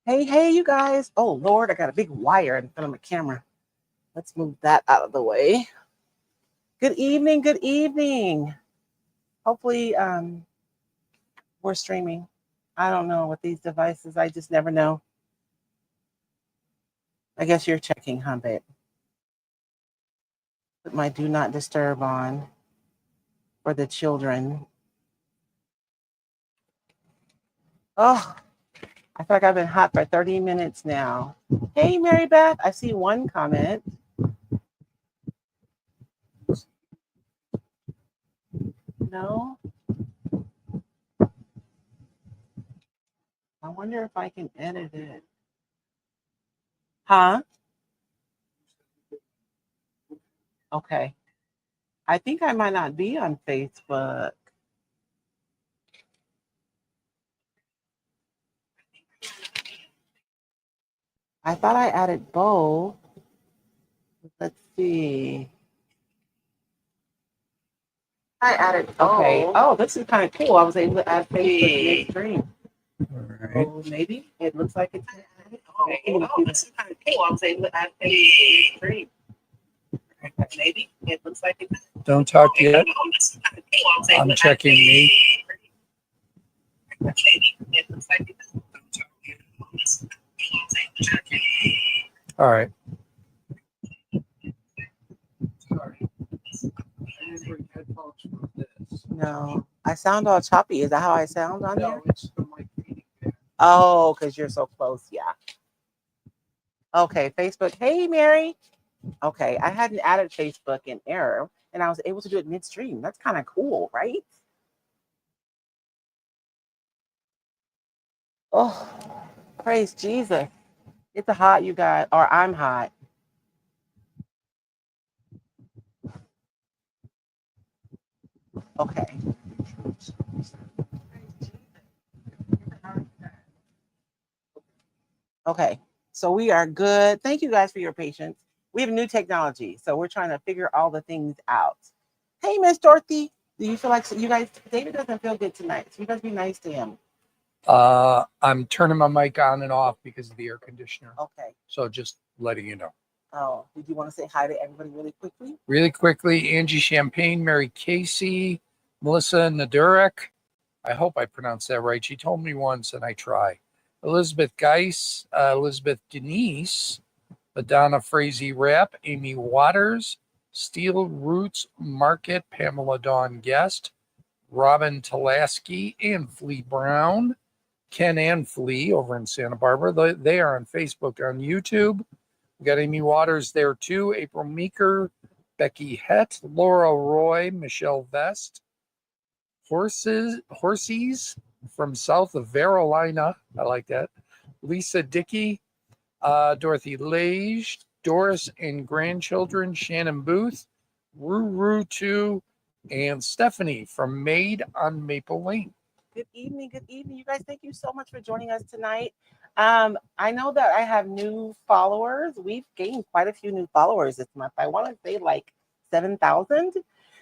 Hey, you guys. Oh, Lord, I got a big wire in front of my camera. Let's move that out of the way. Good evening. Good evening. Hopefully, we're streaming. I don't know with these devices. I just never know. I guess you're checking, huh, babe? Put my do not disturb on for the children. Oh, I feel like I've been hot for 30 minutes now. Hey, Mary Beth. I see one comment. No. I wonder if I can edit it. Huh? Okay. I think I might not be on Facebook. I thought I added both. Let's see. I added. Okay. Oh, this is kind of cool. I was able to add Facebook midstream. All right. Oh, maybe it looks like it's. Oh, this is kind of cool. I was able to add Facebook midstream. Maybe it looks like it's. Don't talk yet. I'm checking me. It looks like it's. All right. No, I sound all choppy. Is that how I sound on here? It's the mic feeding back. Oh, because you're so close. Yeah. Okay, Facebook. Hey, Mary. Okay, I hadn't added Facebook in error, and I was able to do it midstream. That's kind of cool, right? Oh, praise Jesus. It's hot, you guys, or I'm hot. Okay. Okay, so we are good. Thank you guys for your patience. We have new technology, so we're trying to figure all the things out. Hey, Miss Dorothy, do you feel like you guys? David doesn't feel good tonight, so you guys be nice to him. I'm turning my mic on and off because of the air conditioner. Okay. So just letting you know. Oh, did you want to say hi to everybody really quickly? Really quickly, Angie Champagne, Mary Casey, Melissa Nadurek. I hope I pronounced that right. She told me once, and I try. Elizabeth Geis, Elizabeth Denise, Madonna Frazee Rapp, Amy Waters, Steel Roots Market, Pamela Dawn Guest, Robin Talaski, and Flea Brown, Ken and Flea over in Santa Barbara. They are on Facebook, on YouTube. We got Amy Waters there too, April Meeker, Becky Hett, Laura Roy, Michelle Vest, Horsies from south of Carolina. I like that. Lisa Dickey, Dorothy Lage, Doris and grandchildren, Shannon Booth, Ruru 2, and Stephanie from Maid on Maple Lane. Good evening. Good evening. You guys, thank you so much for joining us tonight. I know that I have new followers. We've gained quite a few new followers this month. I want to say like 7,000.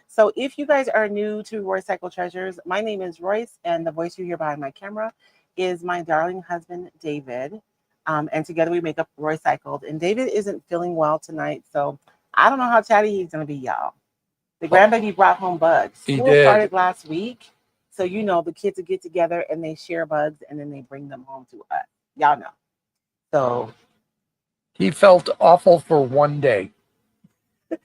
So if you guys are new to Roycycled Treasures, my name is Royce, and the voice you hear behind my camera is my darling husband, David. And together we make up Roycycled. And David isn't feeling well tonight, so I don't know how chatty he's going to be, y'all. The grandbaby brought home bugs. School started last week. So, you know, the kids will get together and they share bugs and then they bring them home to us. Y'all know. So he felt awful for one day.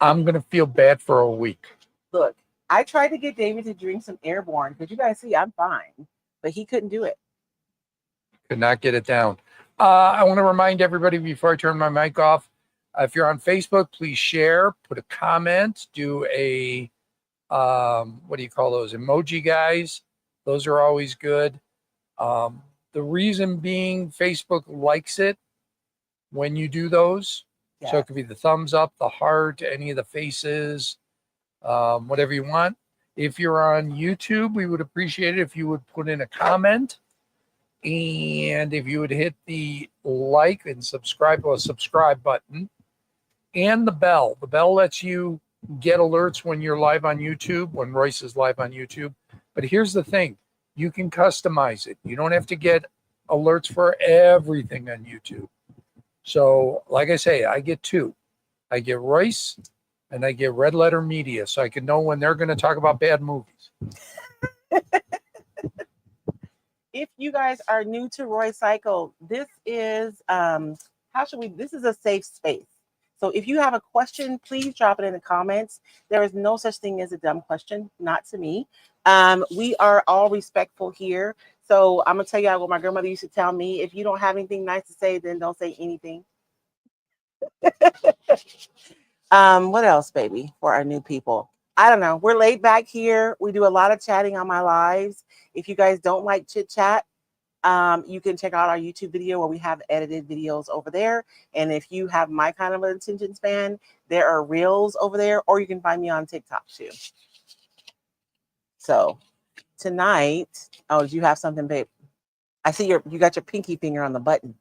I'm going to feel bad for a week. Look, I tried to get David to drink some Airborne because you guys see I'm fine, but he couldn't do it. Could not get it down. I want to remind everybody before I turn my mic off, if you're on Facebook, please share, put a comment, do a what do you call those emoji guys? Those are always good. The reason being Facebook likes it when you do those. Yeah. So it could be the thumbs up, the heart, any of the faces, whatever you want. If you're on YouTube, we would appreciate it if you would put in a comment. And if you would hit the like and subscribe button and the bell. The bell lets you get alerts when you're live on YouTube, when Royce is live on YouTube. But here's the thing. You can customize it. You don't have to get alerts for everything on YouTube. So, like I say, I get two. I get Royce and I get Red Letter Media, so I can know when they're going to talk about bad movies. If you guys are new to Roycycled, this is this is a safe space. So if you have a question, please drop it in the comments. There is no such thing as a dumb question, not to me. We are all respectful here. So I'm gonna tell you what my grandmother used to tell me: if you don't have anything nice to say, then don't say anything. What else, baby, for our new people? I don't know. We're laid back here. We do a lot of chatting on my lives. If you guys don't like chit chat, you can check out our YouTube video where we have edited videos over there. And if you have my kind of attention span, there are reels over there, or you can find me on TikTok too. So tonight, oh, do you have something, babe? I see you got your pinky finger on the button.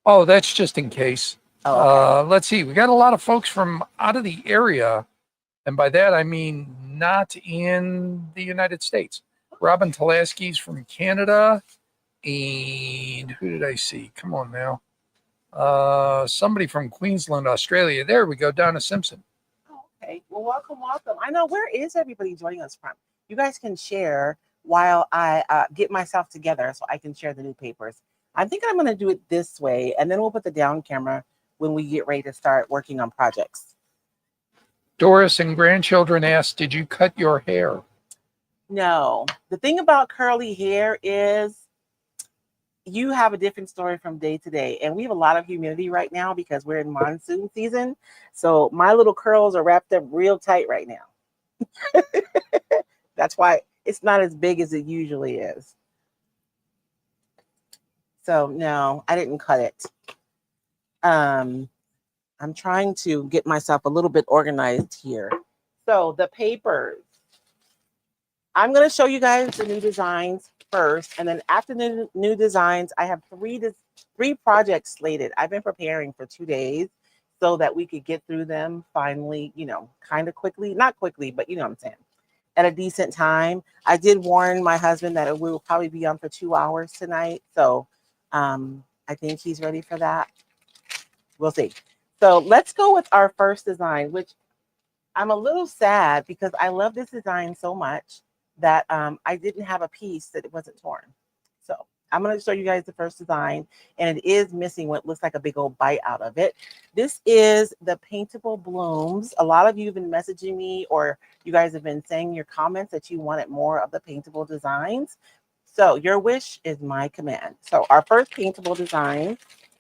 Oh, that's just in case. Oh, okay. Let's see. We got a lot of folks from out of the area. And by that, I mean not in the United States. Robin Talaski's from Canada. And who did I see? Come on now. Somebody from Queensland, Australia. There we go. Donna Simpson. Oh, okay. Well, welcome, welcome. I know, where is everybody joining us from? You guys can share while I get myself together so I can share the new papers. I think I'm going to do it this way, and then we'll put the down camera when we get ready to start working on projects. Doris and grandchildren asked, did you cut your hair? No. The thing about curly hair is you have a different story from day to day. And we have a lot of humidity right now because we're in monsoon season. So my little curls are wrapped up real tight right now. That's why it's not as big as it usually is. So no, I didn't cut it. I'm trying to get myself a little bit organized here. So the papers, I'm going to show you guys the new designs first. And then after the new designs, I have three projects slated. I've been preparing for 2 days so that we could get through them finally, kind of quickly. Not quickly, but you know what I'm saying. At a decent time. I did warn my husband that we will probably be on for 2 hours tonight. So I think he's ready for that. We'll see. So let's go with our first design, which I'm a little sad because I love this design so much that I didn't have a piece that it wasn't torn. So I'm going to show you guys the first design, and it is missing what looks like a big old bite out of it. This is the paintable blooms. A lot of you have been messaging me, or you guys have been saying in your comments that you wanted more of the paintable designs. So your wish is my command. So our first paintable design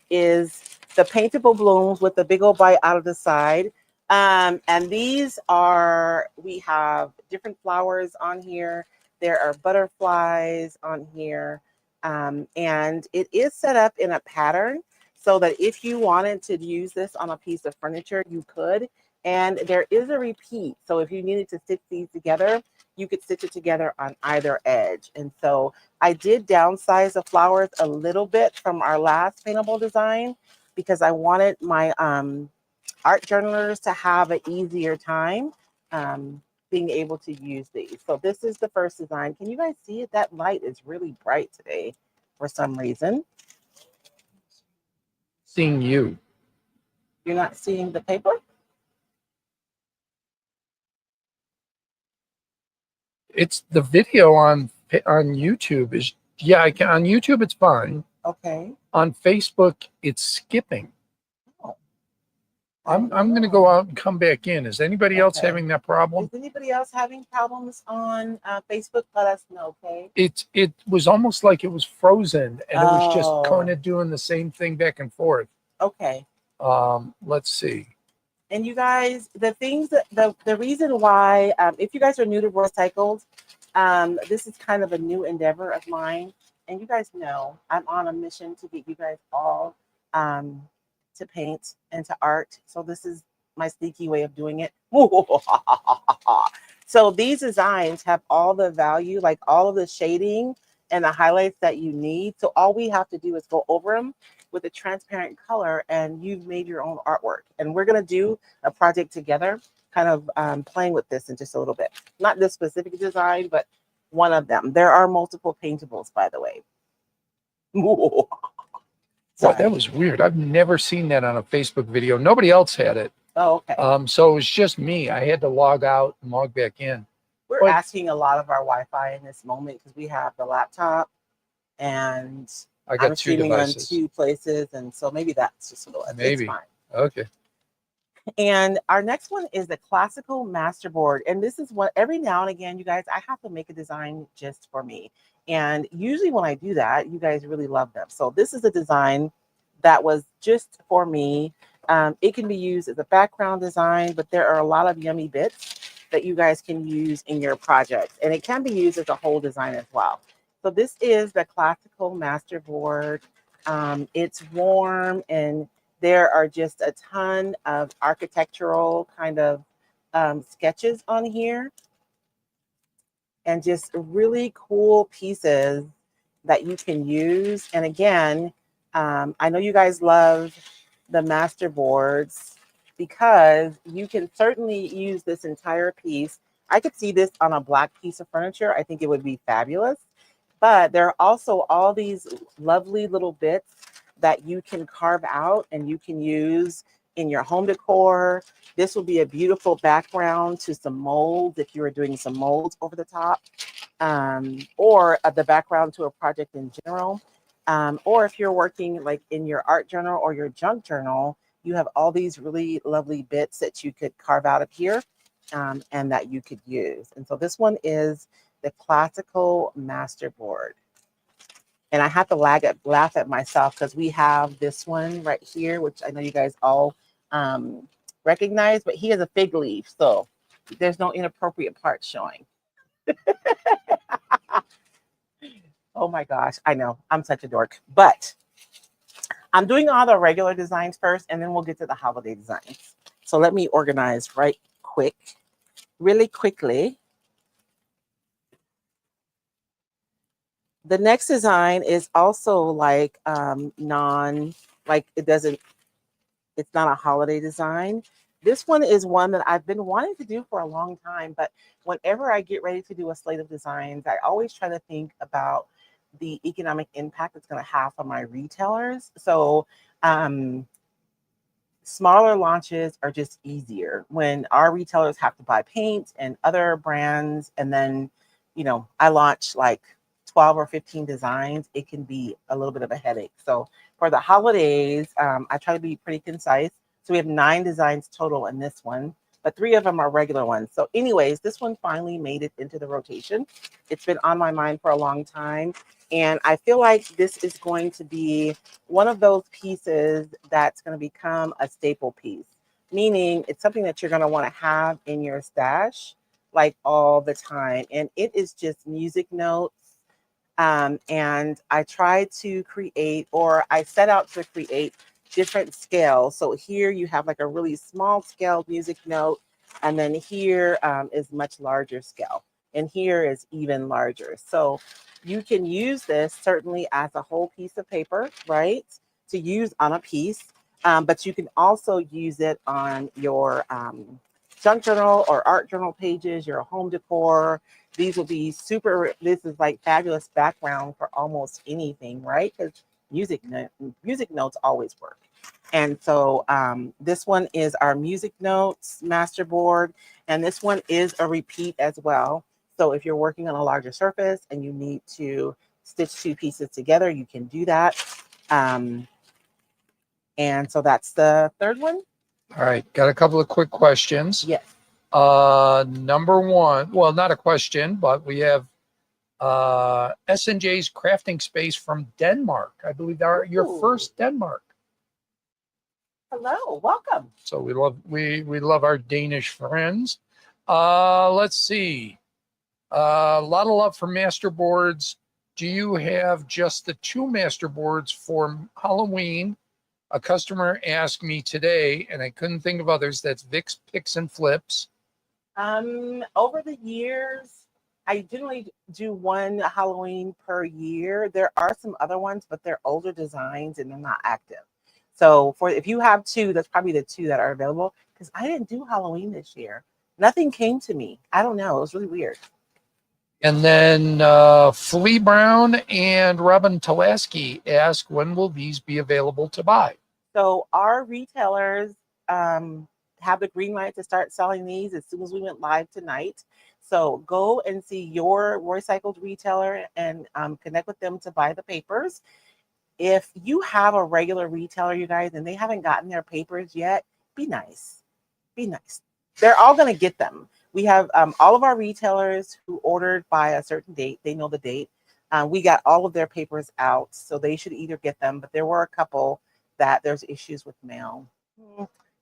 is the paintable blooms with the big old bite out of the side. And these are, we have different flowers on here. There are butterflies on here. And it is set up in a pattern so that if you wanted to use this on a piece of furniture, you could. And there is a repeat. So if you needed to stitch these together, you could stitch it together on either edge. And so I did downsize the flowers a little bit from our last paintable design because I wanted my art journalers to have an easier time being able to use these. So this is the first design. Can you guys see it? That light is really bright today for some reason. Seeing you. You're not seeing the paper? It's the video on YouTube is, yeah, I can, on YouTube it's fine. Okay. On Facebook it's skipping. Oh. I'm going to go out and come back in. Is anybody else having that problem? Is anybody else having problems on Facebook? Let us know, okay? It was almost like it was frozen, and it was just Oh. kind of doing the same thing back and forth. Okay. Let's see. And you guys, the things that the reason why, if you guys are new to Roycycled, this is kind of a new endeavor of mine. And you guys know I'm on a mission to get you guys all to paint and to art. So this is my sneaky way of doing it. So these designs have all the value, like all of the shading and the highlights that you need. So all we have to do is go over them with a transparent color, and you've made your own artwork. And we're going to do a project together, kind of playing with this in just a little bit. Not this specific design, but one of them. There are multiple paintables, by the way. What? Sorry. That was weird. I've never seen that on a Facebook video. Nobody else had it. Oh, okay. So it was just me. I had to log out and log back in. We're But asking a lot of our Wi-Fi in this moment because we have the laptop and I got I'm two streaming devices. on 2 places, and so maybe that's just a little. Maybe. It's fine. Okay. And our next one is the classical masterboard. And this is what every now and again, you guys, I have to make a design just for me. And usually when I do that, you guys really love them. So this is a design that was just for me. It can be used as a background design, but there are a lot of yummy bits that you guys can use in your project. And it can be used as a whole design as well. So this is the classical masterboard. It's warm and there are just a ton of architectural kind of sketches on here and just really cool pieces that you can use. And again, I know you guys love the master boards because you can certainly use this entire piece. I could see this on a black piece of furniture. I think it would be fabulous. But there are also all these lovely little bits that you can carve out and you can use in your home decor. This will be a beautiful background to some molds if you were doing some molds over the top, or the background to a project in general. Or if you're working like in your art journal or your junk journal, you have all these really lovely bits that you could carve out of here and that you could use. And so this one is the classical masterboard. And I have to laugh at myself because we have this one right here, which I know you guys all recognize, but he has a fig leaf. So there's no inappropriate parts showing. Oh my gosh, I know, I'm such a dork. But I'm doing all the regular designs first, and then we'll get to the holiday designs. So let me organize really quickly. The next design is also like it's not a holiday design. This one is one that I've been wanting to do for a long time, but whenever I get ready to do a slate of designs, I always try to think about the economic impact it's going to have on my retailers. So smaller launches are just easier when our retailers have to buy paint and other brands. And then, I launch like 12 or 15 designs. It can be a little bit of a headache. So for the holidays, I try to be pretty concise. So we have 9 designs total in this one, but 3 of them are regular ones. So anyways, this one finally made it into the rotation. It's been on my mind for a long time. And I feel like this is going to be one of those pieces that's going to become a staple piece, meaning it's something that you're going to want to have in your stash like all the time. And it is just music notes. And I try to create, or I set out to create different scales. So here you have like a really small scale music note, and then here is much larger scale, and here is even larger. So you can use this certainly as a whole piece of paper, right? To use on a piece, but you can also use it on your junk journal or art journal pages, your home decor. These will be this is like fabulous background for almost anything, right? Because music notes always work. And so this one is our music notes masterboard, and this one is a repeat as well. So if you're working on a larger surface and you need to stitch 2 pieces together, you can do that. And so that's the third one. All right. Got a couple of quick questions. Yes. Number one, well, not a question, but we have S&J's crafting space from Denmark. I believe they're your first Denmark. Hello, welcome. So we love our Danish friends. Let's see. A lot of love for masterboards. Do you have just the 2 masterboards for Halloween? A customer asked me today, and I couldn't think of others. That's Vic's Picks and Flips. Over the years, I generally do 1 Halloween per year. There are some other ones, but they're older designs and they're not active. So if you have 2, that's probably the 2 that are available, because I didn't do Halloween this year. Nothing came to me. I don't know. It was really weird. And then Flea Brown and Robin Talaski ask, when will these be available to buy? So our retailers have the green light to start selling these as soon as we went live tonight. So go and see your Roycycled retailer and connect with them to buy the papers. If you have a regular retailer, you guys, and they haven't gotten their papers yet, be nice. Be nice. They're all going to get them. We have all of our retailers who ordered by a certain date. They know the date. We got all of their papers out, so they should either get them. But there were a couple that there's issues with mail,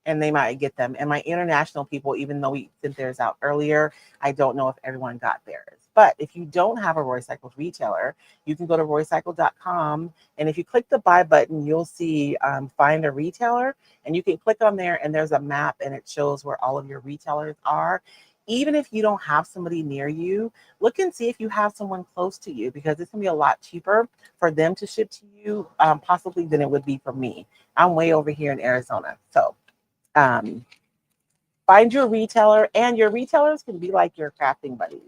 and they might get them. And my international people, even though we sent theirs out earlier, I don't know if everyone got theirs. But if you don't have a Roycycled retailer, you can go to roycycled.com. And if you click the buy button, you'll see find a retailer. And you can click on there and there's a map and it shows where all of your retailers are. Even if you don't have somebody near you, look and see if you have someone close to you, because it's going to be a lot cheaper for them to ship to you possibly than it would be for me. I'm way over here in Arizona. So find your retailer, and your retailers can be like your crafting buddies.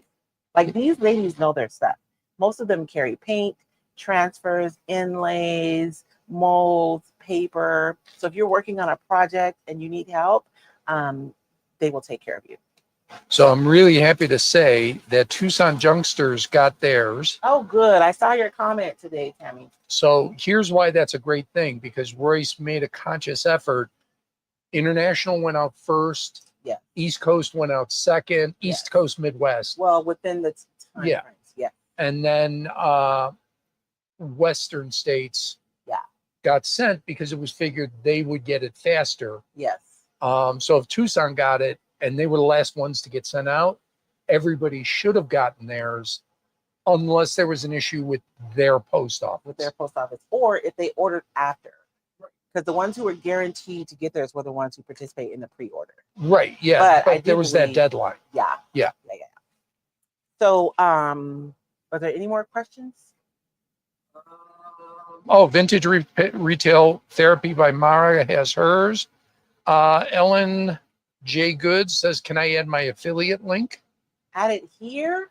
Like, these ladies know their stuff. Most of them carry paint, transfers, inlays, molds, paper. So if you're working on a project and you need help, they will take care of you. So I'm really happy to say that Tucson Junksters got theirs. Oh, good. I saw your comment today, Tammy. So here's why that's a great thing, because Royce made a conscious effort. International went out first. Yeah. East Coast went out second. East Coast, Midwest. Well, within the time Yeah. frames. Yeah. And then Western states got sent because it was figured they would get it faster. Yes. So if Tucson got it and they were the last ones to get sent out, everybody should have gotten theirs unless there was an issue with their post office. With their post office, or if they ordered after. Because the ones who were guaranteed to get theirs were the ones who participate in the pre-order. Right. Yeah. But there was believe, that deadline. Yeah. Yeah. So, are there any more questions? Oh, Vintage Retail Therapy by Mara has hers. Ellen J. Goods says, can I add my affiliate link? Add it here?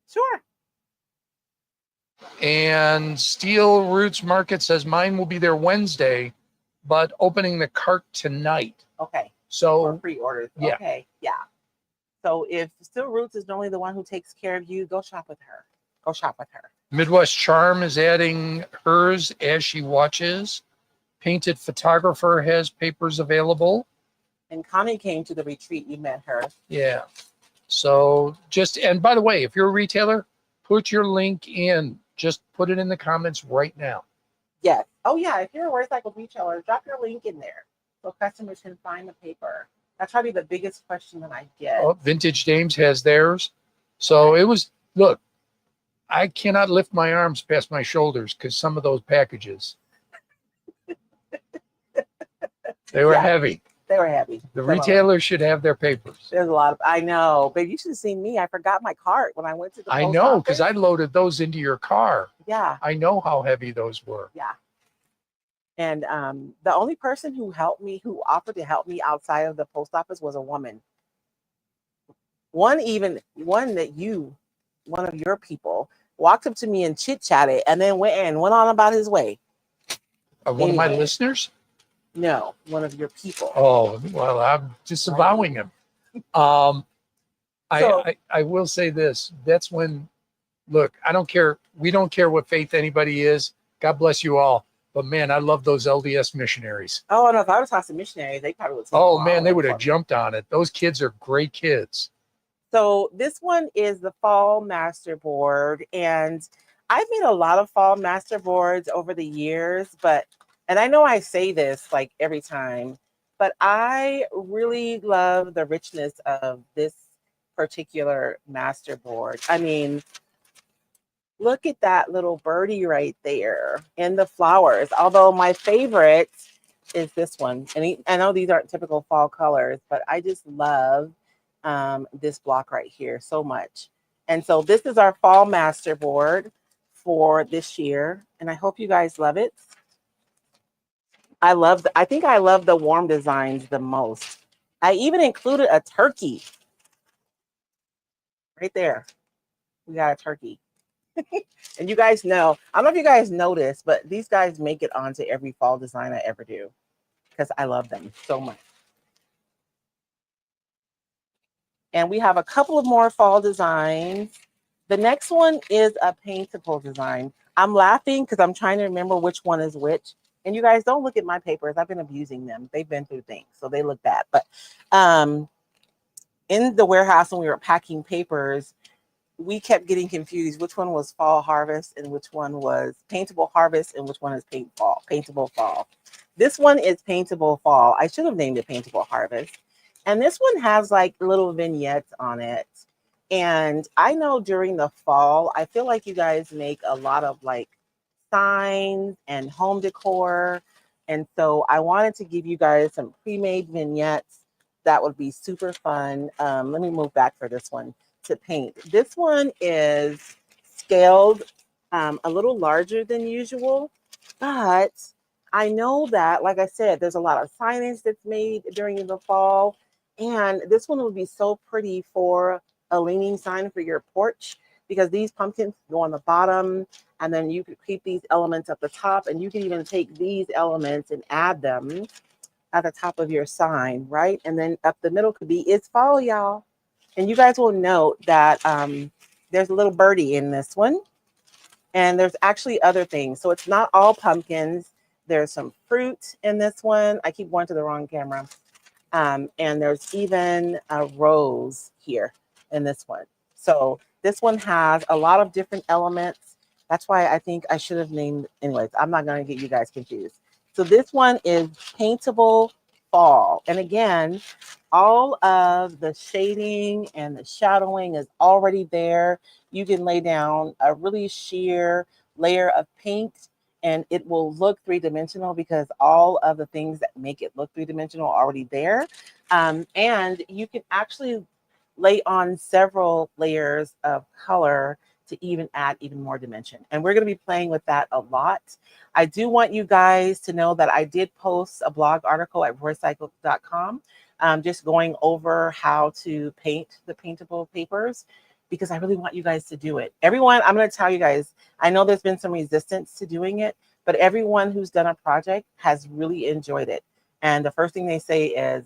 Sure. And Steel Roots Market says, mine will be there Wednesday, but opening the cart tonight. Okay. So for pre-orders. Yeah. Okay. Yeah. So if Steel Roots is normally the one who takes care of you, go shop with her. Go shop with her. Midwest Charm is adding hers as she watches. Painted Photographer has papers available. And Connie came to the retreat. You met her. Yeah. So and by the way, if you're a retailer, put your link in. Just put it in the comments right now. Yes. Oh, yeah. If you're a Roycycled retailer, drop your link in there so customers can find the paper. That's probably the biggest question that I get. Oh, Vintage Dames has theirs. So it was, look, I cannot lift my arms past my shoulders because some of those packages, they were heavy. They were heavy. The retailers should have their papers. There's a lot of, I know, babe, you should have seen me. I forgot my cart when I went to the I know, because I loaded those into your car. Yeah. I know how heavy those were. Yeah. And the only person who helped me, who offered to help me outside of the post office, was a woman. One of your people walked up to me and chit-chatted and then went on about his way. One of my listeners? No, one of your people. Oh, well, I'm disavowing him. I will say this. That's when, look, I don't care. We don't care what faith anybody is. God bless you all. But man, I love those LDS missionaries. Oh, no, if I was talking missionaries, they probably would. Oh man, they would have jumped on it. Those kids are great kids. So this one is the fall master board, and I've made a lot of fall master boards over the years, and I know I say this like every time, but I really love the richness of this particular master board. I mean, look at that little birdie right there and the flowers. Although my favorite is this one. And I know these aren't typical fall colors, but I just love this block right here so much. And so this is our fall master board for this year. And I hope you guys love it. I think I love the warm designs the most. I even included a turkey right there. We got a turkey. And you guys know, I don't know if you guys noticed, but these guys make it onto every fall design I ever do because I love them so much. And we have a couple of more fall designs. The next one is a paintable design. I'm laughing because I'm trying to remember which one is which. And you guys don't look at my papers. I've been abusing them. They've been through things, so they look bad. But in the warehouse when we were packing papers, we kept getting confused which one was fall harvest and which one was paintable harvest and which one is paintable fall. This one is paintable fall. I should have named it paintable harvest. And this one has like little vignettes on it. And I know during the fall, I feel like you guys make a lot of like signs and home decor. And so I wanted to give you guys some pre-made vignettes that would be super fun. Let me move back for this one to paint. This one is scaled a little larger than usual, but I know that, like I said, there's a lot of signage that's made during the fall, and this one would be so pretty for a leaning sign for your porch because these pumpkins go on the bottom, and then you could keep these elements at the top, and you can even take these elements and add them at the top of your sign, right? And then up the middle could be "It's fall, y'all." And you guys will note that there's a little birdie in this one. And there's actually other things. So it's not all pumpkins. There's some fruit in this one. I keep going to the wrong camera. And there's even a rose here in this one. So this one has a lot of different elements. That's why I think I should have named, anyways, I'm not going to get you guys confused. So this one is paintable fall. And again, all of the shading and the shadowing is already there. You can lay down a really sheer layer of paint and it will look three-dimensional because all of the things that make it look three-dimensional are already there. And you can actually lay on several layers of color to even add even more dimension. And we're going to be playing with that a lot. I do want you guys to know that I did post a blog article at roycycled.com just going over how to paint the paintable papers because I really want you guys to do it. Everyone, I'm going to tell you guys, I know there's been some resistance to doing it, but everyone who's done a project has really enjoyed it. And the first thing they say is,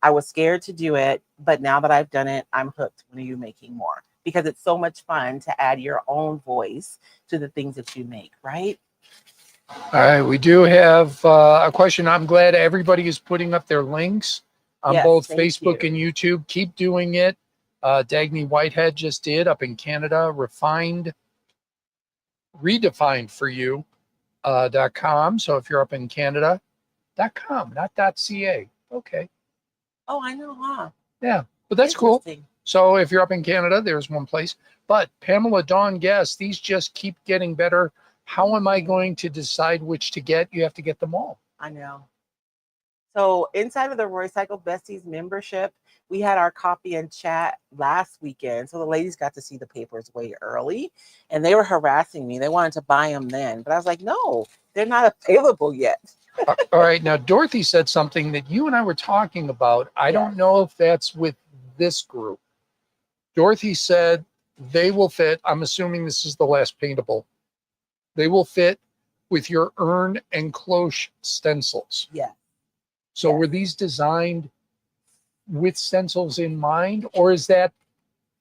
I was scared to do it, but now that I've done it, I'm hooked. When are you making more? Because it's so much fun to add your own voice to the things that you make, right? All right, we do have a question. I'm glad everybody is putting up their links on Yes, both thank Facebook you. and YouTube. Keep doing it. Dagny Whitehead just did up in Canada. Redefined for you .com. So if you're up in Canada, .com, not .ca. Okay. Oh, I know, huh? Yeah, but that's cool. Interesting. So if you're up in Canada, there's one place. But Pamela Dawn guess these just keep getting better. How am I going to decide which to get? You have to get them all. I know. So inside of the Roycycled Besties membership, we had our copy and chat last weekend. So the ladies got to see the papers way early and they were harassing me. They wanted to buy them then. But I was like, no, they're not available yet. All right. Now, Dorothy said something that you and I were talking about. I don't know if that's with this group. Dorothy said they will fit. I'm assuming this is the last paintable. They will fit with your urn and cloche stencils. Yeah. So were these designed with stencils in mind, or is that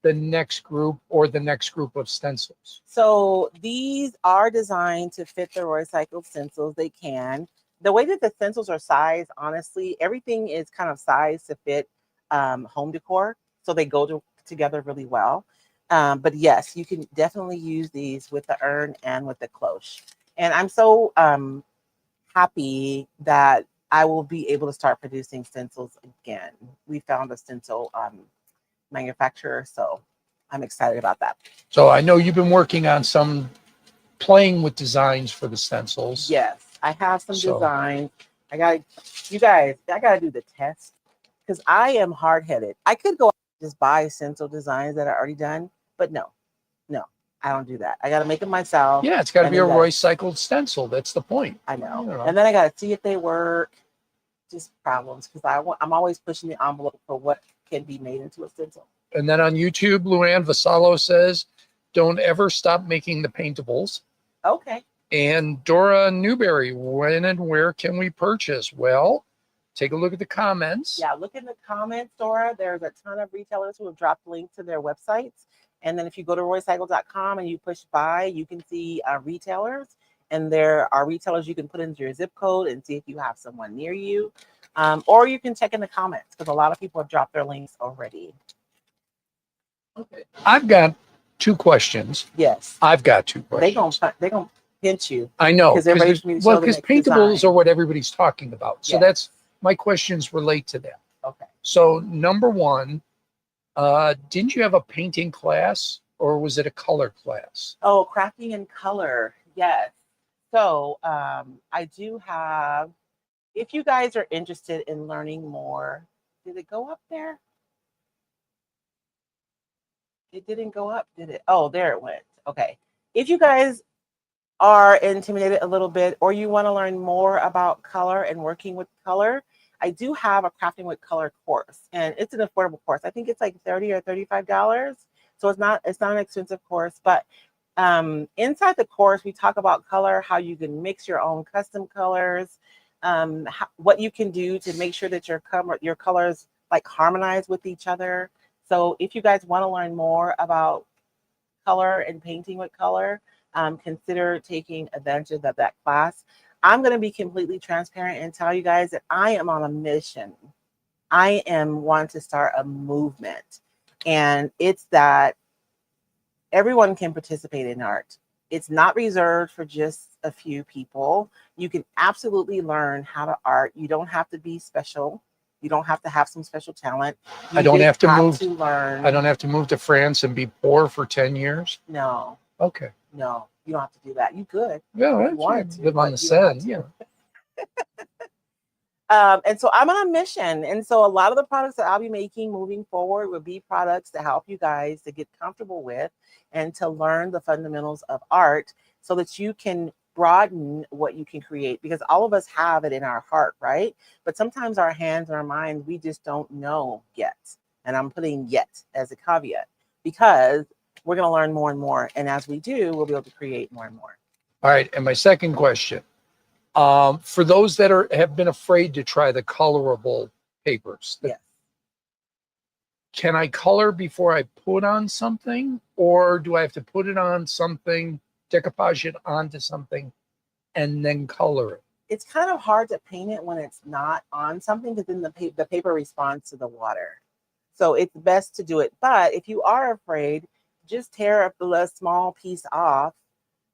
the next group or the next group of stencils? So these are designed to fit the Roycycled stencils. They can. The way that the stencils are sized, honestly, everything is kind of sized to fit home decor. So they go together really well. But yes, you can definitely use these with the urn and with the cloche. And I'm so happy that I will be able to start producing stencils again. We found a stencil manufacturer, so I'm excited about that. So I know you've been working on some playing with designs for the stencils. Yes, I have some designs. I gotta do the test because I am hard-headed. I could go just buy stencil designs that are already done, but no, I don't do that. I gotta make it myself. Yeah, it's got to be a Roycycled stencil. That's the point. I know. And then I gotta see if they work. just problems, because I'm always pushing the envelope for what can be made into a stencil. And then on YouTube, Luann Vassallo says, don't ever stop making the paintables. Okay. And Dora Newberry, when and where can we purchase? Well, take a look at the comments. Yeah, look in the comments, Dora. There's a ton of retailers who have dropped links to their websites. And then if you go to roycycled.com and you push buy, you can see retailers. And there are retailers you can put into your zip code and see if you have someone near you. Or you can check in the comments, because a lot of people have dropped their links already. Okay. I've got two questions. Yes. I've got two questions. They're gonna pinch you. I know. Because they're ready for me to show the because next paintables design. are what everybody's talking about. So Yes. that's my questions relate to that. Okay. So number one, didn't you have a painting class, or was it a color class? Oh, crafting in color. Yes. So I do have, if you guys are interested in learning more, did it go up there? It didn't go up, did it? Oh, there it went. Okay. If you guys are intimidated a little bit, or you want to learn more about color and working with color, I do have a crafting with color course, and it's an affordable course. I think it's like $30 or $35. So it's not an expensive course, but inside the course, we talk about color, how you can mix your own custom colors, what you can do to make sure that your colors like harmonize with each other. So if you guys want to learn more about color and painting with color, consider taking advantage of that class. I'm going to be completely transparent and tell you guys that I am on a mission. I am wanting to start a movement, and it's that everyone can participate in art. It's not reserved for just a few people. You can absolutely learn how to art. You don't have to be special. You don't have to have some special talent. I don't have to learn. I don't have to move to France and be poor for 10 years. No. Okay. No, you don't have to do that. You could. Yeah, You wanted to, live on but the you don't have Seine. to. Yeah. And so I'm on a mission. And so a lot of the products that I'll be making moving forward will be products to help you guys to get comfortable with and to learn the fundamentals of art, so that you can broaden what you can create, because all of us have it in our heart, right? But sometimes our hands and our minds, we just don't know yet. And I'm putting yet as a caveat, because we're going to learn more and more. And as we do, we'll be able to create more and more. All right. And my second question, for those that have been afraid to try the colorable papers, Yes. Can I color before I put on something, or do I have to put it on something, decoupage it onto something, and then color it? It's kind of hard to paint it when it's not on something, because then the paper responds to the water. So it's best to do it. But if you are afraid, just tear up the small piece off,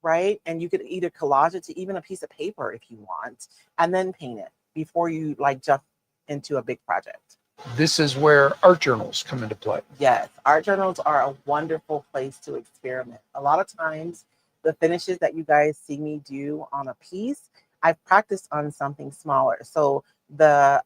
right? And you could either collage it to even a piece of paper if you want, and then paint it before you like jump into a big project. This is where art journals come into play. Yes, art journals are a wonderful place to experiment. A lot of times, the finishes that you guys see me do on a piece, I've practiced on something smaller. So the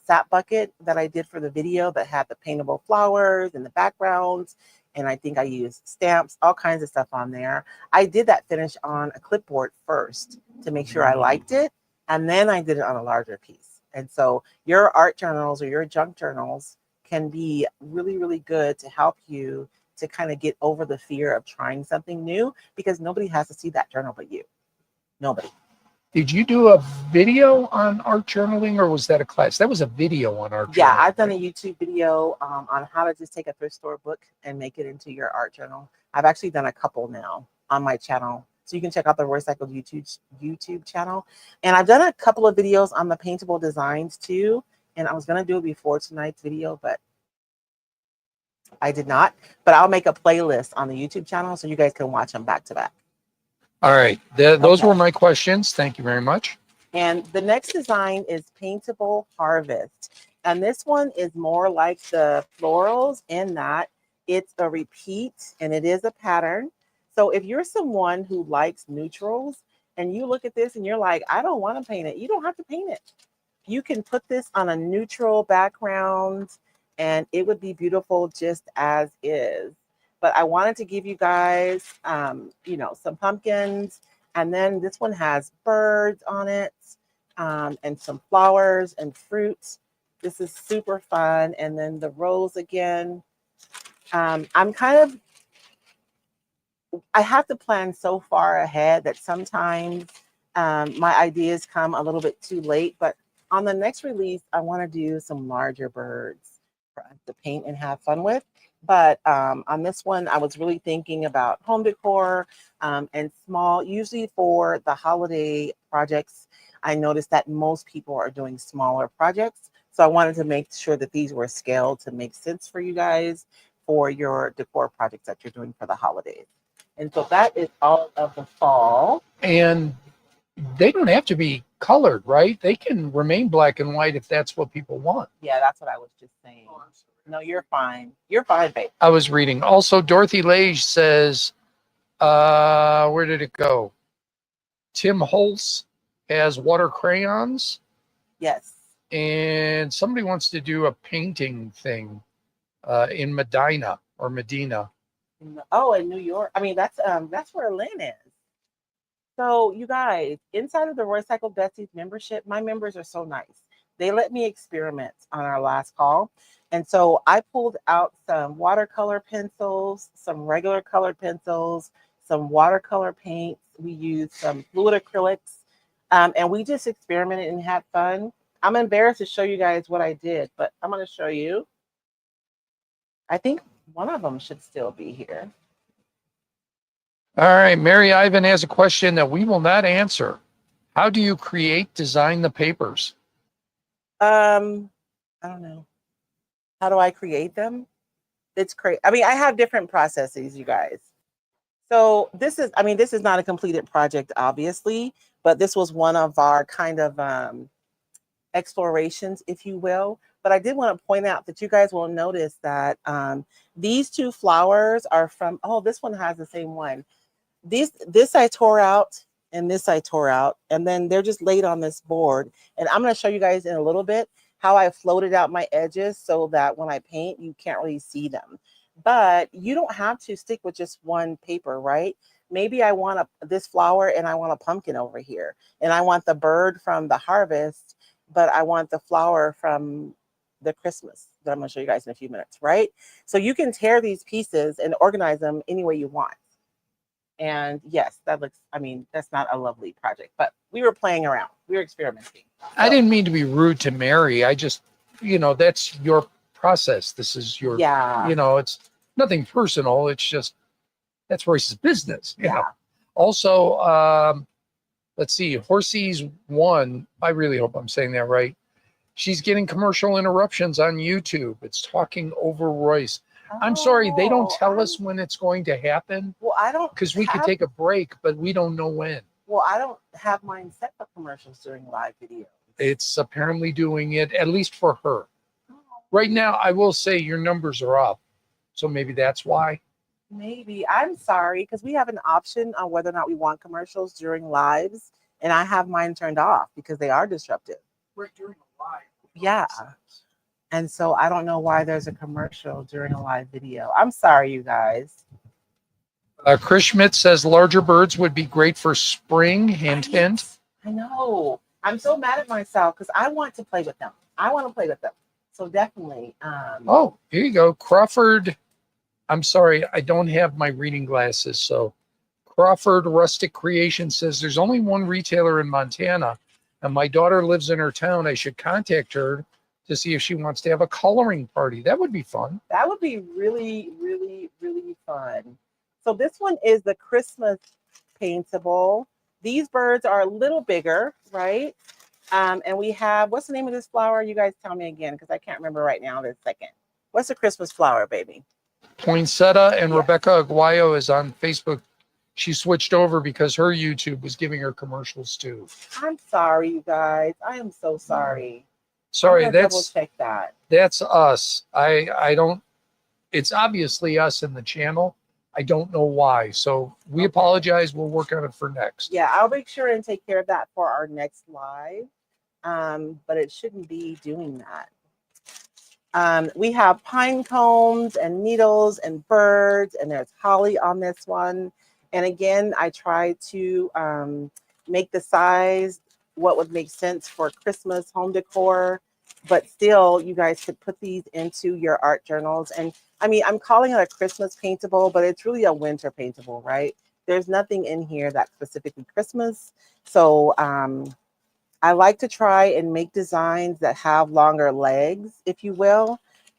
sap bucket that I did for the video that had the paintable flowers and the backgrounds, and I think I used stamps, all kinds of stuff on there. I did that finish on a clipboard first to make sure I liked it, and then I did it on a larger piece. And so your art journals or your junk journals can be really, really good to help you to kind of get over the fear of trying something new, because nobody has to see that journal but you. Nobody. Did you do a video on art journaling, or was that a class? That was a video on art journaling. Yeah, I've done a YouTube video on how to just take a thrift store book and make it into your art journal. I've actually done a couple now on my channel. So you can check out the Roycycled YouTube channel. And I've done a couple of videos on the paintable designs too. And I was going to do it before tonight's video, but I did not. But I'll make a playlist on the YouTube channel so you guys can watch them back to back. All right. Those were my questions. Thank you very much. And the next design is Paintable Harvest. And this one is more like the florals in that it's a repeat and it is a pattern. So if you're someone who likes neutrals and you look at this and you're like, I don't want to paint it, you don't have to paint it. You can put this on a neutral background and it would be beautiful just as is. But I wanted to give you guys, some pumpkins. And then this one has birds on it. and some flowers and fruits. This is super fun. And then the rose again. I'm kind of, I have to plan so far ahead that sometimes my ideas come a little bit too late. But on the next release, I want to do some larger birds for us to paint and have fun with. But on this one, I was really thinking about home decor and small, usually for the holiday projects. I noticed that most people are doing smaller projects. So I wanted to make sure that these were scaled to make sense for you guys for your decor projects that you're doing for the holidays. And so that is all of the fall. And they don't have to be colored, right? They can remain black and white if that's what people want. Yeah, that's what I was just saying. No, you're fine. You're fine, babe. I was reading. Also, Dorothy Lage says, where did it go? Tim Holtz has water crayons. Yes. And somebody wants to do a painting thing in Medina or Medina. Oh, in New York. I mean, that's where Lynn is. So you guys, inside of the Roycycled Besties membership, my members are so nice. They let me experiment on our last call. And so I pulled out some watercolor pencils, some regular colored pencils, some watercolor paints. We used some fluid acrylics, and we just experimented and had fun. I'm embarrassed to show you guys what I did, but I'm going to show you. I think one of them should still be here. All right. Mary Ivan has a question that we will not answer. How do you design the papers? I don't know. How do I create them? It's crazy. I mean, I have different processes, you guys. So this is not a completed project, obviously, but this was one of our kind of explorations, if you will. But I did want to point out that you guys will notice that these two flowers are from, oh, this one has the same one. This I tore out and this I tore out, and then they're just laid on this board. And I'm going to show you guys in a little bit how I floated out my edges so that when I paint, you can't really see them. But you don't have to stick with just one paper, right? Maybe I want this flower and I want a pumpkin over here. And I want the bird from the harvest, but I want the flower from the Christmas that I'm going to show you guys in a few minutes, right? So you can tear these pieces and organize them any way you want. And yes, that looks, I mean, that's not a lovely project, but we were playing around. We were experimenting. So. I didn't mean to be rude to Mary. I just, that's your process. This is your, it's nothing personal. It's just, that's Royce's business. Yeah. Also, let's see, Horsey's one, I really hope I'm saying that right. She's getting commercial interruptions on YouTube. It's talking over Royce. I'm sorry, they don't tell us when it's going to happen. Well, I don't. Because we could take a break, but we don't know when. Well, I don't have mine set for commercials during live video. It's apparently doing it, at least for her. Right now, I will say your numbers are up. So maybe that's why. Maybe. I'm sorry, because we have an option on whether or not we want commercials during lives. And I have mine turned off because they are disruptive. Right, during a live. Yeah. And so I don't know why there's a commercial during a live video. I'm sorry, you guys. Chris Schmidt says larger birds would be great for spring. Hint, hint. I know. I'm so mad at myself because I want to play with them. So definitely. Oh, here you go. Crawford. I'm sorry. I don't have my reading glasses. So Crawford Rustic Creation says there's only one retailer in Montana and my daughter lives in her town. I should contact her to see if she wants to have a coloring party. That would be fun. That would be really, really, really fun. So this one is the Christmas paintable. These birds are a little bigger, right? And we have, what's the name of this flower? You guys tell me again, because I can't remember right now this second. What's the Christmas flower, baby? Poinsettia, and yes. Rebecca Aguayo is on Facebook. She switched over because her YouTube was giving her commercials too. I'm sorry, you guys. I am so sorry. Sorry, double check that. That's us. I don't, it's obviously us in the channel. I don't know why. So we apologize. We'll work on it for next. Yeah, I'll make sure and take care of that for our next live. But it shouldn't be doing that. We have pine cones and needles and birds, and there's holly on this one. And again, I try to make the size what would make sense for Christmas home decor, but still you guys could put these into your art journals. And I mean, I'm calling it a Christmas paintable, but it's really a winter paintable, right? There's nothing in here that's specifically Christmas. So I like to try and make designs that have longer legs, if you will,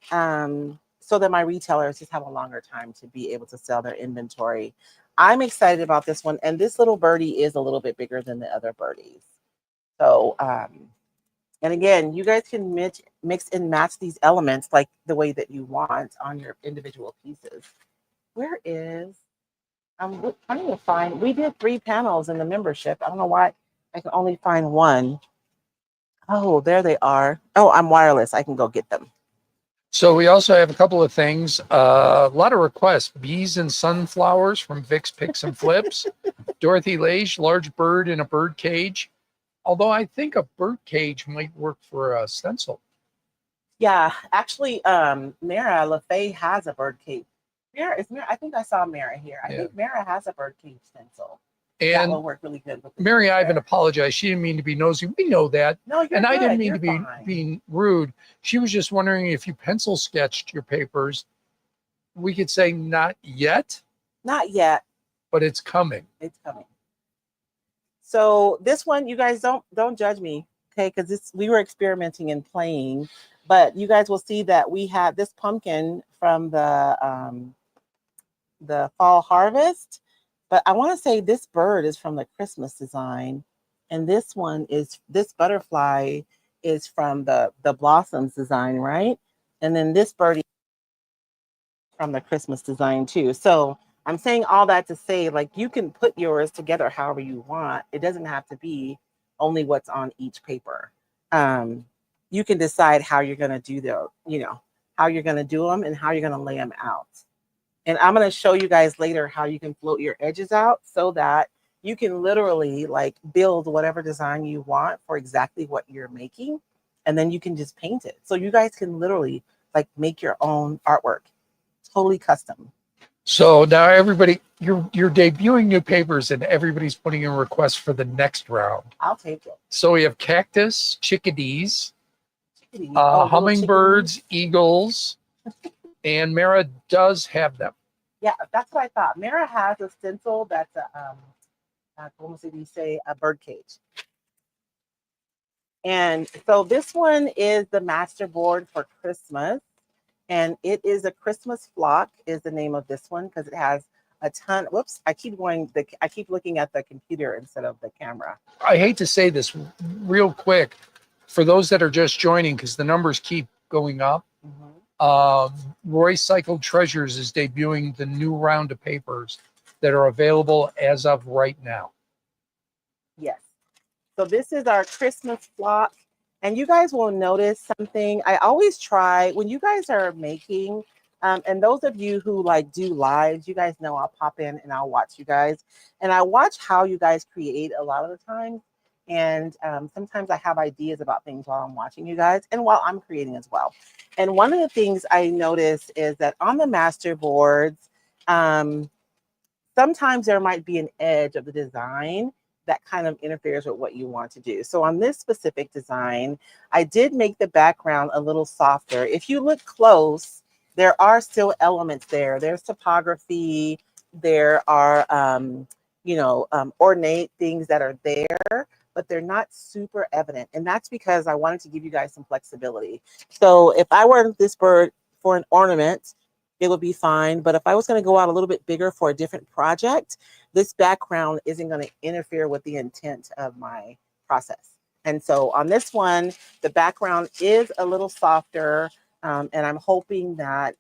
so that my retailers just have a longer time to be able to sell their inventory. I'm excited about this one. And this little birdie is a little bit bigger than the other birdies. So, and again, you guys can mix and match these elements like the way that you want on your individual pieces. Where is, I'm trying to find, we did 3 panels in the membership. I don't know why I can only find one. Oh, there they are. Oh, I'm wireless. I can go get them. So we also have a couple of things. A lot of requests. Bees and sunflowers from Vic's Picks and Flips. Dorothy Lage, large bird in a bird cage. Although I think a bird cage might work for a stencil. Yeah, actually, Mara LaFay has a bird cage. Mara, I think I saw Mara here. I think Mara has a bird cage stencil. That will And work really good with Mary Ivan apologized. She didn't mean to be nosy. We know that. No, you're and I didn't good. mean You're to be fine. being rude. She was just wondering if you pencil sketched your papers. We could say not yet, Not yet. but it's coming. It's coming. So this one, you guys don't judge me, okay? Because we were experimenting and playing, but you guys will see that we had this pumpkin from the fall harvest. But I want to say this bird is from the Christmas design, and this butterfly is from the blossoms design, right? And then this birdie from the Christmas design too. So I'm saying all that to say, like, you can put yours together however you want. It doesn't have to be only what's on each paper. You can decide how you're going to do how you're going to do them and how you're going to lay them out. And I'm going to show you guys later how you can float your edges out so that you can literally like build whatever design you want for exactly what you're making. And then you can just paint it. So you guys can literally like make your own artwork. Totally custom. So now everybody, you're debuting new papers and everybody's putting in requests for the next round. I'll take it. So we have cactus, chickadees, Oh, hummingbirds, eagles, and Mara does have them. Yeah, that's what I thought. Mara has a stencil that's a bird cage. And so this one is the master board for Christmas. And it is a Christmas flock is the name of this one because it has a ton. Whoops, I keep looking at the computer instead of the camera. I hate to say this real quick for those that are just joining because the numbers keep going up. Roycycled Treasures is debuting the new round of papers that are available as of right now. Yes. So this is our Christmas flock. And you guys will notice something. I always try when you guys are making, and those of you who like do lives, you guys know I'll pop in and I'll watch you guys. And I watch how you guys create a lot of the time. And sometimes I have ideas about things while I'm watching you guys and while I'm creating as well. And one of the things I notice is that on the master boards, sometimes there might be an edge of the design that kind of interferes with what you want to do. So on this specific design, I did make the background a little softer. If you look close, there are still elements there. There's topography. There are, ornate things that are there, but they're not super evident. And that's because I wanted to give you guys some flexibility. So if I were this bird for an ornament, it would be fine. But if I was going to go out a little bit bigger for a different project, this background isn't going to interfere with the intent of my process. And so on this one, the background is a little softer, and I'm hoping that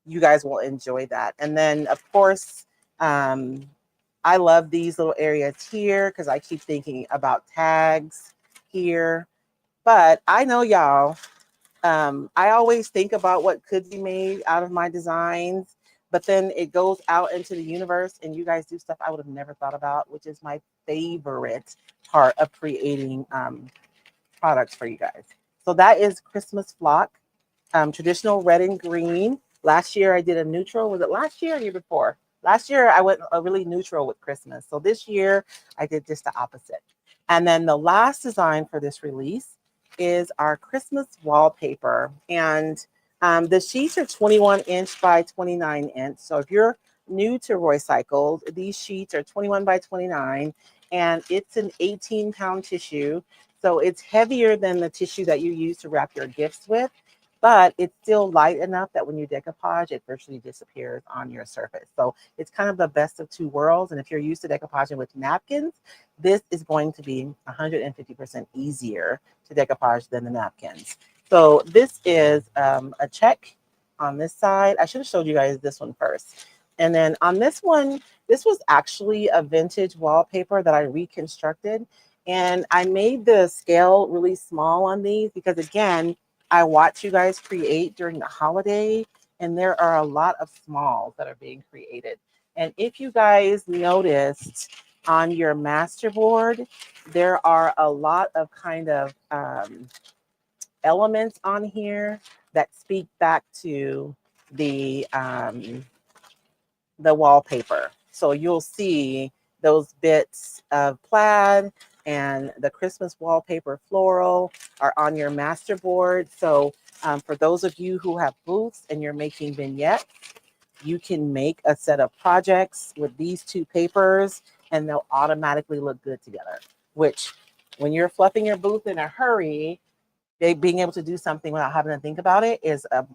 you guys will enjoy that. And then, of course, I love these little areas here because I keep thinking about tags here. But I know y'all, I always think about what could be made out of my designs, but then it goes out into the universe and you guys do stuff I would have never thought about, which is my favorite part of creating products for you guys. So that is Christmas flock, traditional red and green. Last year I did a neutral. Was it last year or year before? Last year I went a really neutral with Christmas. So this year I did just the opposite. And then the last design for this release is our Christmas wallpaper. And the sheets are 21 inch by 29 inch. So if you're new to Roycycled, these sheets are 21 by 29, and it's an 18-pound tissue. So it's heavier than the tissue that you use to wrap your gifts with, but it's still light enough that when you decoupage, it virtually disappears on your surface. So it's kind of the best of two worlds. And if you're used to decoupaging with napkins, this is going to be 150% easier to decoupage than the napkins. So this is a check on this side. I should have showed you guys this one first. And then on this one, this was actually a vintage wallpaper that I reconstructed. And I made the scale really small on these because, again, I watch you guys create during the holiday, and there are a lot of smalls that are being created. And if you guys noticed on your master board, there are a lot of kind of elements on here that speak back to the wallpaper. So you'll see those bits of plaid and the Christmas wallpaper floral are on your master board. So for those of you who have booths and you're making vignettes, you can make a set of projects with these two papers and they'll automatically look good together, which when you're fluffing your booth in a hurry, being able to do something without having to think about it is a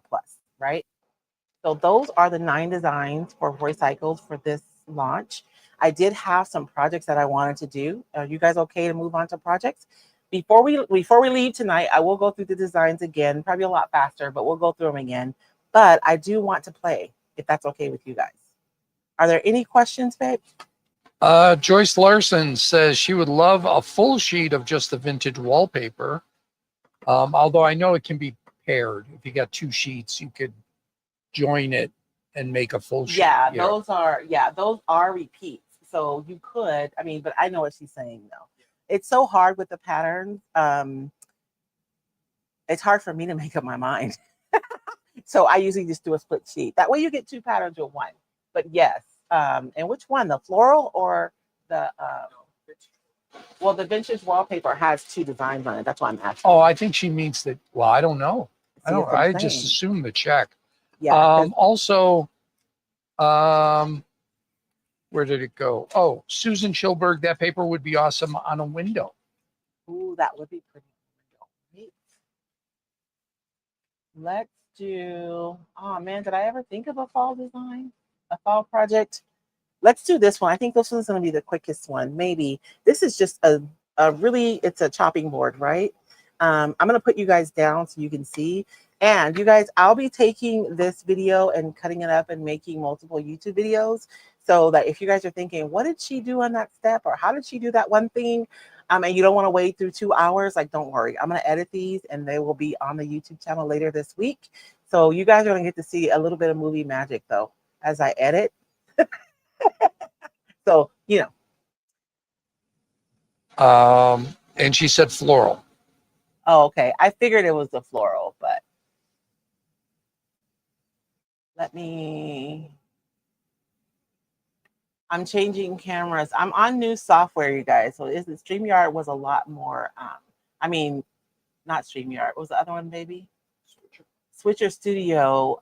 plus, right? So those are the 9 designs for Roycycled for this launch. I did have some projects that I wanted to do. Are you guys okay to move on to projects? Before we leave tonight, I will go through the designs again, probably a lot faster, but we'll go through them again. But I do want to play, if that's okay with you guys. Are there any questions, babe? Joyce Larson says she would love a full sheet of just the vintage wallpaper. Although I know it can be paired. If you got 2 sheets, you could join it and make a full sheet. Yeah, those are repeats. So you could, I mean, but I know what she's saying though. It's so hard with the patterns. It's hard for me to make up my mind. So I usually just do a split sheet. That way you get 2 patterns with one. But yes, and which one? The floral or the well, the vintage wallpaper has 2 designs on it. That's why I'm asking. Oh, I think she means that. Well, I don't know. I just assume the check. Yeah. Also, where did it go? Oh, Susan Schilberg, that paper would be awesome on a window. Ooh, that would be pretty. Right. Let's do, oh man, did I ever think of a fall design? A fall project? Let's do this one. I think this one's going to be the quickest one. Maybe. This is just a really, it's a chopping board, right? I'm going to put you guys down so you can see. And you guys, I'll be taking this video and cutting it up and making multiple YouTube videos so that if you guys are thinking, what did she do on that step? Or how did she do that one thing? And you don't want to wait through 2 hours, like, don't worry. I'm going to edit these and they will be on the YouTube channel later this week. So you guys are going to get to see a little bit of movie magic though, as I edit. So, you know. And she said floral. Oh, okay. I figured it was the floral, but I'm changing cameras. I'm on new software, you guys. So StreamYard was a lot more, I mean, not StreamYard. What was the other one, baby? Switcher Studio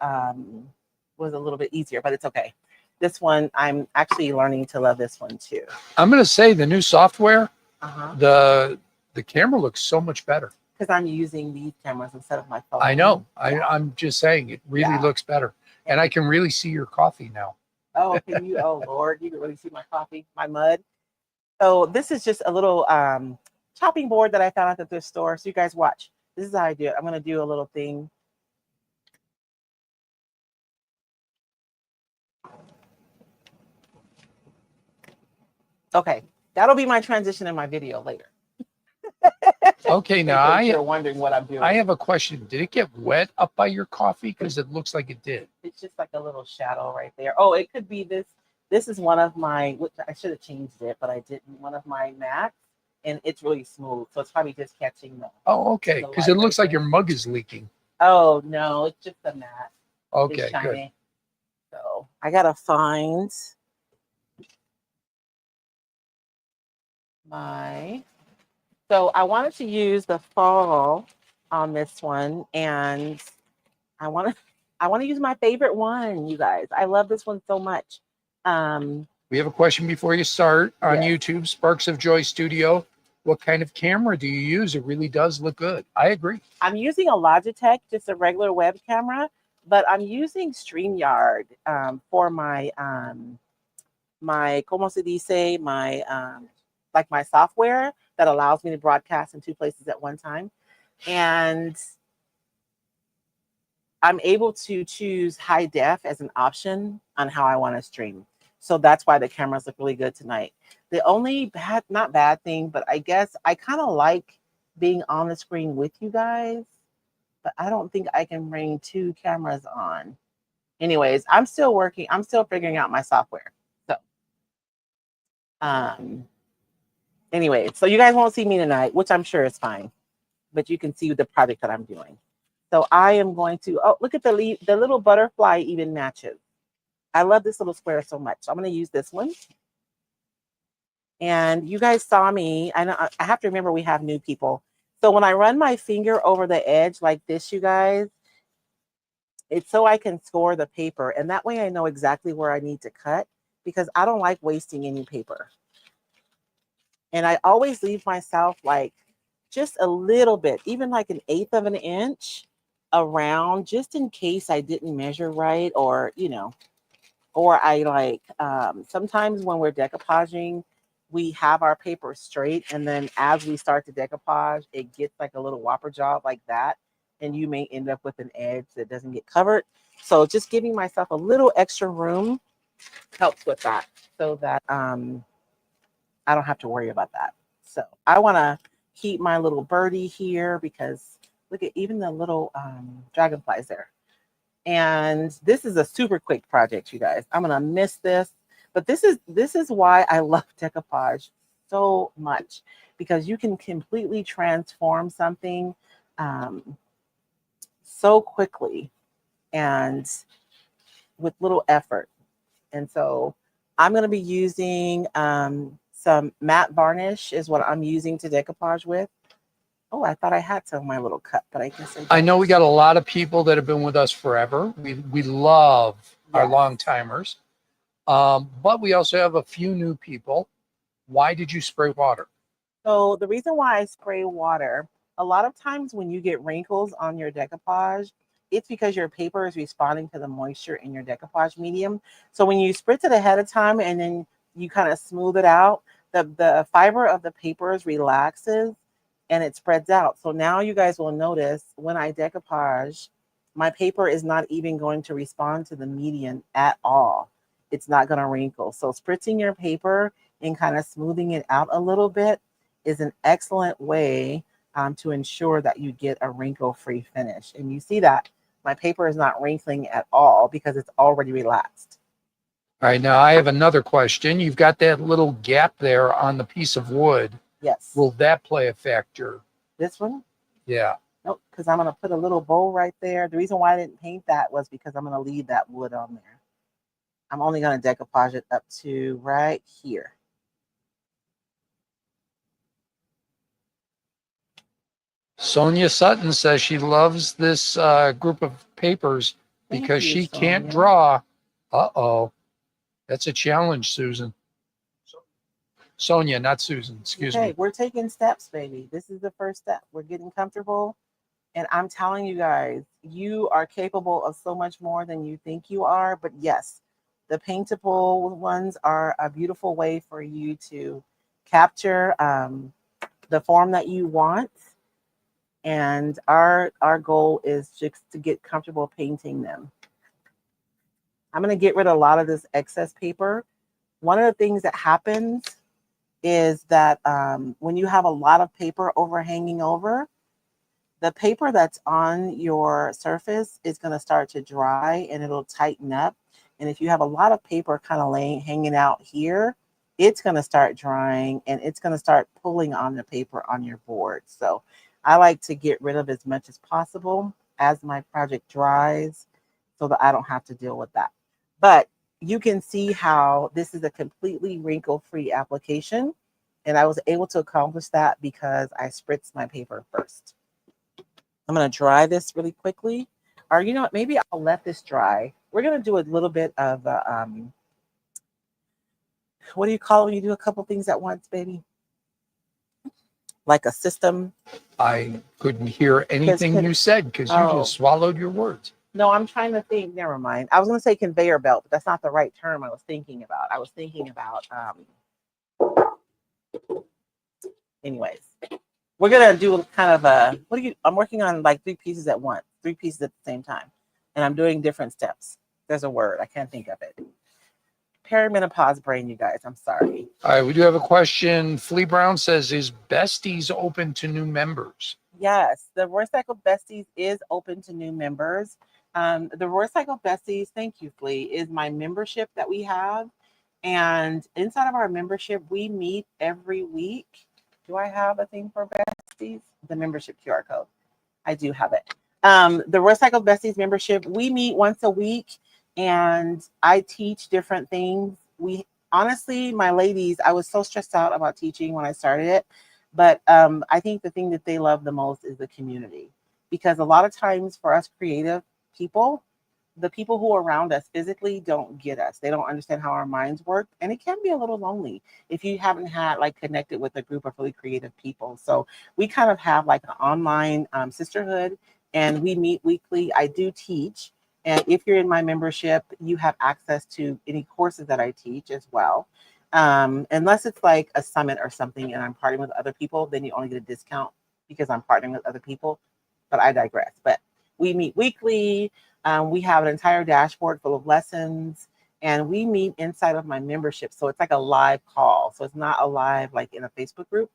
was a little bit easier, but it's okay. This one, I'm actually learning to love this one too. I'm going to say the new software, the camera looks so much better. Because I'm using these cameras instead of my phone. I know. Yeah. I'm just saying it really looks better. And I can really see your coffee now. Oh, can you? Oh, Lord, you can really see my coffee, my mud. So this is just a little chopping board that I found at the thrift store. So you guys watch. This is how I do it. I'm going to do a little thing. Okay, that'll be my transition in my video later. Okay, now you're wondering what I'm doing. I have a question. Did it get wet up by your coffee? Because it looks like it did. It's just like a little shadow right there. Oh, it could be this. This is one of my, which I should have changed it, but I didn't. One of my mats, and it's really smooth. So it's probably just catching the. Oh, okay. Because it looks like your mug is leaking. Oh, no, it's just the mat. Okay, good. So I got to find So I wanted to use the fall on this one, and I want to I want to use my favorite one, you guys. I love this one so much. We have a question before you start on Yes. YouTube, Sparks of Joy Studio. What kind of camera do you use? It really does look good. I agree. I'm using a Logitech, just a regular web camera, but I'm using StreamYard for my como se dice, my like my software that allows me to broadcast in two places at one time. And I'm able to choose high def as an option on how I want to stream. So that's why the cameras look really good tonight. The only bad, not bad thing, but I guess I kind of like being on the screen with you guys, but I don't think I can bring two cameras on. Anyways, I'm still working. I'm still figuring out my software. So, anyway, so you guys won't see me tonight, which I'm sure is fine, but you can see the project that I'm doing. So I am going to, oh, look at the little butterfly even matches. I love this little square so much. So I'm going to use this one. And you guys saw me. I know I have to remember we have new people. So when I run my finger over the edge like this, you guys, it's so I can score the paper. And that way I know exactly where I need to cut because I don't like wasting any paper. And I always leave myself like just a little bit, even like 1/8 of an inch around, just in case I didn't measure right, or, you know, or I like, sometimes when we're decoupaging, we have our paper straight. And then as we start to decoupage, it gets like a little whopper job like that. And you may end up with an edge that doesn't get covered. So just giving myself a little extra room helps with that so that I don't have to worry about that. So I want to keep my little birdie here because look at even the little dragonflies there. And this is a super quick project, you guys. I'm gonna miss this, but this is why I love decoupage so much, because you can completely transform something so quickly and with little effort. And so I'm going to be using some matte varnish is what I'm using to decoupage with. Oh, I thought I had some of my little cup, but I guess I don't. I know we got a lot of people that have been with us forever. We love our Yes. long timers, but we also have a few new people. Why did you spray water? So the reason why I spray water, a lot of times when you get wrinkles on your decoupage, it's because your paper is responding to the moisture in your decoupage medium. So when you spritz it ahead of time and then you kind of smooth it out, the fiber of the papers relaxes and it spreads out. So now you guys will notice when I decoupage, my paper is not even going to respond to the medium at all. It's not going to wrinkle. So spritzing your paper and kind of smoothing it out a little bit is an excellent way to ensure that you get a wrinkle-free finish. And you see that my paper is not wrinkling at all because it's already relaxed. All right, now I have another question. You've got that little gap there on the piece of wood. Yes. Will that play a factor? This one? Yeah. Nope, because I'm going to put a little bow right there. The reason why I didn't paint that was because I'm going to leave that wood on there. I'm only going to decoupage it up to right here. Sonia Sutton says she loves this group of papers because she can't draw. Uh-oh. That's a challenge, Susan. Sonia, not Susan. Excuse me. We're taking steps, baby. This is the first step. We're getting comfortable. And I'm telling you guys, you are capable of so much more than you think you are. But yes, the paintable ones are a beautiful way for you to capture the form that you want. And our goal is just to get comfortable painting them. I'm going to get rid of a lot of this excess paper. One of the things that happens is that when you have a lot of paper overhanging over, the paper that's on your surface is going to start to dry and it'll tighten up. And if you have a lot of paper kind of hanging out here, it's going to start drying and it's going to start pulling on the paper on your board. So I like to get rid of as much as possible as my project dries so that I don't have to deal with that. But you can see how this is a completely wrinkle-free application. And I was able to accomplish that because I spritzed my paper first. I'm going to dry this really quickly. Or you know what? Maybe I'll let this dry. We're going to do a little bit of, what do you call it when you do a couple things at once, baby? Like a system. I couldn't hear anything you said because you just swallowed your words. No, I'm trying to think. Never mind. I was going to say conveyor belt, but that's not the right term I was thinking about. I was thinking about, anyways, we're going to do kind of a, I'm working on like 3 pieces at once, 3 pieces at the same time. And I'm doing different steps. There's a word. I can't think of it. Perimenopause brain, you guys. I'm sorry. All right, we do have a question. Flea Brown says, is Besties open to new members? Yes, the Roycycled Besties is open to new members. The Roycycled Besties, thank you, Flea, is my membership that we have. And inside of our membership, we meet every week. Do I have a thing for Besties? The membership QR code. I do have it. The Roycycled Besties membership, we meet once a week and I teach different things. We honestly, my ladies, I was so stressed out about teaching when I started it. But I think the thing that they love the most is the community. Because a lot of times for us creative people, the people who are around us physically don't get us. They don't understand how our minds work. And it can be a little lonely if you haven't had like connected with a group of really creative people. So we kind of have like an online sisterhood and we meet weekly. I do teach. And if you're in my membership, you have access to any courses that I teach as well. Unless it's like a summit or something and I'm partnering with other people, then you only get a discount because I'm partnering with other people. But I digress. But we meet weekly. We have an entire dashboard full of lessons and we meet inside of my membership. So it's like a live call. So it's not a live like in a Facebook group.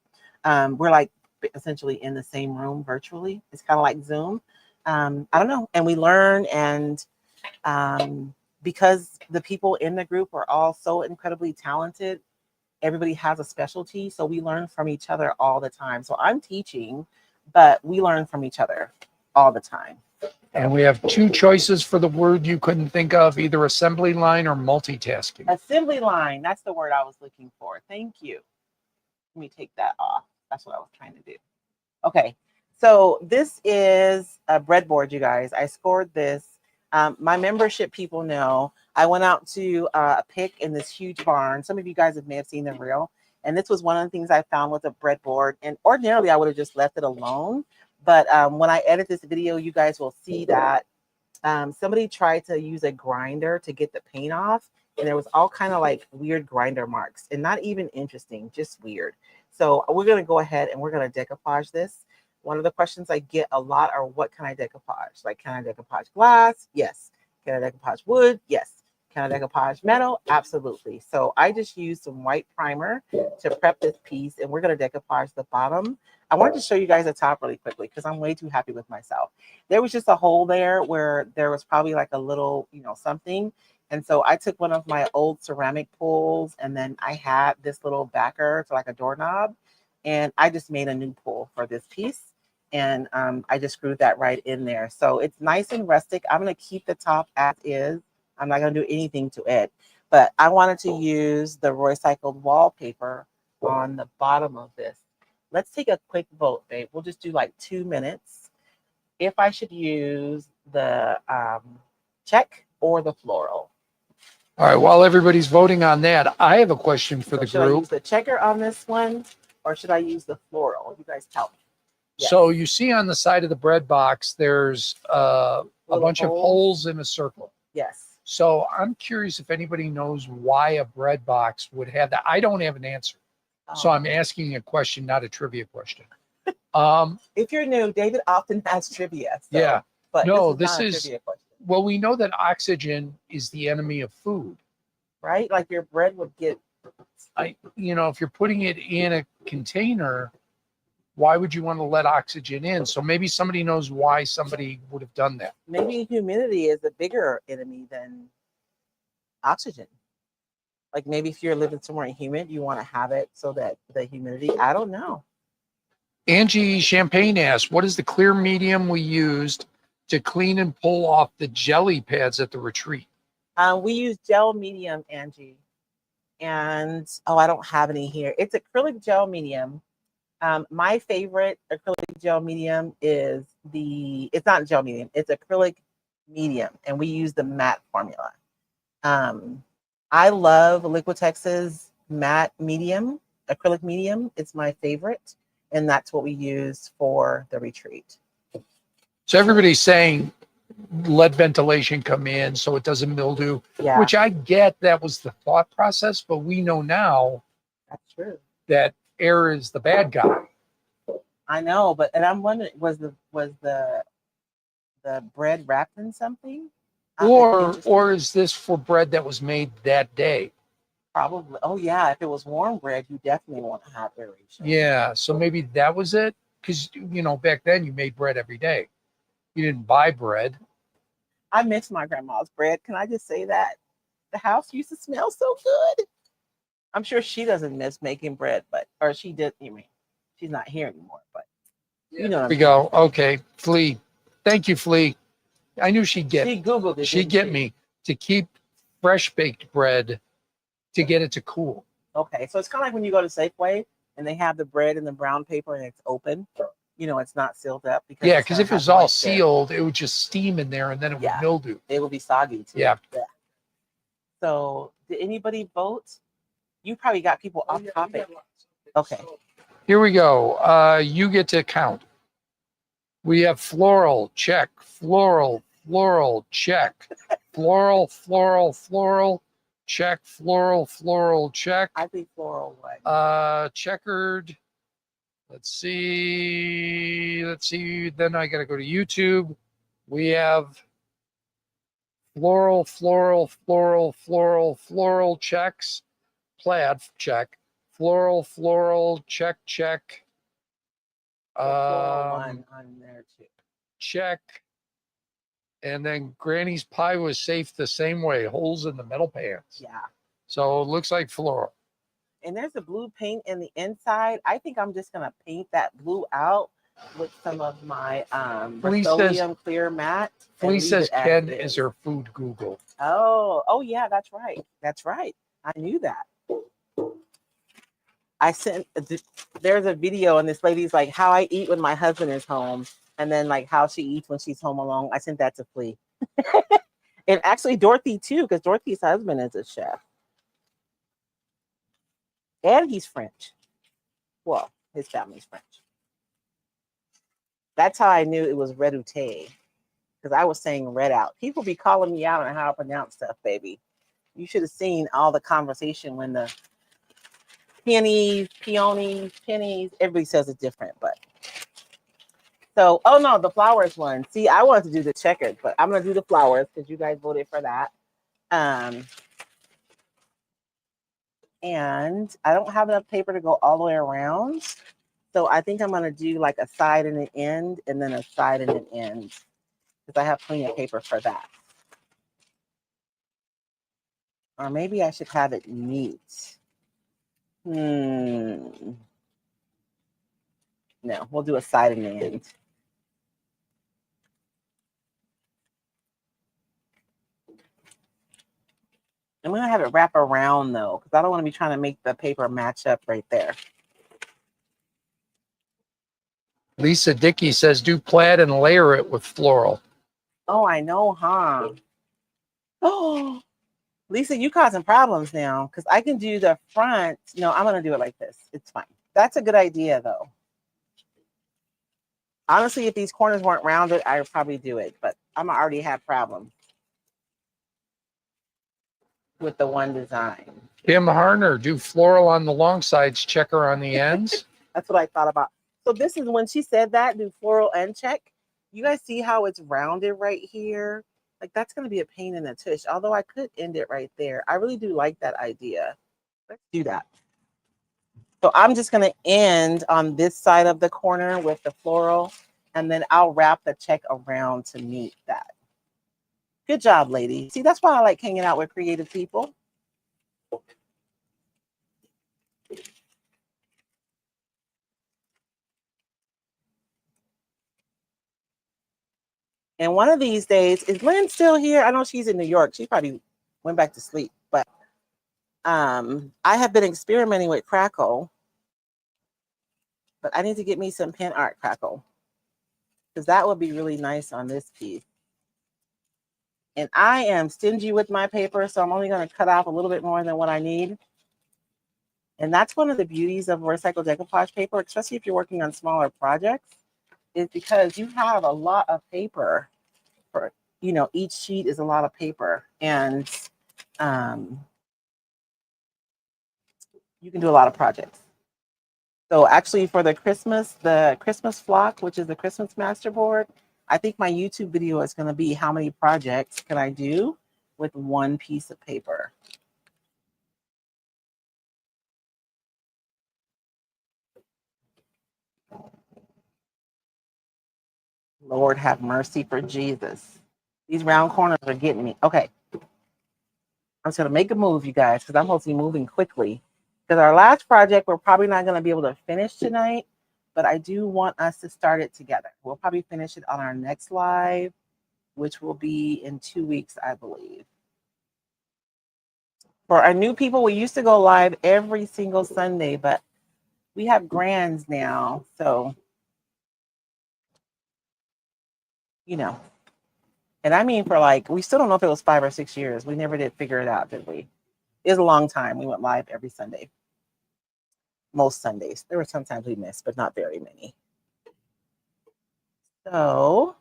We're like essentially in the same room virtually. It's kind of like Zoom. I don't know. And we learn and because the people in the group are all so incredibly talented, everybody has a specialty. So we learn from each other all the time. So I'm teaching, but we learn from each other all the time. And we have 2 choices for the word you couldn't think of, either assembly line or multitasking. Assembly line. That's the word I was looking for. Thank you. Let me take that off. That's what I was trying to do. Okay. So this is a breadboard, you guys. I scored this. My membership people know I went out to a pick in this huge barn. Some of you guys may have seen the reel. And this was one of the things I found with a breadboard. And ordinarily, I would have just left it alone. But when I edit this video, you guys will see that somebody tried to use a grinder to get the paint off. And there was all kind of like weird grinder marks. And not even interesting, just weird. So we're going to go ahead and we're going to decoupage this. One of the questions I get a lot are, what can I decoupage? Like, can I decoupage glass? Yes. Can I decoupage wood? Yes. Can I decoupage metal? Absolutely. So I just used some white primer to prep this piece, and we're going to decoupage the bottom. I wanted to show you guys the top really quickly because I'm way too happy with myself. There was just a hole there where there was probably like a little, something. And so I took one of my old ceramic pulls, and then I had this little backer to like a doorknob, and I just made a new pull for this piece. And I just screwed that right in there. So it's nice and rustic. I'm going to keep the top as is. I'm not going to do anything to it. But I wanted to use the Roycycled wallpaper on the bottom of this. Let's take a quick vote, babe. We'll just do like 2 minutes. If I should use the check or the floral. All right, while everybody's voting on that, I have a question for the Should I group. use the checker on this one or should I use the floral? You guys tell me. Yes. So you see on the side of the bread box, there's a bunch of holes in a circle. Yes. So I'm curious if anybody knows why a bread box would have that. I don't have an answer. So I'm asking a question, not a trivia question. If you're new, David often has trivia. So, yeah. But no, this is trivia question. Well, we know that oxygen is the enemy of food. Right? Like your bread would get. If you're putting it in a container, why would you want to let oxygen in? So maybe somebody knows why somebody would have done that. Maybe humidity is a bigger enemy than oxygen. Like maybe if you're living somewhere humid, you want to have it so that the humidity, I don't know. Angie Champagne asks, what is the clear medium we used to clean and pull off the jelly pads at the retreat? We use gel medium, Angie. And oh, I don't have any here. It's acrylic gel medium. My favorite acrylic gel medium is it's not gel medium, it's acrylic medium, and we use the matte formula. I love Liquitex's matte medium, acrylic medium. It's my favorite, and that's what we use for the retreat. So everybody's saying let ventilation come in so it doesn't mildew, Yeah, which I get that was the thought process, but we know now that's true. that air is the bad guy. I know, but and I'm wondering, was the bread wrapped in something? Or is this for bread that was made that day? Probably. Oh yeah, if it was warm bread, you definitely want to have aeration. Yeah, so maybe that was it. Because back then you made bread every day. You didn't buy bread. I miss my grandma's bread. Can I just say that? The house used to smell so good. I'm sure she doesn't miss making bread, or she did. You mean she's not here anymore? But you know, There we go. Okay, Flea. Thank you, Flea. I knew she'd get. She Googled it. She'd get me to keep fresh baked bread to get it to cool. Okay, so it's kind of like when you go to Safeway and they have the bread in the brown paper and it's open. It's not sealed up. Because if it was all sealed, it would just steam in there and then it would mildew. It would be soggy too. Yeah. So did anybody vote? You probably got people off topic. Okay. Here we go. You get to count. We have floral, check. Floral, check. Floral, check. Floral, check. I think floral would. Checkered. Let's see. Then I got to go to YouTube. We have floral, checks. Plaid, check. Floral, check. One on there too. Check. And then Granny's pie was safe the same way, holes in the metal pans. Yeah. So it looks like floral. And there's a blue paint in the inside. I think I'm just gonna paint that blue out with some of my Rust-Oleum clear matte. Flea says Ken is her food Google. Oh yeah, that's right. I knew that. There's a video and this lady's like how I eat when my husband is home, and then like how she eats when she's home alone. I sent that to Flea. And actually Dorothy too, because Dorothy's husband is a chef. And he's French. Well, his family's French. That's how I knew it was redoute, because I was saying red out. People be calling me out on how to pronounce stuff, baby. You should have seen all the conversation when the peonies, everybody says it different, but. So, oh no, the flowers one. See, I wanted to do the checkered, but I'm going to do the flowers because you guys voted for that. And I don't have enough paper to go all the way around. So I think I'm going to do like a side and an end and then a side and an end, because I have plenty of paper for that. Or maybe I should have it neat. No, we'll do a side and an end. I'm going to have it wrap around though, because I don't want to be trying to make the paper match up right there. Lisa Dickey says do plaid and layer it with floral. Oh, I know, huh? Oh, Lisa, you causing problems now, because I can do the front. No, I'm going to do it like this. It's fine. That's a good idea though. Honestly, if these corners weren't rounded, I would probably do it, but I'm already have problems with the one design. Kim Harner, do floral on the long sides, checker on the ends. That's what I thought about. So this is when she said that, do floral and check. You guys see how it's rounded right here? Like that's going to be a pain in the tush, although I could end it right there. I really do like that idea. Let's do that. So I'm just going to end on this side of the corner with the floral, and then I'll wrap the check around to meet that. Good job, lady. See, that's why I like hanging out with creative people. And one of these days, is Lynn still here? I know she's in New York. She probably went back to sleep, but I have been experimenting with Crackle, but I need to get me some pen art Crackle because that would be really nice on this piece. And I am stingy with my paper, so I'm only going to cut off a little bit more than what I need. And that's one of the beauties of recycled decoupage paper, especially if you're working on smaller projects, is because you have a lot of paper. For, you know, each sheet is a lot of paper, and you can do a lot of projects. So actually for the Christmas flock, which is the Christmas masterboard, I think my YouTube video is going to be how many projects can I do with one piece of paper. Lord have mercy for Jesus. These round corners are getting me. Okay. I'm just going to make a move, you guys, because I'm supposed to be moving quickly. Because our last project, we're probably not going to be able to finish tonight, but I do want us to start it together. We'll probably finish it on our next live, which will be in 2 weeks, I believe. For our new people, we used to go live every single Sunday, but we have grands now. So, you know, and I mean for like, we still don't know if it was 5 or 6 years. We never did figure it out, did we? It was a long time. We went live every Sunday. Most Sundays. There were sometimes we missed, but not very many. So,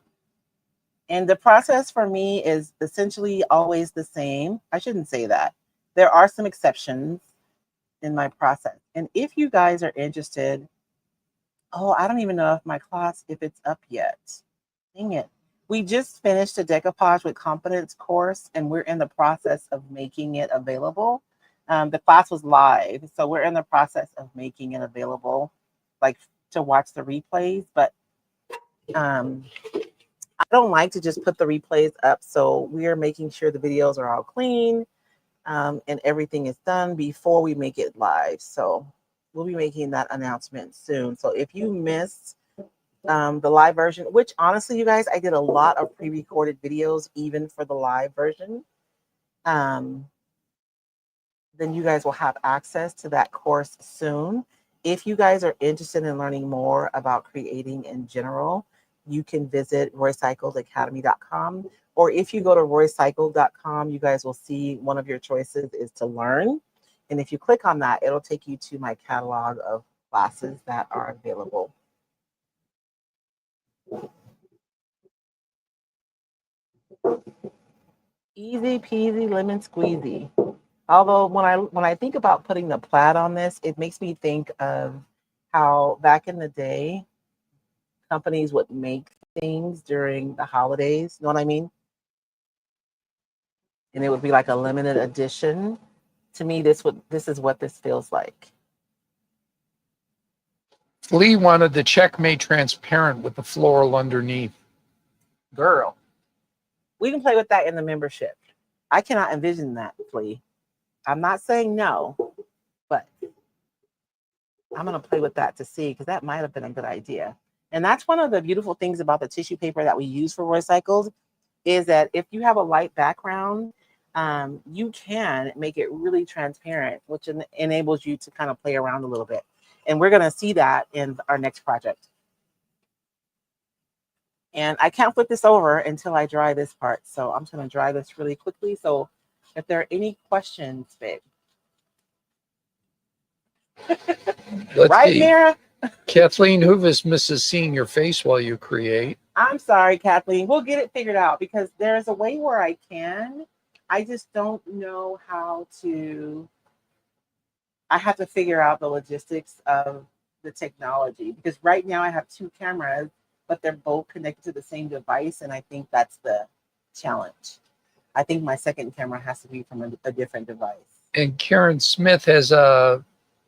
and the process for me is essentially always the same. I shouldn't say that. There are some exceptions in my process. And if you guys are interested, oh, I don't even know if my class, if it's up yet. Dang it. We just finished a decoupage with confidence course, and we're in the process of making it available. The class was live, so we're in the process of making it available, like to watch the replays. But I don't like to just put the replays up, so we're making sure the videos are all clean and everything is done before we make it live. So we'll be making that announcement soon. So if you missed the live version, which honestly, you guys, I did a lot of pre-recorded videos even for the live version, then you guys will have access to that course soon. If you guys are interested in learning more about creating in general, you can visit roycycledacademy.com. Or if you go to roycycled.com, you guys will see one of your choices is to learn. And if you click on that, it'll take you to my catalog of classes that are available. Easy peasy lemon squeezy. Although when I think about putting the plaid on this, it makes me think of how back in the day, companies would make things during the holidays. Know what I mean? And it would be like a limited edition. To me, this is what this feels like. Lee wanted the check made transparent with the floral underneath. Girl, we can play with that in the membership. I cannot envision that, Flea. I'm not saying no, but I'm going to play with that to see, because that might have been a good idea. And that's one of the beautiful things about the tissue paper that we use for Roycycled, is that if you have a light background, you can make it really transparent, which enables you to kind of play around a little bit. And we're going to see that in our next project. And I can't flip this over until I dry this part. So I'm just going to dry this really quickly. So if there are any questions, babe. Right, See. Mara? Kathleen Hoovis misses seeing your face while you create. I'm sorry, Kathleen. We'll get it figured out, because there's a way where I can. I just don't know how to. I have to figure out the logistics of the technology, because right now I have 2 cameras, but they're both connected to the same device. And I think that's the challenge. I think my second camera has to be from a different device. And Karen Smith has a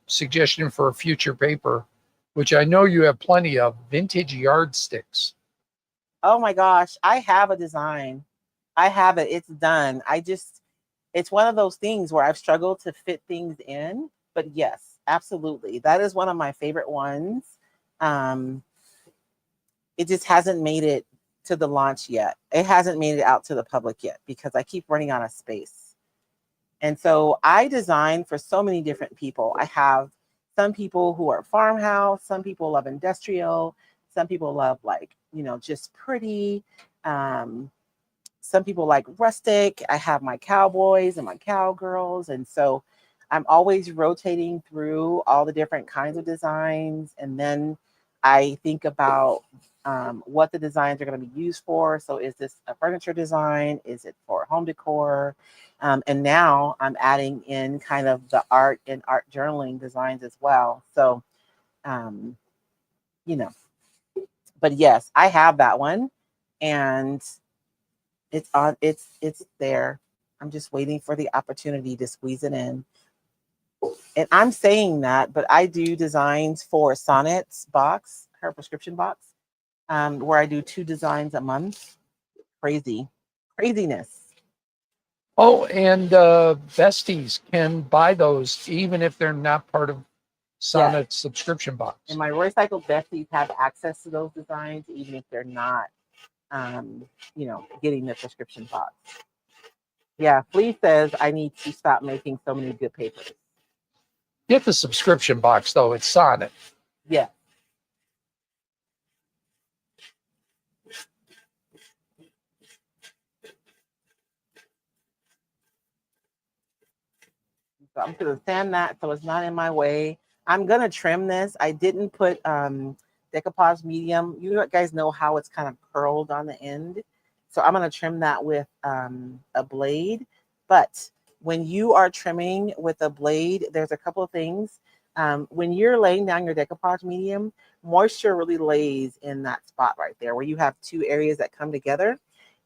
suggestion for a future paper, which I know you have plenty of: vintage yardsticks. Oh my gosh, I have a design. I have it. It's done. It's one of those things where I've struggled to fit things in. But yes, absolutely. That is one of my favorite ones. It just hasn't made it to the launch yet. It hasn't made it out to the public yet, because I keep running out of space. And so I design for so many different people. I have some people who are farmhouse, some people love industrial, some people love like, just pretty. Um, some people like rustic. I have my cowboys and my cowgirls. And so I'm always rotating through all the different kinds of designs. And then I think about what the designs are going to be used for. So is this a furniture design? Is it for home decor? And now I'm adding in kind of the art and art journaling designs as well. So, um, you know, but yes, I have that one. And it's there. I'm just waiting for the opportunity to squeeze it in. And I'm saying that, but I do designs for Sonnet's box, her prescription box, where I do 2 designs a month. Craziness. Oh, and besties can buy those even if they're not part of Yes. Sonnet's subscription box. And my Roycycled besties have access to those designs, even if they're not, getting the prescription box. Yeah, Flea says I need to stop making so many good papers. Get the subscription box though; it's Sonnet. Yeah. So I'm going to sand that so it's not in my way. I'm going to trim this. I didn't put decoupage medium. You guys know how it's kind of curled on the end. So I'm going to trim that with a blade. But when you are trimming with a blade, there's a couple of things. When you're laying down your decoupage medium, moisture really lays in that spot right there where you have 2 areas that come together.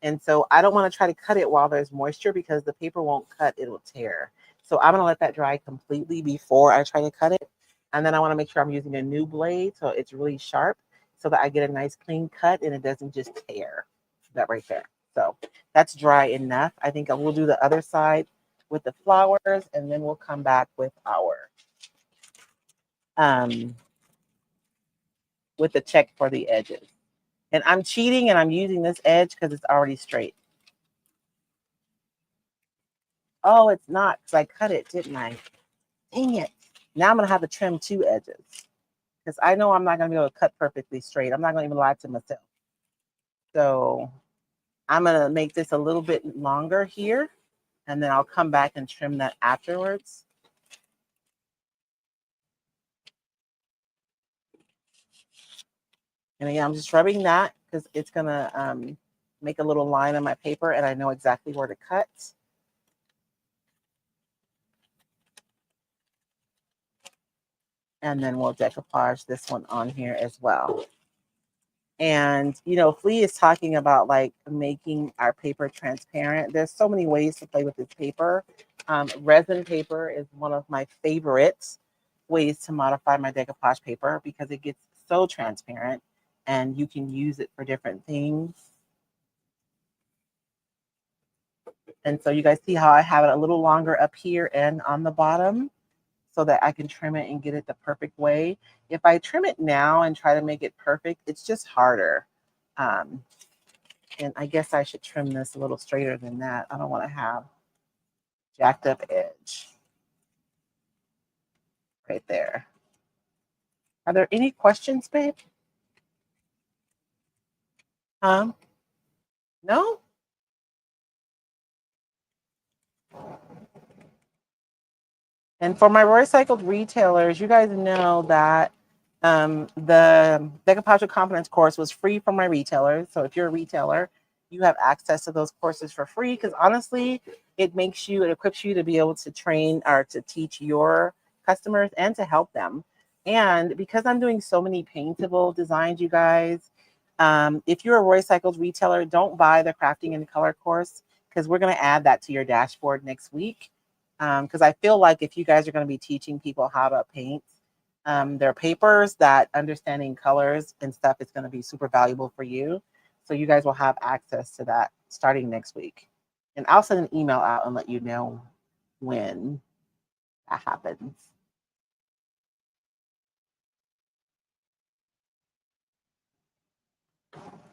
And so I don't want to try to cut it while there's moisture because the paper won't cut, it'll tear. So I'm going to let that dry completely before I try to cut it. And then I want to make sure I'm using a new blade so it's really sharp so that I get a nice clean cut and it doesn't just tear. That right there. So that's dry enough. I think I will do the other side with the flowers and then we'll come back with our with the check for the edges. And I'm cheating and I'm using this edge because it's already straight. Oh, it's not because I cut it, didn't I? Dang it. Now I'm going to have to trim 2 edges because I know I'm not going to be able to cut perfectly straight. I'm not going to even lie to myself. So I'm going to make this a little bit longer here, and then I'll come back and trim that afterwards. And again, I'm just rubbing that because it's going to make a little line on my paper, and I know exactly where to cut. And then we'll decoupage this one on here as well. And, Flea is talking about like making our paper transparent. There's so many ways to play with this paper. Resin paper is one of my favorite ways to modify my decoupage paper because it gets so transparent and you can use it for different things. And so you guys see how I have it a little longer up here and on the bottom so that I can trim it and get it the perfect way. If I trim it now and try to make it perfect, it's just harder. And I guess I should trim this a little straighter than that. I don't want to have jacked up edge right there. Are there any questions, babe? No? And for my Roycycled retailers, you guys know that the Decoupage with Confidence course was free for my retailers. So if you're a retailer, you have access to those courses for free because honestly, it equips you to be able to train or to teach your customers and to help them. And because I'm doing so many paintable designs, you guys, if you're a Roycycled retailer, don't buy the crafting and color course because we're going to add that to your dashboard next week. Because I feel like if you guys are going to be teaching people how to paint their papers, that understanding colors and stuff is going to be super valuable for you. So you guys will have access to that starting next week. And I'll send an email out and let you know when that happens.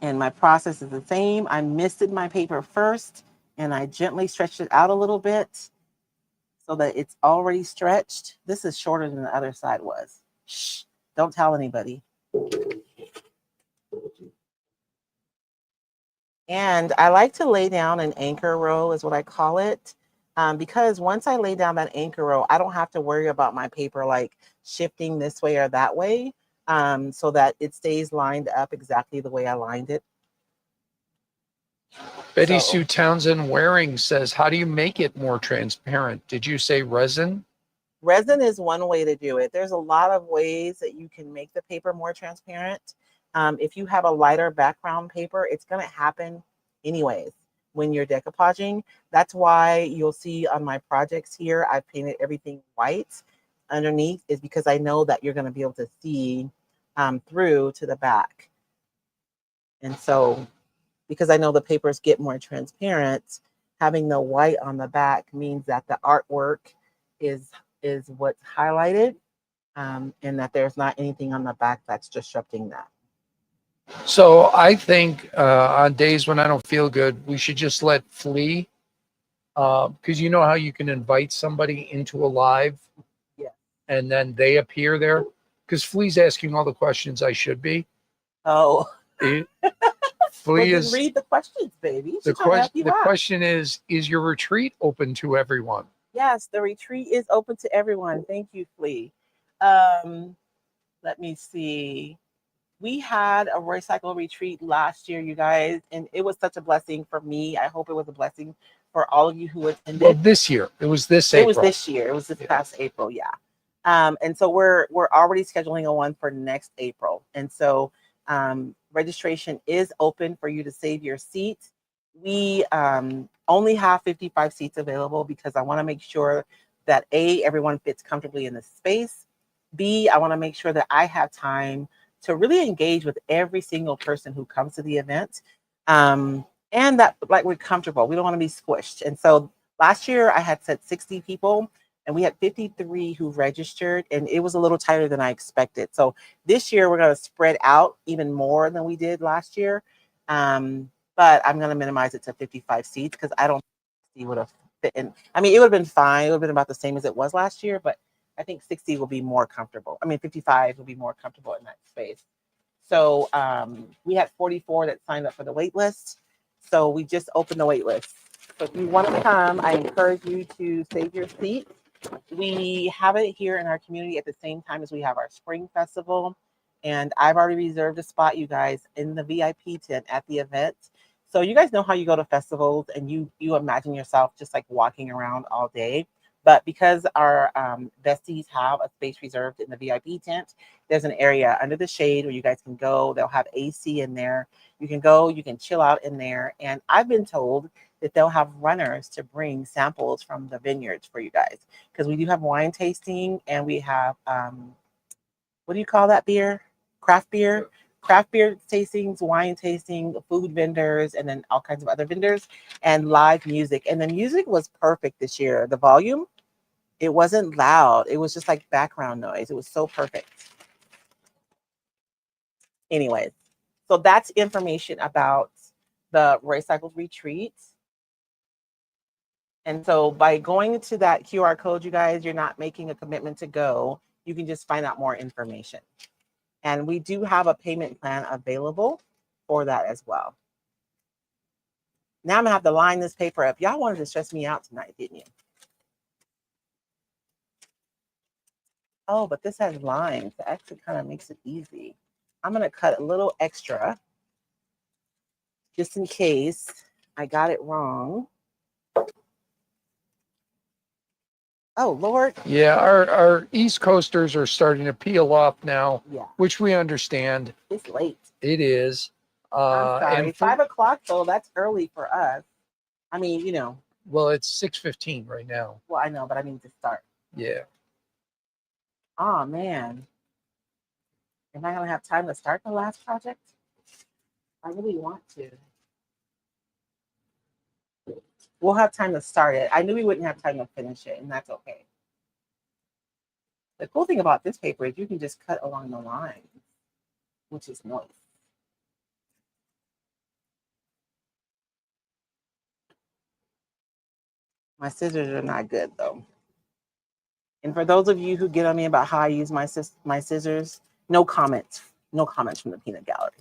And my process is the same. I misted my paper first and I gently stretched it out a little bit. so that it's already stretched. This is shorter than the other side was. Shh, don't tell anybody. And I like to lay down an anchor row is what I call it. Because once I lay down that anchor row, I don't have to worry about my paper like shifting this way or that way, so that it stays lined up exactly the way I lined it. Betty So, Sue Townsend Waring says, how do you make it more transparent? Did you say resin? resin is one way to do it. There's a lot of ways that you can make the paper more transparent. If you have a lighter background paper, it's going to happen anyways when you're decoupaging. That's why you'll see on my projects here, I've painted everything white underneath, is because I know that you're going to be able to see through to the back. And so, because I know the papers get more transparent, having the white on the back means that the artwork is what's highlighted, and that there's not anything on the back that's disrupting that. So I think on days when I don't feel good, we should just let flee. Because you know how you can invite somebody into a live, Yeah. and then they appear there? Because Flea's asking all the questions I should be. Oh, Flea well, just is read the questions, baby. the She's trying to help question. you The out. question is your retreat open to everyone? Yes, the retreat is open to everyone. Thank you, Flea. Let me see. We had a Roycycle retreat last year, you guys, and it was such a blessing for me. I hope it was a blessing for all of you who attended. Well, this year it was this It April. was this year. It was this past April, yeah. And so we're already scheduling a one for next April, and so registration is open for you to save your seat. We only have 55 seats available because I want to make sure that A, everyone fits comfortably in the space. B, I want to make sure that I have time to really engage with every single person who comes to the event, and that like we're comfortable. We don't want to be squished. And so last year I had said 60 people, and we had 53 who registered, and it was a little tighter than I expected. So this year we're going to spread out even more than we did last year, but I'm going to minimize it to 55 seats because I don't think 60 would have fit in. I mean, it would have been fine. It would have been about the same as it was last year, but I think 60 will be more comfortable. I mean, 55 will be more comfortable in that space. So we had 44 that signed up for the wait list. So we just opened the wait list. So if you want to come, I encourage you to save your seat. We have it here in our community at the same time as we have our spring festival. And I've already reserved a spot, you guys, in the VIP tent at the event. So you guys know how you go to festivals and you imagine yourself just like walking around all day. But because our besties have a space reserved in the VIP tent, there's an area under the shade where you guys can go. They'll have AC in there. You can go, you can chill out in there. And I've been told that they'll have runners to bring samples from the vineyards for you guys. Because we do have wine tasting and we have, what do you call that beer? Craft beer? Craft beer tastings, wine tasting, food vendors, and then all kinds of other vendors, and live music. And the music was perfect this year. The volume, it wasn't loud. It was just like background noise. It was so perfect. Anyways, so that's information about the Roycycled retreat. And so by going to that QR code, you guys, you're not making a commitment to go. You can just find out more information. And we do have a payment plan available for that as well. Now I'm gonna have to line this paper up. Y'all wanted to stress me out tonight, didn't you? Oh, but this has lines. That actually kind of makes it easy. I'm gonna cut a little extra just in case I got it wrong. Oh, Lord. Yeah, our East Coasters are starting to peel off now, Yeah, which we understand. it's late. It is. I'm sorry. And 5 o'clock, though, that's early for us. I mean, you know. well, it's 6:15 right now. Well, I know, but I need to start. Yeah. Oh, man. Am I going to have time to start the last project? I really want to. We'll have time to start it. I knew we wouldn't have time to finish it, and that's okay. The cool thing about this paper is you can just cut along the line, which is nice. My scissors are not good, though. And for those of you who get on me about how I use my scissors, no comments. No comments from the peanut gallery.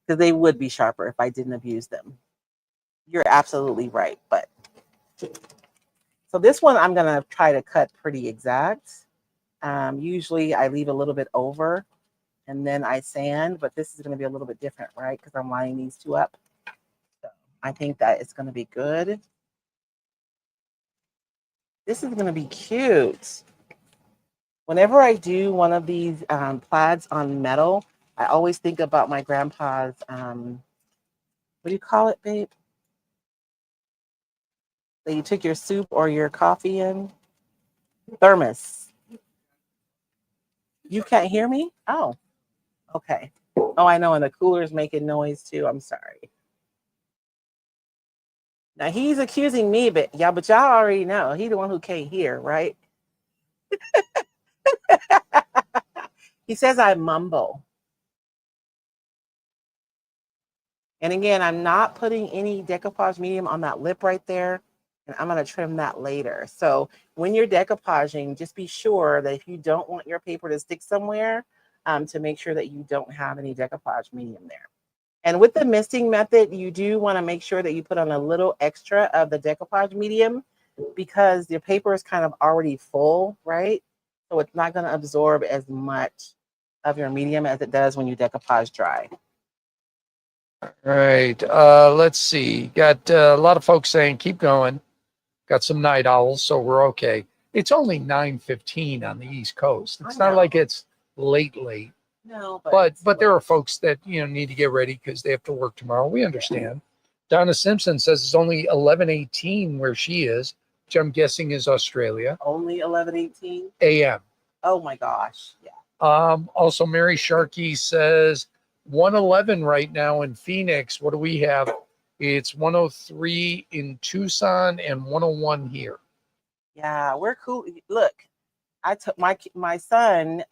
Because they would be sharper if I didn't abuse them. You're absolutely right. But so this one I'm going to try to cut pretty exact. Usually I leave a little bit over and then I sand, but this is going to be a little bit different, right? Because I'm lining these two up. So I think that it's going to be good. This is going to be cute. Whenever I do one of these plaids on metal, I always think about my grandpa's, what do you call it, babe? That you took your soup or your coffee in? Thermos. You can't hear me? Oh, okay. Oh, I know, and the cooler's making noise too. I'm sorry. Now he's accusing me, but y'all already know he's the one who can't hear, right? He says I mumble. And again, I'm not putting any decoupage medium on that lip right there. And I'm going to trim that later. So when you're decoupaging, just be sure that if you don't want your paper to stick somewhere, to make sure that you don't have any decoupage medium there. And with the misting method, you do want to make sure that you put on a little extra of the decoupage medium because your paper is kind of already full, right? So it's not going to absorb as much of your medium as it does when you decoupage dry. All right. Let's see. Got a lot of folks saying keep going. Got some night owls, so we're okay. It's only 9:15 on the East Coast. It's not like it's late. No, but there are folks that need to get ready because they have to work tomorrow. We understand. Donna Simpson says it's only 11:18 where she is, which I'm guessing is Australia. Only 11:18 a.m. Oh my gosh. Yeah. Also, Mary Sharkey says 111 right now in Phoenix. What do we have? It's 103 in Tucson and 101 here. Yeah, we're cool. Look, I took my son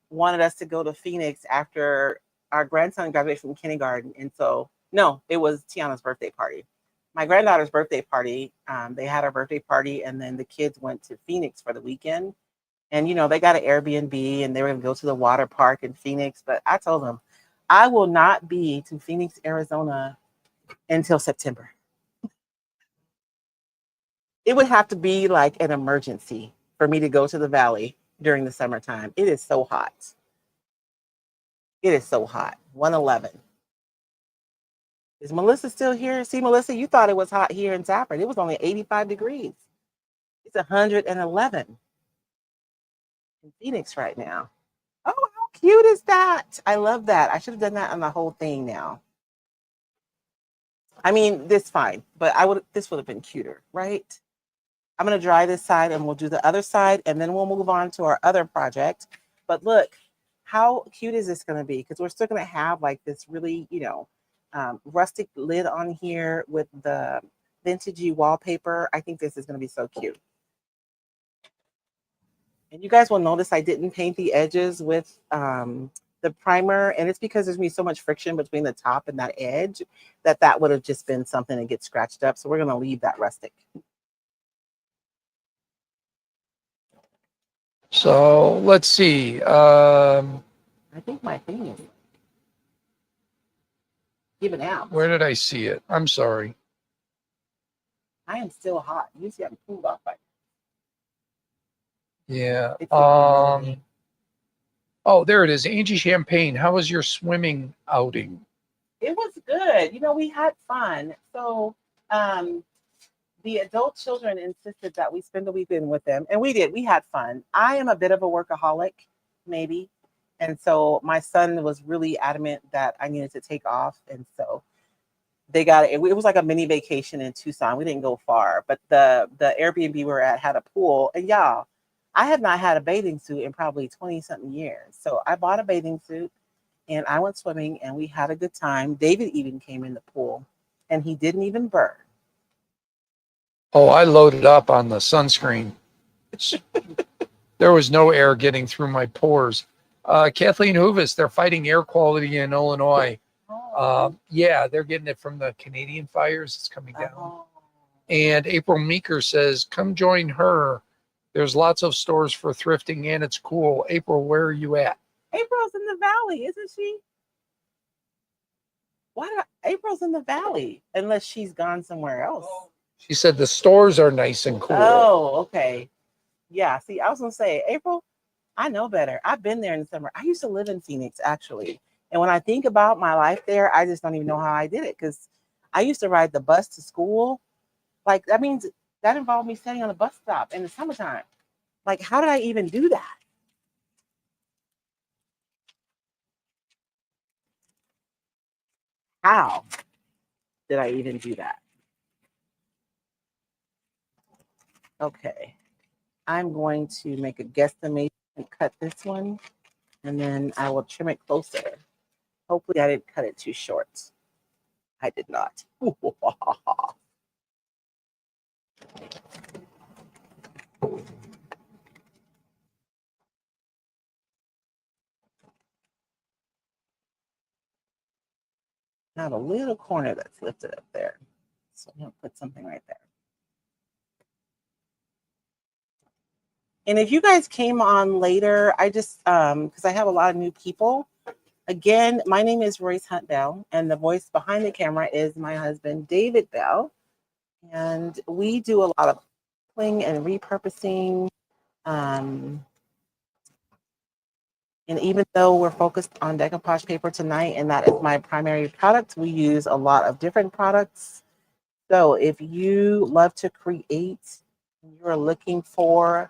wanted us to go to Phoenix after our grandson graduated from kindergarten. And so, no, it was Tiana's birthday party. My granddaughter's birthday party, they had our birthday party and then the kids went to Phoenix for the weekend. And, they got an Airbnb and they were going to go to the water park in Phoenix. But I told them, I will not be to Phoenix, Arizona until September. It would have to be like an emergency for me to go to the valley during the summertime. It is so hot. It is so hot. 111. Is Melissa still here? See, Melissa, you thought it was hot here in Safford. It was only 85 degrees. It's 111 in Phoenix right now. Oh, how cute is that? I love that. I should have done that on the whole thing now. I mean, this fine, but this would have been cuter, right? I'm going to dry this side and we'll do the other side and then we'll move on to our other project. But look, how cute is this going to be? Because we're still going to have like this really, rustic lid on here with the vintagey wallpaper. I think this is going to be so cute. And you guys will notice I didn't paint the edges with the primer. And it's because there's going to be so much friction between the top and that edge that would have just been something that gets scratched up. So we're going to leave that rustic. So let's see. I think my thing is giving out. Where did I see it? I'm sorry. I am still hot. Usually I'm cooled off by. Yeah. Oh, there it is. Angie Champagne. How was your swimming outing? It was good. We had fun. So the adult children insisted that we spend the weekend with them. And we did. We had fun. I am a bit of a workaholic, maybe. And so my son was really adamant that I needed to take off. And so they got it. It was like a mini vacation in Tucson. We didn't go far. But the Airbnb we were at had a pool. And y'all, I have not had a bathing suit in probably 20-something years. So I bought a bathing suit and I went swimming and we had a good time. David even came in the pool and he didn't even burn. Oh, I loaded up on the sunscreen. There was no air getting through my pores. Kathleen Hoovis, they're fighting air quality in Illinois. Yeah, they're getting it from the Canadian fires. It's coming down. And April Meeker says, come join her There's lots of stores for thrifting and it's cool. April, where are you at? April's in the valley, isn't she? April's in the valley, unless she's gone somewhere else. She said the stores are nice and cool. Oh, okay. Yeah, see, I was gonna say, April, I know better. I've been there in the summer. I used to live in Phoenix, actually. And when I think about my life there, I just don't even know how I did it, because I used to ride the bus to school. Like, that means that involved me standing on a bus stop in the summertime. Like, how did I even do that? How did I even do that? Okay. I'm going to make a guesstimation and cut this one, and then I will trim it closer. Hopefully I didn't cut it too short. I did not. I have a little corner that's lifted up there. So I'm going to put something right there. And if you guys came on later, I just, because I have a lot of new people. Again, my name is Royce Hunt Bell, and the voice behind the camera is my husband, David Bell. And we do a lot of pulling and repurposing. And even though we're focused on decoupage paper tonight, and that is my primary product, we use a lot of different products. So if you love to create, you're looking for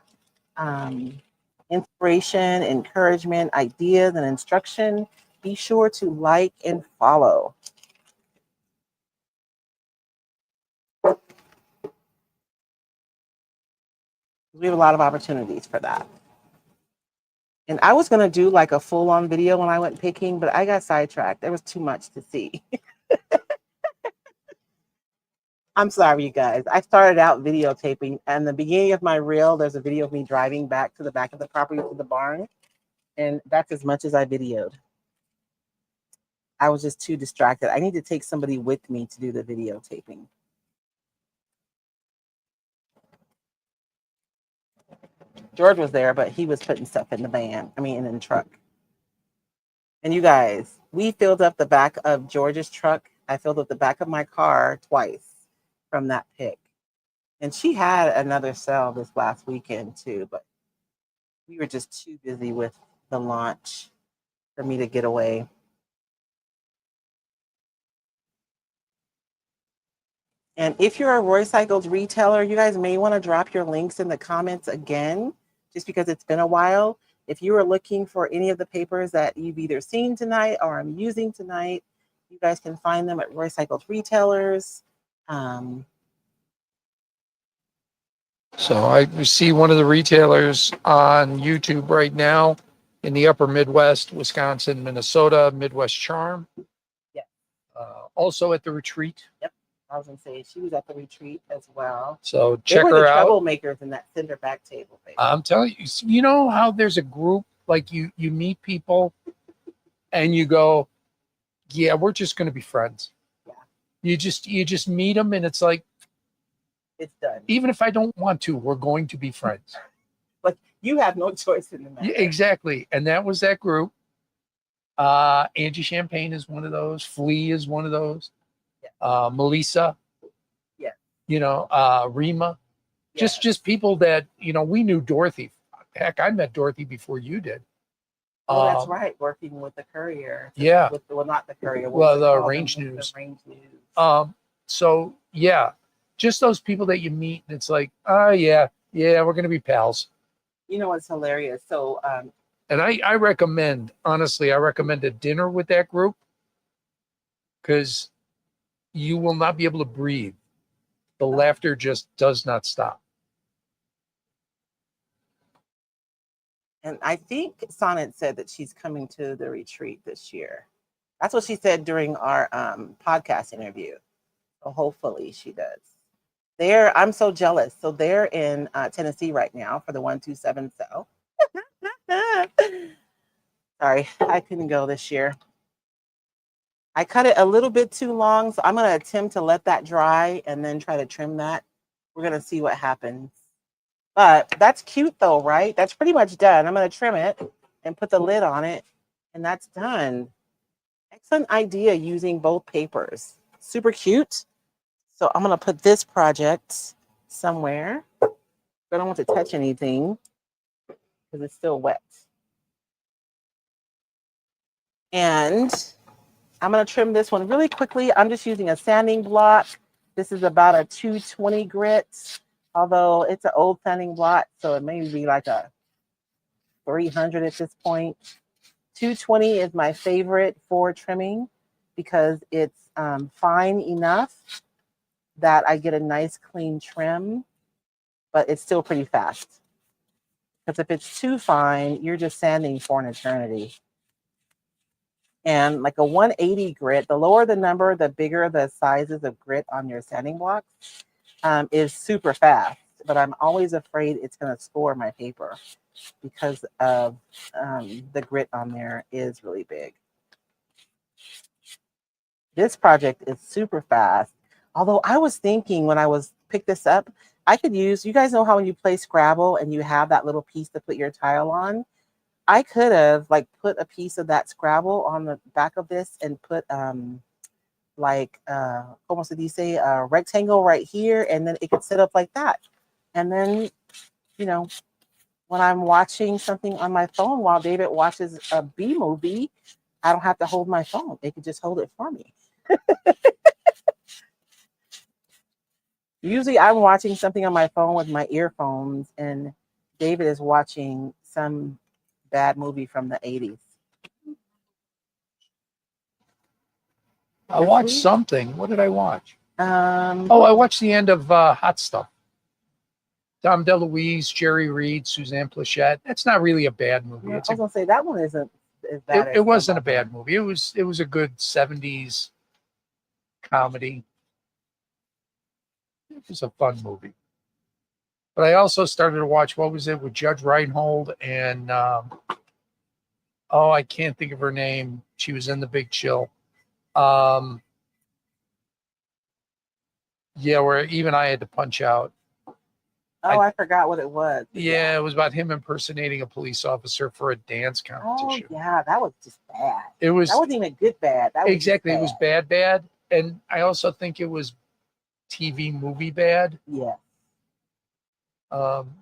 inspiration, encouragement, ideas, and instruction, be sure to like and follow. We have a lot of opportunities for that. And I was going to do like a full-on video when I went picking, but I got sidetracked. There was too much to see. I'm sorry, you guys. I started out videotaping, and the beginning of my reel, there's a video of me driving back to the back of the property to the barn, and that's as much as I videoed. I was just too distracted. I need to take somebody with me to do the videotaping. George was there, but he was putting stuff in the van. In the truck. And you guys, we filled up the back of George's truck. I filled up the back of my car twice from that pick. And she had another sale this last weekend too, but we were just too busy with the launch for me to get away. And if you're a Roycycled retailer, you guys may want to drop your links in the comments again, just because it's been a while. If you are looking for any of the papers that you've either seen tonight or I'm using tonight, you guys can find them at Roycycled retailers. So I see one of the retailers on YouTube right now in the upper Midwest, Wisconsin, Minnesota, Midwest Charm. Yeah. Also at the retreat. Yep. I was going to say she was at the retreat as well. So check her out. They were the troublemakers in that cinder back table. Baby. I'm telling you, you know how there's a group, like you meet people and you go, yeah, we're just going to be friends. Yeah. You just meet them and it's like, it's done. Even if I don't want to, we're going to be friends. But you have no choice in the matter. Yeah, exactly. And that was that group. Angie Champagne is one of those. Flea is one of those. Yeah. Melissa. Yeah. Rima. Yeah. Just people that, we knew Dorothy. Heck, I met Dorothy before you did. Oh, that's right. Working with the Courier. Yeah. Not the Courier. Well, the Range News. The Range News. So, yeah. Just those people that you meet, and it's like, oh, yeah, we're going to be pals. You know what's hilarious? So, and I recommend a dinner with that group, because you will not be able to breathe. The laughter just does not stop. And I think Sonnet said that she's coming to the retreat this year. That's what she said during our podcast interview. So hopefully she does. I'm so jealous. So they're in Tennessee right now for the 127 sale. Sorry, I couldn't go this year. I cut it a little bit too long, so I'm going to attempt to let that dry and then try to trim that. We're going to see what happens. But that's cute though, right? That's pretty much done. I'm going to trim it and put the lid on it, and that's done. Excellent idea using both papers. Super cute. So I'm going to put this project somewhere. I don't want to touch anything because it's still wet. And I'm going to trim this one really quickly. I'm just using a sanding block. This is about a 220 grit, although it's an old sanding block, so it may be like a 300 at this point. 220 is my favorite for trimming because it's fine enough that I get a nice clean trim, but it's still pretty fast. Because if it's too fine, you're just sanding for an eternity. And like a 180 grit, the lower the number, the bigger the sizes of grit on your sanding blocks, is super fast. But I'm always afraid it's going to score my paper because of the grit on there is really big. This project is super fast. Although I was thinking when I was picked this up, I could use, you guys know how when you play Scrabble and you have that little piece to put your tile on? I could have like put a piece of that Scrabble on the back of this and put like almost did you say a rectangle right here, and then it could sit up like that. And then, you know, when I'm watching something on my phone while David watches a B movie, I don't have to hold my phone. It could just hold it for me. Usually I'm watching something on my phone with my earphones, and David is watching some bad movie from the 80s. I watched something. What did I watch? I I watched the end of Hot Stuff. Dom DeLuise, Jerry Reed, Suzanne Plachette. That's not really a bad movie. was gonna say that one isn't as bad. It wasn't a bad movie. It was a good 70s comedy. It was a fun movie. But I also started to watch, what was it, with Judge Reinhold and I can't think of her name. She was in The Big Chill. Yeah, where even I had to punch out. I forgot what it was. Yeah, it was about him impersonating a police officer for a dance competition. Oh, yeah, that was just bad. That wasn't even good bad. That was exactly. It was bad. And I also think it was TV movie bad. Yeah.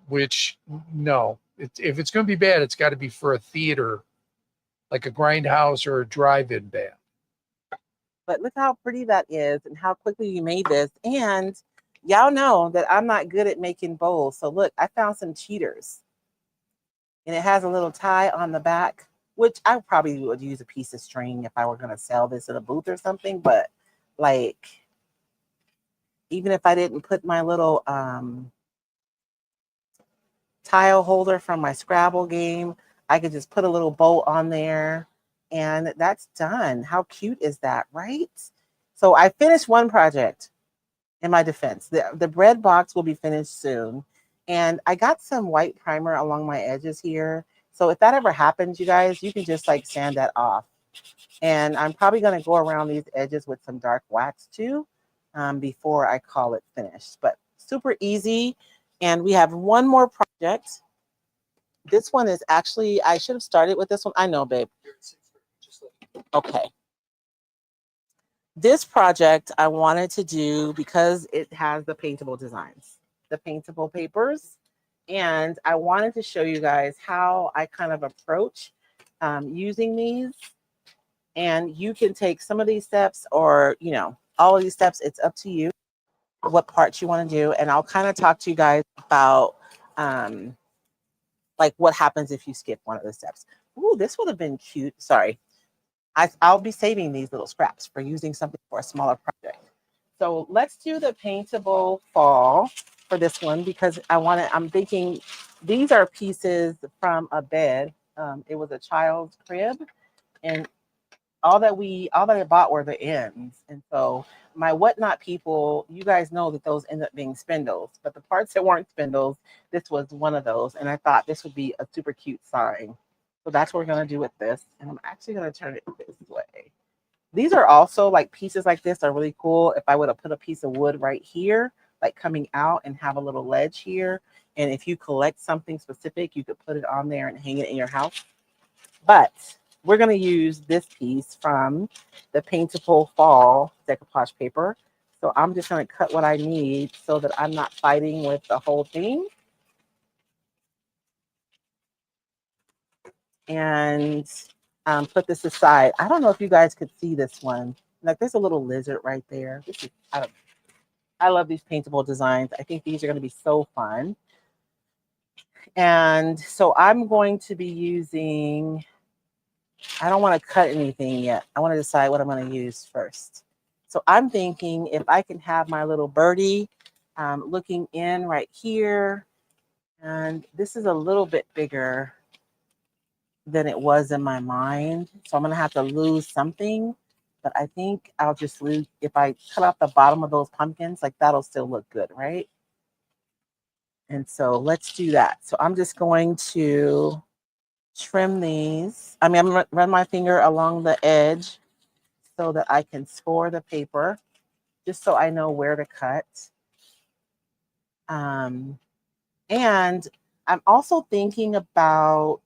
Which, no. If it's going to be bad, it's got to be for a theater, like a Grindhouse or a drive-in band. But look how pretty that is and how quickly you made this. And y'all know that I'm not good at making bowls. So look, I found some cheaters. And it has a little tie on the back, which I probably would use a piece of string if I were going to sell this at a booth or something. But like, even if I didn't put my little tile holder from my Scrabble game, I could just put a little bow on there and that's done. How cute is that, right? So I finished one project in my defense. The bread box will be finished soon. And I got some white primer along my edges here. So if that ever happens, you guys, you can just like sand that off. And I'm probably going to go around these edges with some dark wax too before I call it finished. But super easy. And we have one more project. This one is actually, I should have started with this one. I know, babe. Okay. This project I wanted to do because it has the paintable designs, the paintable papers. And I wanted to show you guys how I kind of approach using these. And you can take some of these steps or, you know, all of these steps. It's up to you what parts you want to do. And I'll kind of talk to you guys about like what happens if you skip one of the steps. Ooh, this would have been cute. Sorry. I'll be saving these little scraps for using something for a smaller project. So let's do the paintable fall for this one because I'm thinking these are pieces from a bed. It was a child's crib, and all that I bought were the ends. And so my whatnot people, you guys know that those end up being spindles, but the parts that weren't spindles, this was one of those. And I thought this would be a super cute sign. So that's what we're going to do with this. And I'm actually going to turn it this way. These are also like pieces like this are really cool. If I would have put a piece of wood right here, like coming out and have a little ledge here, And if you collect something specific, you could put it on there and hang it in your house. But we're going to use this piece from the Paintable Fall decoupage paper. So I'm just going to cut what I need so that I'm not fighting with the whole thing. And put this aside. I don't know if you guys could see this one. Like there's a little lizard right there. This is, I love these paintable designs. I think these are going to be so fun. And so I'm going to be using, I don't want to cut anything yet. I want to decide what I'm going to use first. So I'm thinking if I can have my little birdie looking in right here. And this is a little bit bigger than it was in my mind. So I'm going to have to lose something. But I think I'll just lose, if I cut off the bottom of those pumpkins, like that'll still look good, right? And so let's do that. So I'm just going to trim these. I mean, I'm going to run my finger along the edge so that I can score the paper, just so I know where to cut. And I'm also thinking about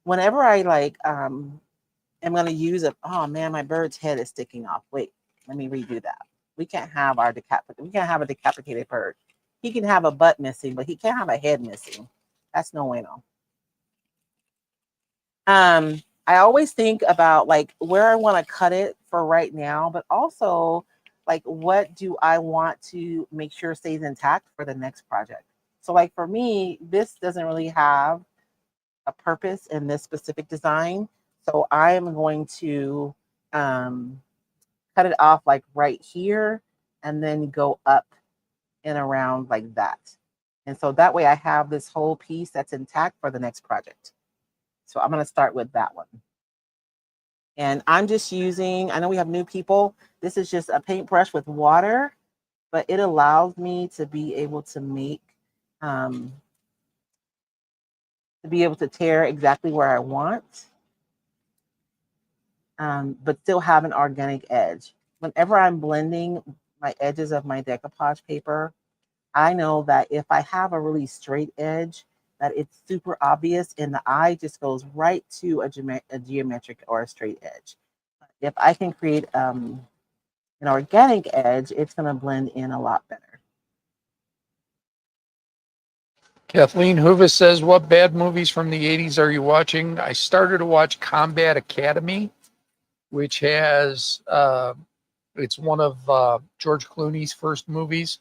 whenever I like, am going to use it. Oh man, my bird's head is sticking off. Wait, let me redo that. We can't have our we can't have a decapitated bird. He can have a butt missing, but he can't have a head missing. That's no bueno. I always think about like where I want to cut it for right now, but also like what do I want to make sure stays intact for the next project. So like for me, this doesn't really have a purpose in this specific design. So I am going to cut it off like right here and then go up and around like that. And so that way I have this whole piece that's intact for the next project. So I'm going to start with that one. And I'm just using, I know we have new people. This is just a paintbrush with water, but it allows me to be able to make, to be able to tear exactly where I want, but still have an organic edge. Whenever I'm blending my edges of my decoupage paper, I know that if I have a really straight edge, that it's super obvious and the eye just goes right to a geometric or a straight edge. If I can create an organic edge, it's going to blend in a lot better. Kathleen Hoovis says, what bad movies from the 80s are you watching? I started to watch Combat Academy, which has, it's one of George Clooney's first movies.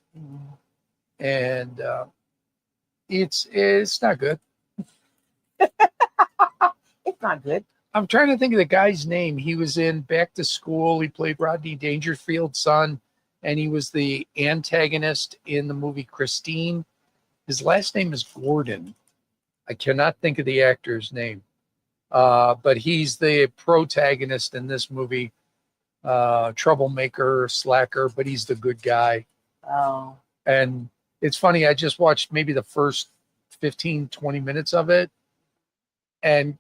And it's not good. It's not good. I'm trying to think of the guy's name. He was in Back to School. He played Rodney Dangerfield's son, and he was the antagonist in the movie Christine. His last name is Gordon. I cannot think of the actor's name, but he's the protagonist in this movie. Troublemaker, slacker, but he's the good guy. Oh. And it's funny, I just watched maybe the first 15, 20 minutes of it, and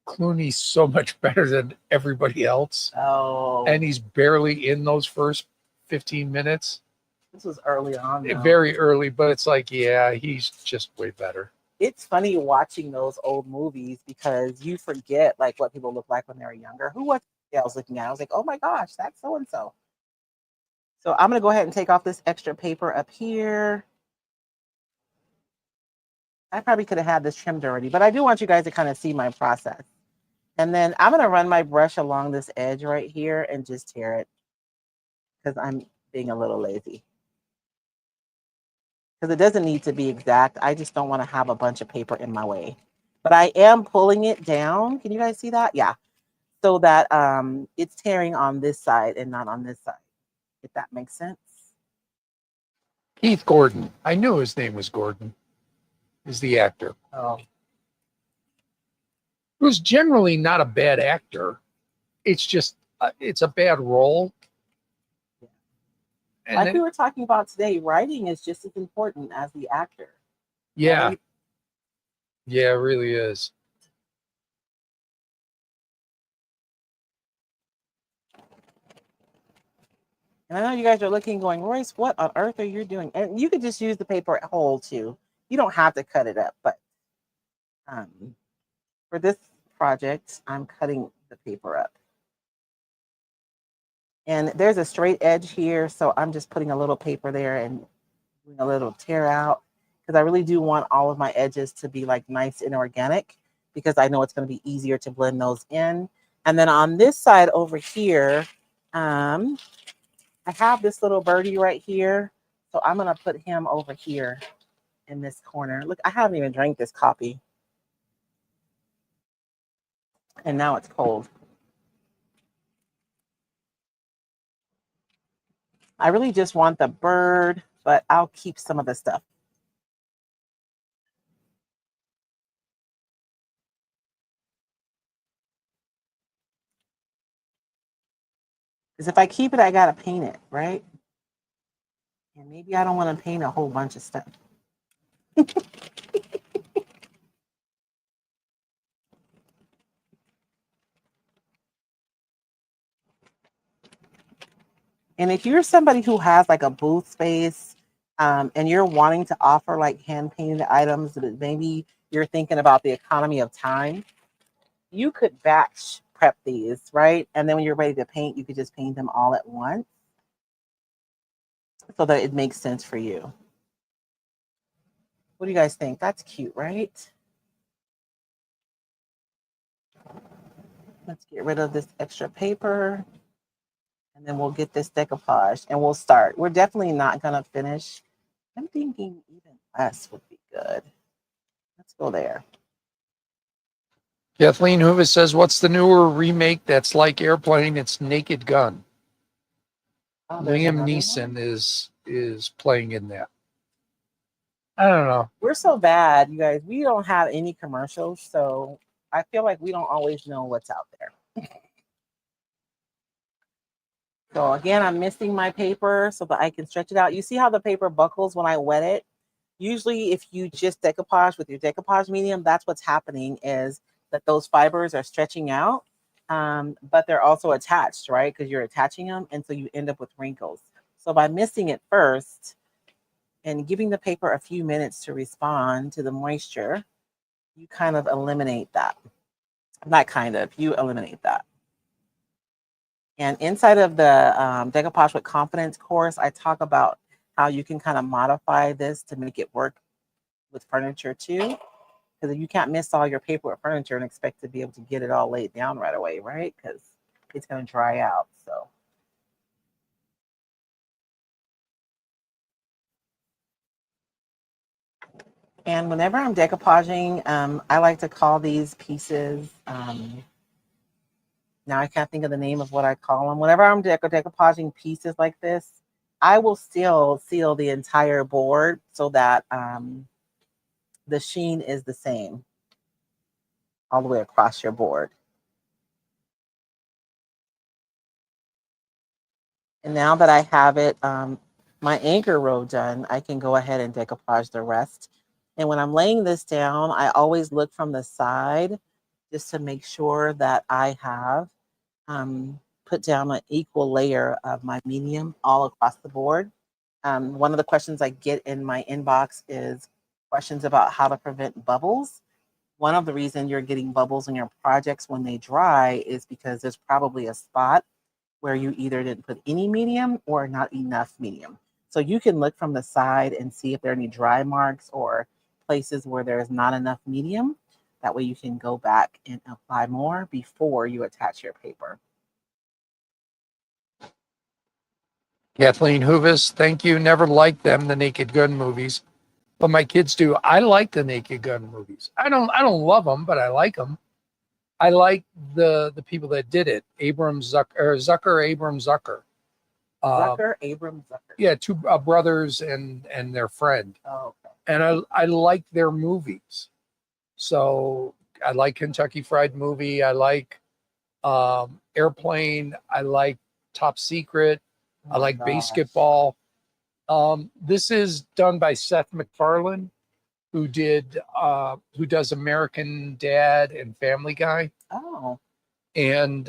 Clooney's so much better than everybody else. Oh. And he's barely in those first 15 minutes. This was early on, though. Very early, but it's like, yeah, he's just way better. It's funny watching those old movies because you forget like what people look like when they were younger. Who was I was looking at? I was like, oh my gosh, that's so and so. So I'm gonna go ahead and take off this extra paper up here. I probably could have had this trimmed already, but I do want you guys to kind of see my process. And then I'm gonna run my brush along this edge right here and just tear it because I'm being a little lazy. Because it doesn't need to be exact. I just don't want to have a bunch of paper in my way. But I am pulling it down. Can you guys see that? Yeah. So that it's tearing on this side and not on this side, if that makes sense. Keith Gordon. I knew his name was Gordon. Is the actor. Oh. Who's generally not a bad actor. It's just, it's a bad role. And like we were talking about today, writing is just as important as the actor. Yeah. Right? Yeah, it really is. And I know you guys are looking, going, Royce, what on earth are you doing? And you could just use the paper whole too. You don't have to cut it up, but um, for this project, I'm cutting the paper up. And there's a straight edge here, so I'm just putting a little paper there and doing a little tear out because I really do want all of my edges to be like nice and organic because I know it's going to be easier to blend those in. And then on this side over here, I have this little birdie right here. So I'm going to put him over here in this corner. Look, I haven't even drank this coffee. And now it's cold. I really just want the bird, but I'll keep some of the stuff. Because if I keep it, I got to paint it, right? And maybe I don't want to paint a whole bunch of stuff. And if you're somebody who has like a booth space and you're wanting to offer like hand painted items, but maybe you're thinking about the economy of time, you could batch prep these, right? And then when you're ready to paint, you could just paint them all at once so that it makes sense for you. What do you guys think? That's cute, right? Let's get rid of this extra paper. And then we'll get this decoupage and we'll start. We're definitely not going to finish. I'm thinking even less would be good. Let's go there. Kathleen Hoover says, what's the newer remake that's like Airplane? It's Naked Gun. Oh, Liam Neeson is playing in that. I don't know. We're so bad, you guys. We don't have any commercials, so I feel like we don't always know what's out there. So again, I'm missing my paper so that I can stretch it out. You see how the paper buckles when I wet it? Usually if you just decoupage with your decoupage medium, that's what's happening is that those fibers are stretching out, but they're also attached, right? Because you're attaching them, and so you end up with wrinkles. So by missing it first and giving the paper a few minutes to respond to the moisture, you kind of eliminate that. Not kind of, you eliminate that. And inside of the Decoupage with Confidence course, I talk about how you can kind of modify this to make it work with furniture too. Because you can't miss all your paper with furniture and expect to be able to get it all laid down right away, right? Because it's going to dry out. So. And whenever I'm decoupaging, I like to call these pieces, now I can't think of the name of what I call them. Whenever I'm decoupaging pieces like this, I will still seal the entire board so that the sheen is the same all the way across your board. And now that I have it, my anchor row done, I can go ahead and decoupage the rest. And when I'm laying this down, I always look from the side just to make sure that I have put down an equal layer of my medium all across the board. One of the questions I get in my inbox is questions about how to prevent bubbles. One of the reasons you're getting bubbles in your projects when they dry is because there's probably a spot where you either didn't put any medium or not enough medium. So you can look from the side and see if there are any dry marks or places where there's not enough medium. That way you can go back and apply more before you attach your paper. Kathleen Hoovis, thank you. Never liked them, the Naked Gun movies, but my kids do. I like the Naked Gun movies. I don't love them, but I like them. I like the people that did it. Zucker, Abram Zucker. Abram Zucker. Yeah, two brothers and their friend. Oh, okay. And I like their movies. So I like Kentucky Fried Movie. I like Airplane. I like Top Secret. I like Basketball. This is done by Seth MacFarlane, who does American Dad and Family Guy. Oh. And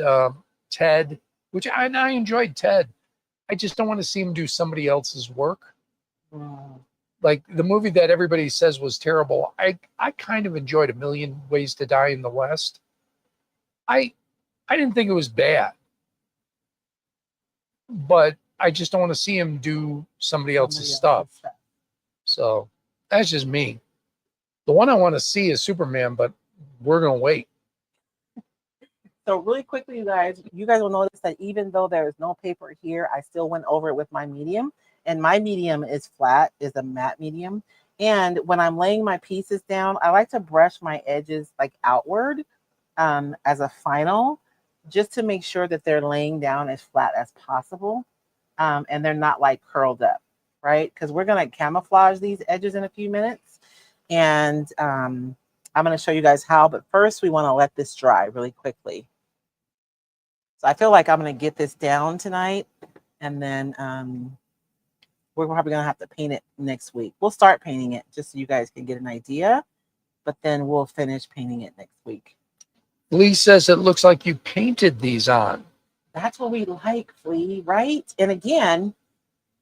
Ted, which I enjoyed Ted. I just don't want to see him do somebody else's work. Mm. Like the movie that everybody says was terrible. I kind of enjoyed A Million Ways to Die in the West. I I didn't think it was bad, but I just don't want to see him do somebody else's Somebody stuff. else's stuff. So that's just me. The one I want to see is Superman, but we're gonna wait. So really quickly, you guys will notice that even though there is no paper here, I still went over it with my medium. And my medium is flat, is a matte medium. And when I'm laying my pieces down, I like to brush my edges like outward as a final, just to make sure that they're laying down as flat as possible. And they're not like curled up, right? Because we're going to camouflage these edges in a few minutes. And I'm going to show you guys how. But first, we want to let this dry really quickly. So I feel like I'm going to get this down tonight, and then we're probably going to have to paint it next week. We'll start painting it just so you guys can get an idea, but then we'll finish painting it next week. Lee says it looks like you painted these on. That's what we like, Flea, right? And again,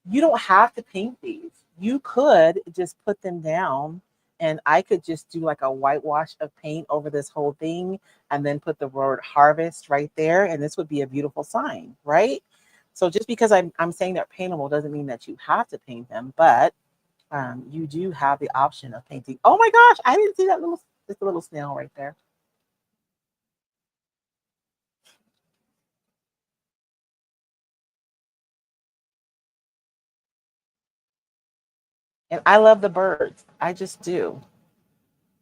you don't have to paint these. You could just put them down, and I could just do like a whitewash of paint over this whole thing and then put the word harvest right there, and this would be a beautiful sign, right? So just because I'm saying they're paintable doesn't mean that you have to paint them, but you do have the option of painting. Oh my gosh, I didn't see that just a little snail right there. And I love the birds. I just do.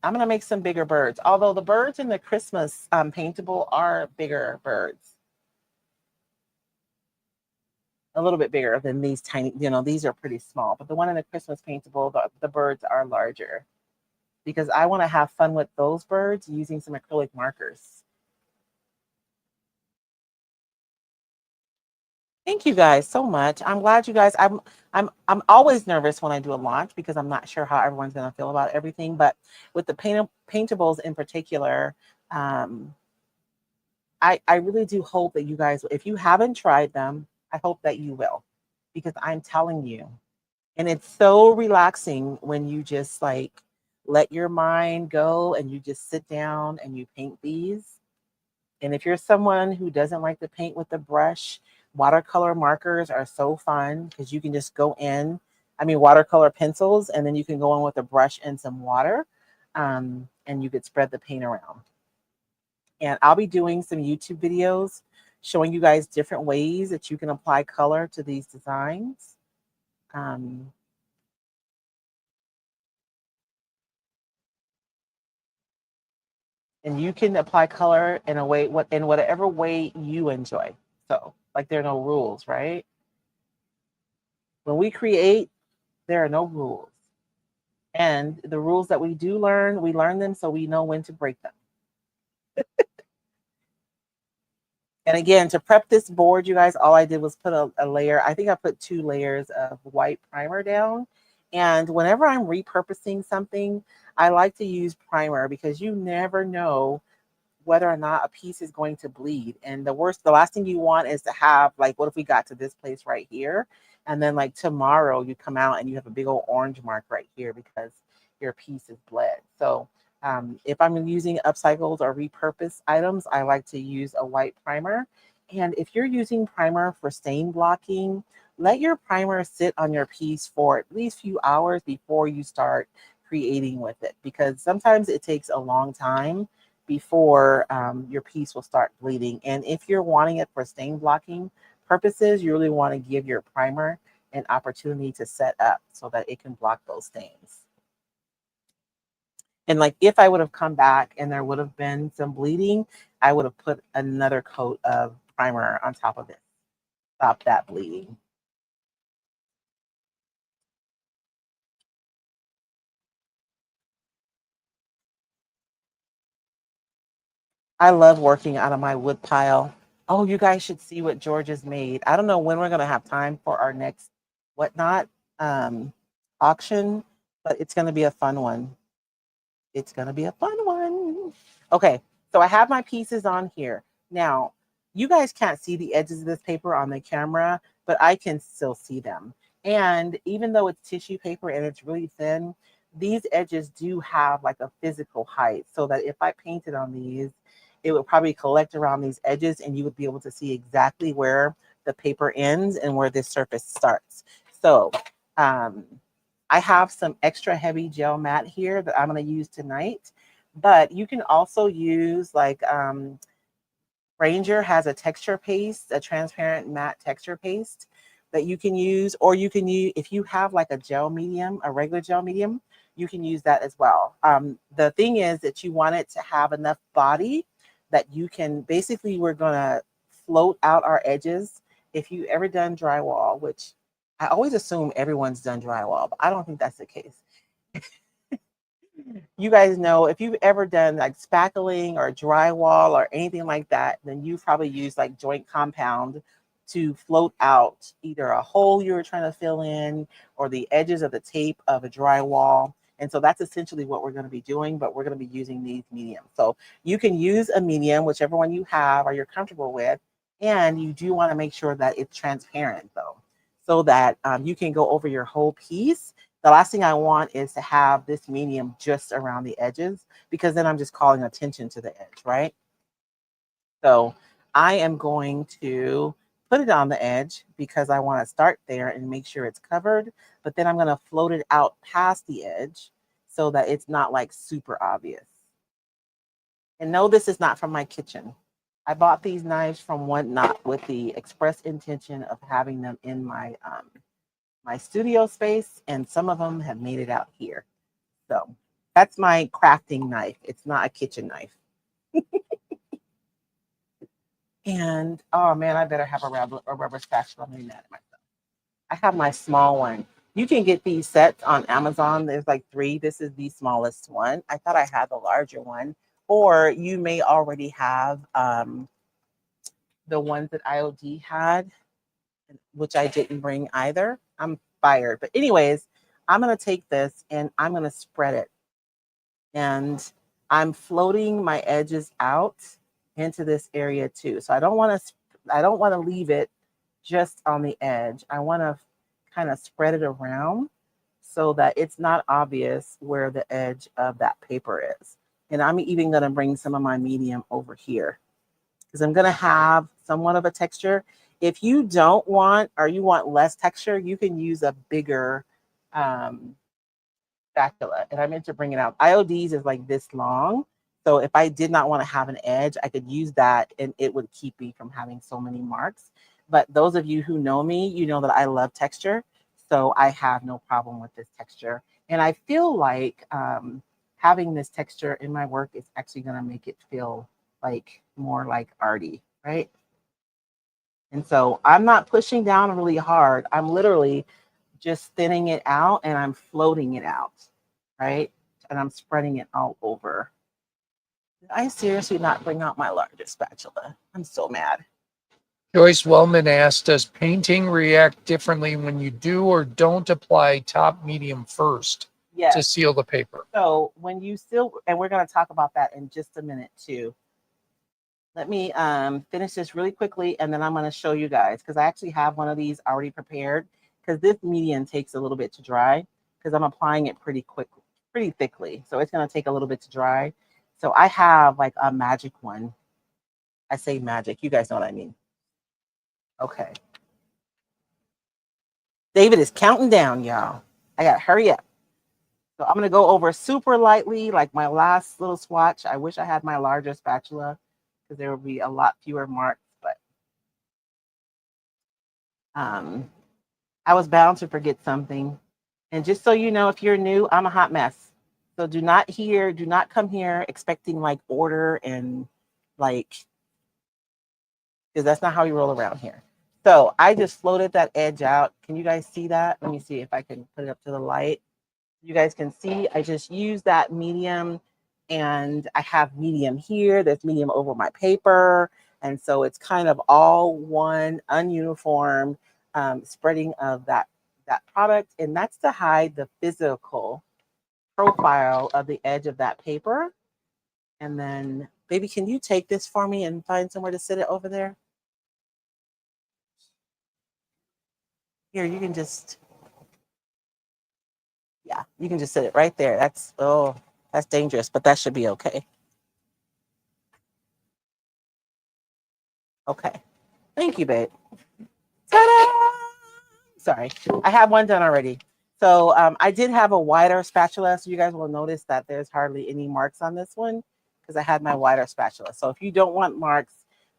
I'm going to make some bigger birds, although the birds in the Christmas paintable are bigger birds. A little bit bigger than these tiny, these are pretty small, but the one in the Christmas paintable, the birds are larger because I want to have fun with those birds using some acrylic markers. Thank you guys so much. I'm glad you guys. I'm always nervous when I do a launch because I'm not sure how everyone's going to feel about everything. But with the paintables in particular, I really do hope that you guys, if you haven't tried them, I hope that you will, because I'm telling you, and it's so relaxing when you just like let your mind go and you just sit down and you paint these. And if you're someone who doesn't like to paint with the brush, watercolor markers are so fun because you can just go in, watercolor pencils, and then you can go in with a brush and some water, and you could spread the paint around. And I'll be doing some YouTube videos showing you guys different ways that you can apply color to these designs. And you can apply color in whatever way you enjoy. So, like, there are no rules, right? When we create, there are no rules. And the rules that we do learn, we learn them so we know when to break them. And again, to prep this board, you guys, all I did was put a layer. I think I put 2 layers of white primer down. And whenever I'm repurposing something, I like to use primer because you never know whether or not a piece is going to bleed. And the last thing you want is to have, like, what if we got to this place right here? And then like tomorrow you come out and you have a big old orange mark right here because your piece is bled. So if I'm using upcycled or repurposed items, I like to use a white primer. And if you're using primer for stain blocking, let your primer sit on your piece for at least a few hours before you start creating with it, because sometimes it takes a long time before your piece will start bleeding. And if you're wanting it for stain blocking purposes, you really want to give your primer an opportunity to set up so that it can block those stains. And like if I would have come back and there would have been some bleeding, I would have put another coat of primer on top of it. Stop that bleeding. I love working out of my wood pile. Oh, you guys should see what George has made. I don't know when we're going to have time for our next whatnot auction, but it's going to be a fun one. It's going to be a fun one. Okay, so I have my pieces on here. Now, you guys can't see the edges of this paper on the camera, but I can still see them. And even though it's tissue paper and it's really thin, these edges do have like a physical height, so that if I painted on these, it would probably collect around these edges and you would be able to see exactly where the paper ends and where this surface starts. So I have some extra heavy gel mat here that I'm going to use tonight, but you can also use like Ranger has a texture paste, a transparent matte texture paste that you can use, or you can use, if you have like a gel medium, a regular gel medium, you can use that as well. The thing is that you want it to have enough body that you can, basically, we're going to float out our edges. If you ever done drywall, which I always assume everyone's done drywall, but I don't think that's the case. You guys know, if you've ever done like spackling or drywall or anything like that, then you've probably used like joint compound to float out either a hole you were trying to fill in or the edges of the tape of a drywall. And so that's essentially what we're going to be doing, but we're going to be using these mediums. So you can use a medium, whichever one you have or you're comfortable with. And you do want to make sure that it's transparent though, so that you can go over your whole piece. The last thing I want is to have this medium just around the edges, because then I'm just calling attention to the edge, right? So I am going to put it on the edge because I want to start there and make sure it's covered, but then I'm going to float it out past the edge so that it's not like super obvious. And no, this is not from my kitchen. I bought these knives from Whatnot with the express intention of having them in my my studio space, and some of them have made it out here. So that's my crafting knife. It's not a kitchen knife. And oh man, I better have a rubber spatula. I'm mad at myself. I have my small one. You can get these sets on Amazon. There's like 3. This is the smallest one. I thought I had the larger one. Or you may already have the ones that IOD had, which I didn't bring either. I'm fired. But anyways, I'm going to take this and I'm going to spread it. And I'm floating my edges out into this area too. So I don't want to leave it just on the edge. I want to kind of spread it around so that it's not obvious where the edge of that paper is. And I'm even going to bring some of my medium over here because I'm going to have somewhat of a texture. If you don't want, or you want less texture, you can use a bigger spatula. And I meant to bring it out. IOD's is like this long. So if I did not want to have an edge, I could use that and it would keep me from having so many marks. But those of you who know me, you know that I love texture. So I have no problem with this texture. And I feel like having this texture in my work is actually going to make it feel like more like arty, right? And so I'm not pushing down really hard. I'm literally just thinning it out and I'm floating it out, right? And I'm spreading it all over. Did I seriously not bring out my larger spatula? I'm so mad. Joyce Wellman asked, does painting react differently when you do or don't apply top medium first to seal the paper? So when you seal, and we're going to talk about that in just a minute too. Let me finish this really quickly and then I'm going to show you guys, because I actually have one of these already prepared, because this medium takes a little bit to dry because I'm applying it pretty thickly. So it's going to take a little bit to dry. So I have like a magic one. I say magic. You guys know what I mean. Okay. David is counting down, y'all. I got to hurry up. So I'm going to go over super lightly, like my last little swatch. I wish I had my larger spatula because there would be a lot fewer marks, but I was bound to forget something. And just so you know, if you're new, I'm a hot mess. So do not come here expecting like order and like, because that's not how we roll around here. So I just floated that edge out. Can you guys see that? Let me see if I can put it up to the light. You guys can see I just used that medium, and I have medium here. There's medium over my paper. And so it's kind of all one ununiform spreading of that product. And that's to hide the physical profile of the edge of that paper. And then, baby, can you take this for me and find somewhere to sit it over there? Here, you can just, yeah, you can just sit it right there. That's, oh, that's dangerous, but that should be okay. Okay. Thank you, babe. Ta-da! Sorry, I have one done already. So I did have a wider spatula, so you guys will notice that there's hardly any marks on this one because I had my wider spatula. So if you don't want marks,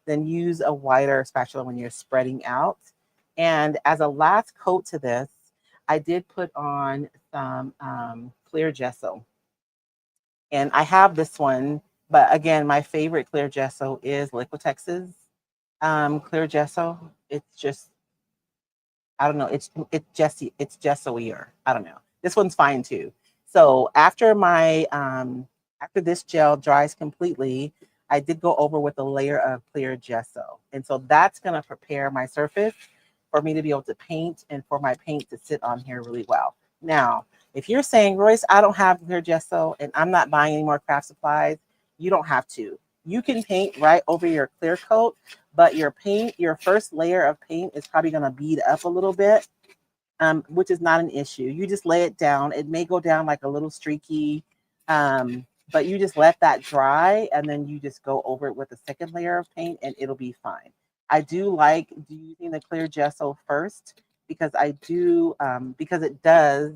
then use a wider spatula when you're spreading out. And as a last coat to this, I did put on some clear gesso. And I have this one, but again, my favorite clear gesso is Liquitex's clear gesso. It's just, I don't know. It's gesso-ier. I don't know. This one's fine too. So after this gel dries completely, I did go over with a layer of clear gesso. And so that's gonna prepare my surface for me to be able to paint and for my paint to sit on here really well. Now, if you're saying, Royce, I don't have clear gesso and I'm not buying any more craft supplies, you don't have to. You can paint right over your clear coat, but your first layer of paint is probably going to bead up a little bit, which is not an issue. You just lay it down. It may go down like a little streaky, but you just let that dry and then you just go over it with a second layer of paint and it'll be fine. I do like using the clear gesso first because because it does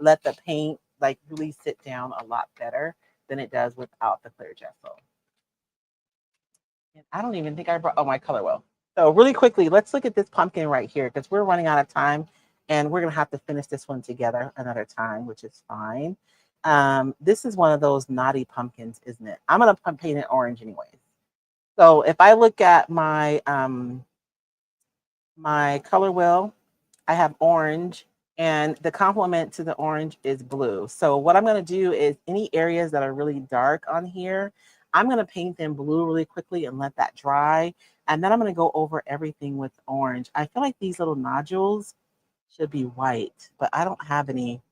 let the paint like really sit down a lot better than it does without the clear gesso. And I don't even think I brought, oh, my color wheel. So really quickly, let's look at this pumpkin right here because we're running out of time and we're going to have to finish this one together another time, which is fine. This is one of those naughty pumpkins, isn't it? I'm going to paint it orange anyways. So if I look at my color wheel, I have orange and the complement to the orange is blue. So what I'm going to do is any areas that are really dark on here, I'm going to paint them blue really quickly and let that dry. And then I'm going to go over everything with orange. I feel like these little nodules should be white, but I don't have any.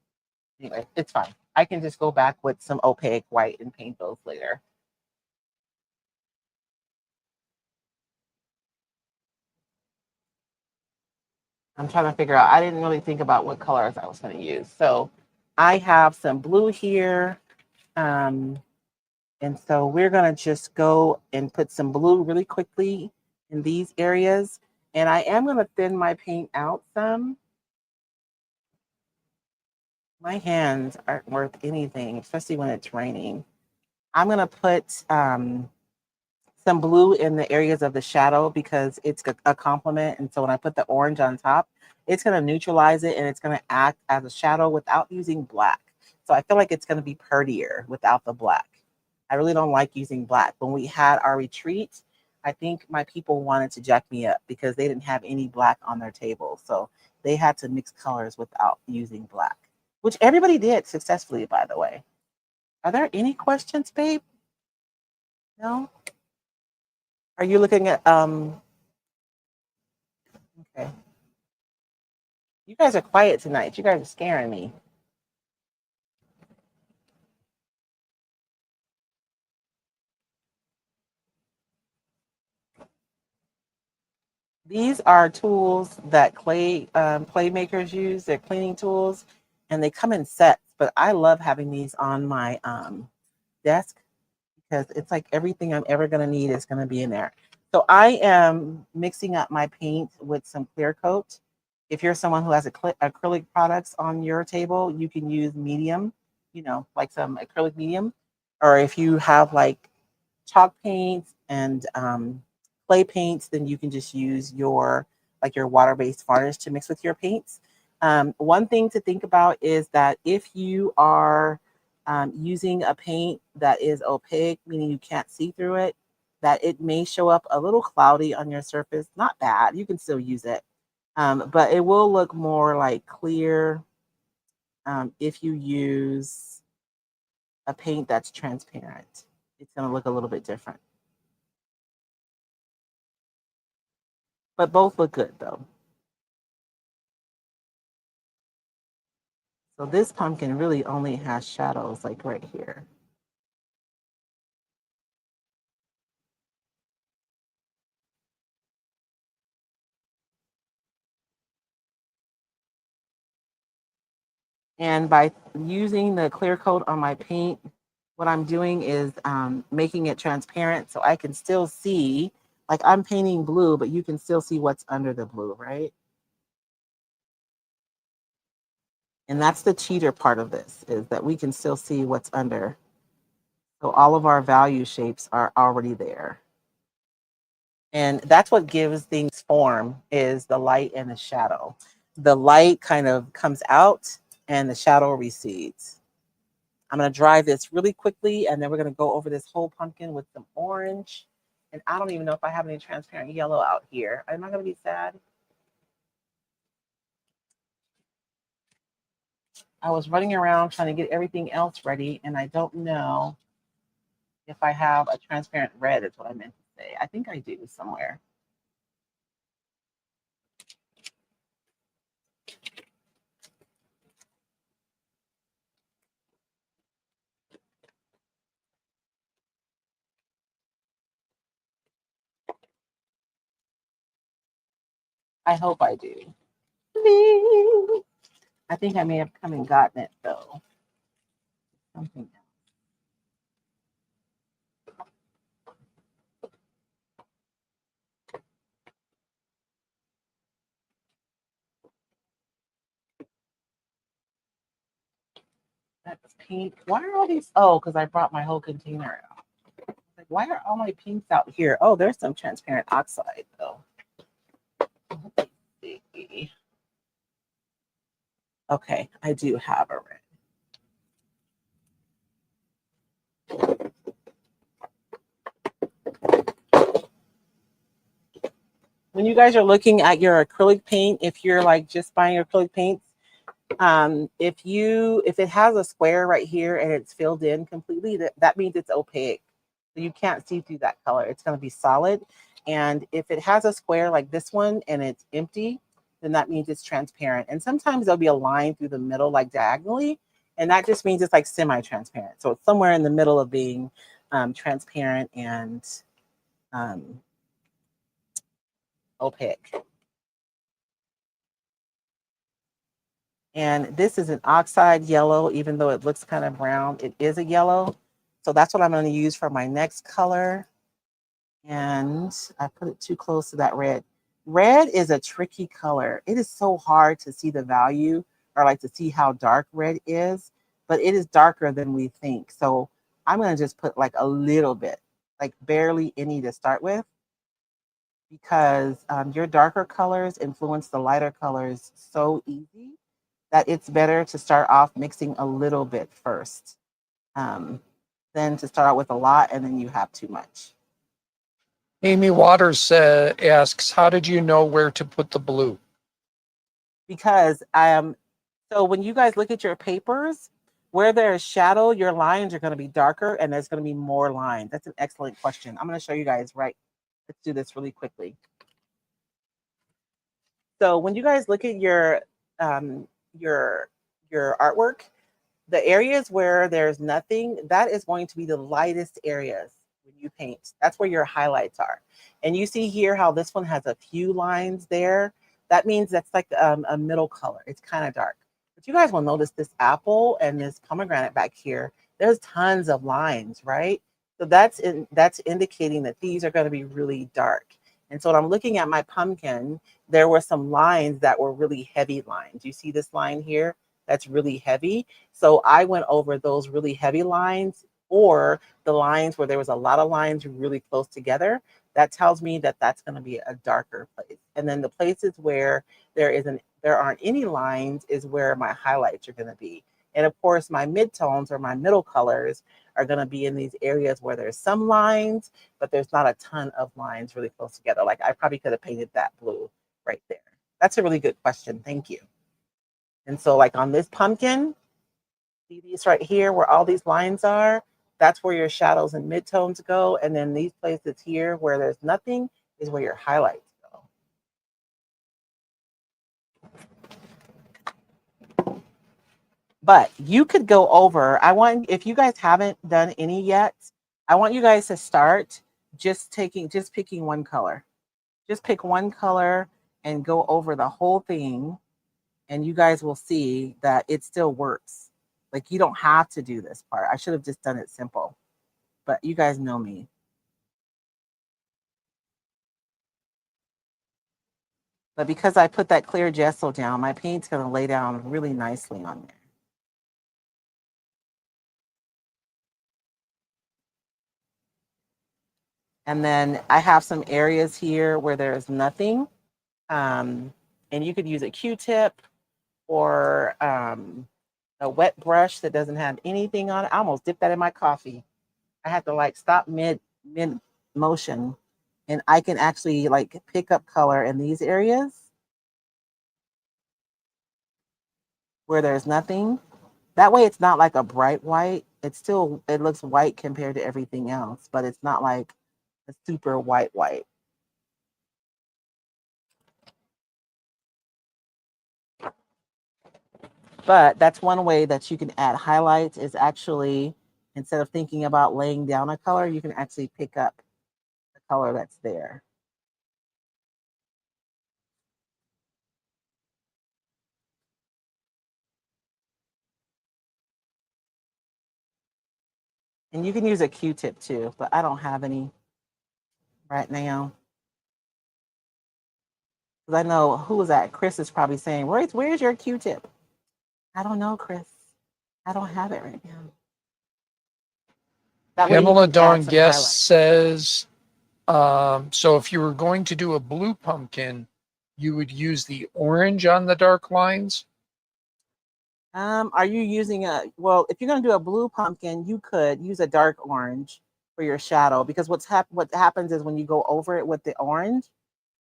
Anyway, it's fine. I can just go back with some opaque white and paint those later. I'm trying to figure out, I didn't really think about what colors I was going to use. So I have some blue here. Um, And so we're going to just go and put some blue really quickly in these areas. And I am going to thin my paint out some. My hands aren't worth anything, especially when it's raining. I'm going to put some blue in the areas of the shadow because it's a complement. And so when I put the orange on top, it's going to neutralize it and it's going to act as a shadow without using black. So I feel like it's going to be prettier without the black. I really don't like using black. When we had our retreat, I think my people wanted to jack me up because they didn't have any black on their table. So they had to mix colors without using black, which everybody did successfully, by the way. Are there any questions, babe? No? Are you looking at okay. You guys are quiet tonight. You guys are scaring me. These are tools that clay makers use. They're cleaning tools, and they come in sets. But I love having these on my desk because it's like everything I'm ever going to need is going to be in there. So I am mixing up my paint with some clear coat. If you're someone who has acrylic products on your table, you can use medium, like some acrylic medium. Or if you have like chalk paints and clay paints, then you can just use your water-based varnish to mix with your paints. One thing to think about is that if you are using a paint that is opaque, meaning you can't see through it, that it may show up a little cloudy on your surface. Not bad, you can still use it, but it will look more like clear if you use a paint that's transparent. It's going to look a little bit different. But both look good though. So this pumpkin really only has shadows like right here. And by using the clear coat on my paint, what I'm doing is making it transparent so I can still see, like I'm painting blue, but you can still see what's under the blue, right? And that's the cheater part of this, is that we can still see what's under. So all of our value shapes are already there. And that's what gives things form, is the light and the shadow. The light kind of comes out and the shadow recedes. I'm going to dry this really quickly, and then we're going to go over this whole pumpkin with some orange. And I don't even know if I have any transparent yellow out here. Am I going to be sad? I was running around trying to get everything else ready, and I don't know if I have a transparent red, is what I meant to say. I think I do somewhere. I hope I do. I think I may have come and gotten it though. Something else. That's pink. Why are all these? Oh, because I brought my whole container out. Like, why are all my pinks out here? Oh, there's some transparent oxide though. Let's see. Okay, I do have a red. When you guys are looking at your acrylic paint, if you're like just buying acrylic paints, if it has a square right here and it's filled in completely, that means it's opaque. So you can't see through that color. It's going to be solid. And if it has a square like this one and it's empty, then that means it's transparent. And sometimes there'll be a line through the middle, like diagonally, and that just means it's like semi-transparent. So it's somewhere in the middle of being transparent and opaque. And this is an oxide yellow, even though it looks kind of brown, it is a yellow. So that's what I'm going to use for my next color. And I put it too close to that red. Red is a tricky color. It is so hard to see the value, or like to see how dark red is, but it is darker than we think. So I'm going to just put like a little bit, like barely any to start with, because your darker colors influence the lighter colors so easy that it's better to start off mixing a little bit first than to start out with a lot and then you have too much. Amy Waters asks, how did you know where to put the blue? Because so when you guys look at your papers, where there's shadow, your lines are going to be darker and there's going to be more lines. That's an excellent question. I'm going to show you guys, right? Let's do this really quickly. So when you guys look at your artwork, the areas where there's nothing, that is going to be the lightest areas when you paint. That's where your highlights are. And you see here how this one has a few lines there. That means that's like a middle color. It's kind of dark. But you guys will notice this apple and this pomegranate back here, there's tons of lines, right? So that's indicating that these are going to be really dark. And so when I'm looking at my pumpkin, there were some lines that were really heavy lines. You see this line here? That's really heavy. So I went over those really heavy lines, or the lines where there was a lot of lines really close together. That tells me that that's going to be a darker place. And then the places where there aren't any lines is where my highlights are going to be. And of course, my midtones or my middle colors are going to be in these areas where there's some lines, but there's not a ton of lines really close together. Like I probably could have painted that blue right there. That's a really good question. Thank you. And so like on this pumpkin, see these right here where all these lines are? That's where your shadows and midtones go. And then these places here where there's nothing is where your highlights go. But you could go over, if you guys haven't done any yet, I want you guys to start just picking one color. Just pick one color and go over the whole thing and you guys will see that it still works. Like, you don't have to do this part. I should have just done it simple, but you guys know me. But because I put that clear gesso down, my paint's going to lay down really nicely on there. And then I have some areas here where there's nothing. And you could use a Q-tip or a wet brush that doesn't have anything on it. I almost dipped that in my coffee. I had to like stop mid motion, and I can actually like pick up color in these areas where there's nothing. That way it's not like a bright white. It's still, it looks white compared to everything else, but it's not like a super white. But that's one way that you can add highlights, is actually, instead of thinking about laying down a color, you can actually pick up the color that's there. And you can use a Q-tip too, but I don't have any right now. Because I know, who was that? Chris is probably saying, where's your Q-tip? I don't know, Chris. I don't have it right now. That way Pamela you can Dawn add some Guest highlights. says, so if you were going to do a blue pumpkin, you would use the orange on the dark lines. Are you using well, if you're going to do a blue pumpkin, you could use a dark orange for your shadow, because what happens is when you go over it with the orange,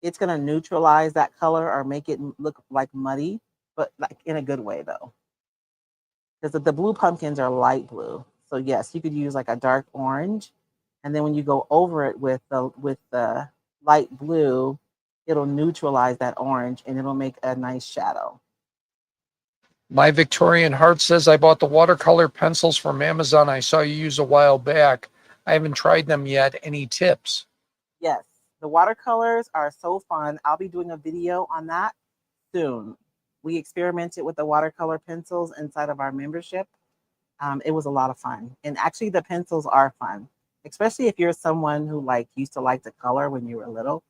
it's going to neutralize that color or make it look like muddy, but like in a good way though. Because the blue pumpkins are light blue. So yes, you could use like a dark orange, and then when you go over it with the light blue, it'll neutralize that orange and it'll make a nice shadow. My Victorian Heart says, I bought the watercolor pencils from Amazon I saw you use a while back. I haven't tried them yet. Any tips? Yes, the watercolors are so fun. I'll be doing a video on that soon. We experimented with the watercolor pencils inside of our membership. It was a lot of fun. And actually the pencils are fun, especially if you're someone who like used to like to color when you were little.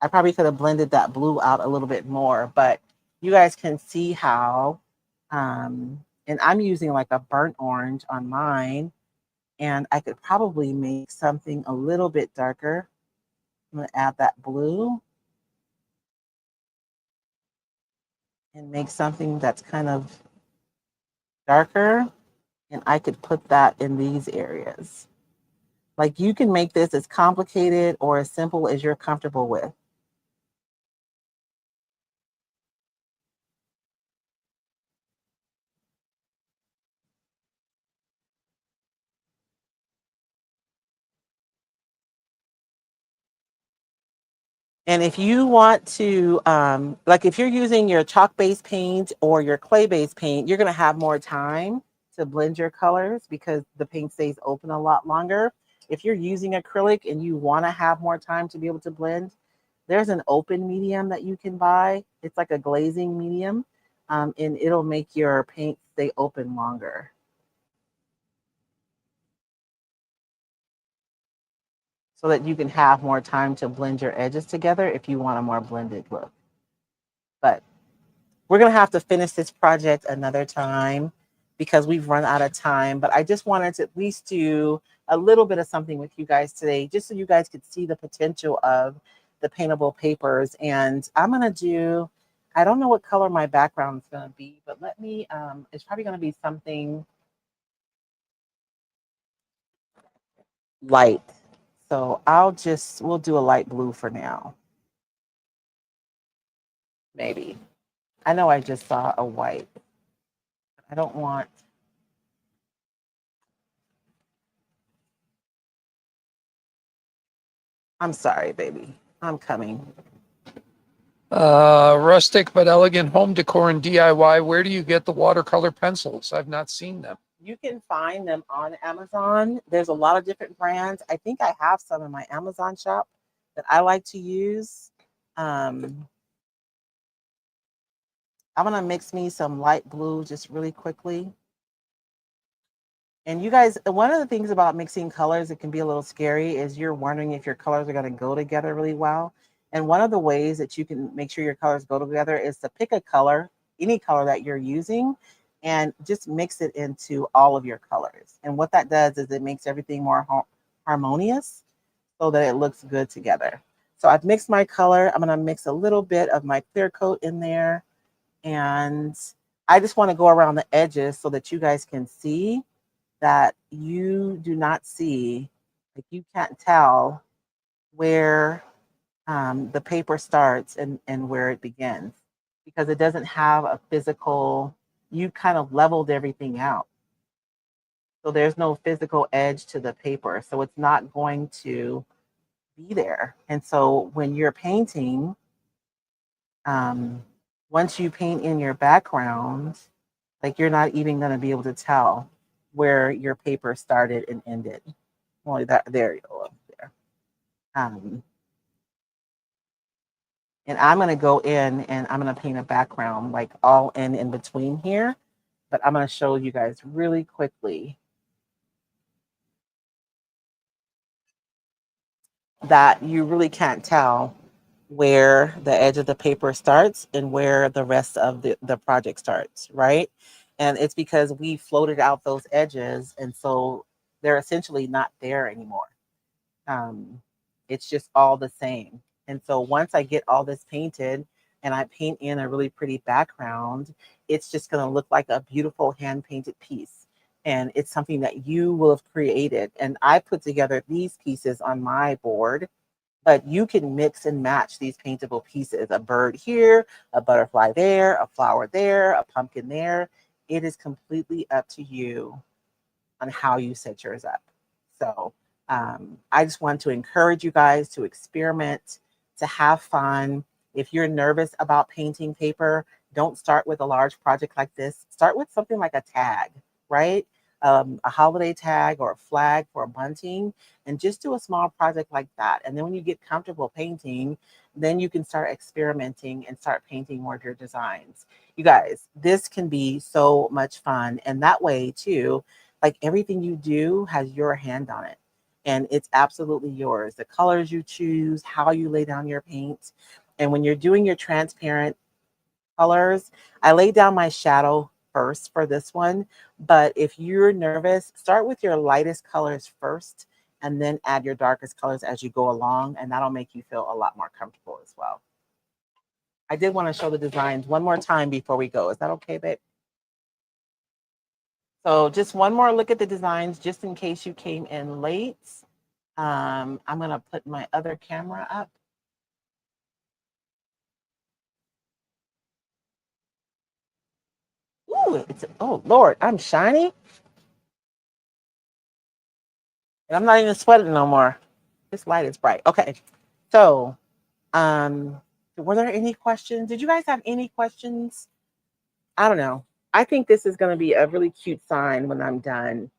I probably could have blended that blue out a little bit more, but you guys can see how, and I'm using like a burnt orange on mine, and I could probably make something a little bit darker. I'm gonna add that blue and make something that's kind of darker, and I could put that in these areas. Like, you can make this as complicated or as simple as you're comfortable with. And if you want to, like if you're using your chalk-based paint or your clay-based paint, you're gonna have more time to blend your colors because the paint stays open a lot longer. If you're using acrylic and you wanna have more time to be able to blend, there's an open medium that you can buy. It's like a glazing medium, and it'll make your paint stay open longer. So that you can have more time to blend your edges together if you want a more blended look. But we're going to have to finish this project another time because we've run out of time. But I just wanted to at least do a little bit of something with you guys today, just so you guys could see the potential of the paintable papers. And I'm going to do, I don't know what color my background is going to be, but let me, it's probably going to be something light. So we'll do a light blue for now. Maybe. I know I just saw a white. I don't want. I'm sorry, baby. I'm coming. Rustic but elegant home decor and DIY. Where do you get the watercolor pencils? I've not seen them. You can find them on Amazon. There's a lot of different brands. I think I have some in my Amazon shop that I like to use. I'm gonna mix me some light blue just really quickly. And you guys, one of the things about mixing colors, it can be a little scary, is you're wondering if your colors are going to go together really well. And one of the ways that you can make sure your colors go together is to pick a color, any color that you're using, and just mix it into all of your colors. And what that does is it makes everything more harmonious so that it looks good together. So I've mixed my color. I'm going to mix a little bit of my clear coat in there. And I just want to go around the edges so that you guys can see that you do not see, like you can't tell where the paper starts and where it begins, because it doesn't have a physical, you kind of leveled everything out. So there's no physical edge to the paper. So it's not going to be there. And so when you're painting, once you paint in your background, like you're not even going to be able to tell where your paper started and ended. Only that, there you go, up there. And I'm going to go in and I'm going to paint a background like all in between here, but I'm going to show you guys really quickly that you really can't tell where the edge of the paper starts and where the rest of the project starts, right? And it's because we floated out those edges, and so they're essentially not there anymore. It's just all the same. And so once I get all this painted and I paint in a really pretty background, it's just going to look like a beautiful hand painted piece. And it's something that you will have created. And I put together these pieces on my board, but you can mix and match these paintable pieces. A bird here, a butterfly there, a flower there, a pumpkin there. It is completely up to you on how you set yours up. So I just want to encourage you guys to experiment, to have fun. If you're nervous about painting paper, don't start with a large project like this. Start with something like a tag, right? A holiday tag or a flag for a bunting, and just do a small project like that. And then when you get comfortable painting, then you can start experimenting and start painting more of your designs. You guys, this can be so much fun. And that way too, like everything you do has your hand on it. And it's absolutely yours. The colors you choose, how you lay down your paint. And when you're doing your transparent colors, I lay down my shadow first for this one. But if you're nervous, start with your lightest colors first and then add your darkest colors as you go along. And that'll make you feel a lot more comfortable as well. I did want to show the designs one more time before we go. Is that okay, babe? So just one more look at the designs, just in case you came in late. I'm going to put my other camera up. Ooh, oh Lord, I'm shiny. And I'm not even sweating no more. This light is bright. Okay. So, were there any questions? Did you guys have any questions? I don't know. I think this is going to be a really cute sign when I'm done.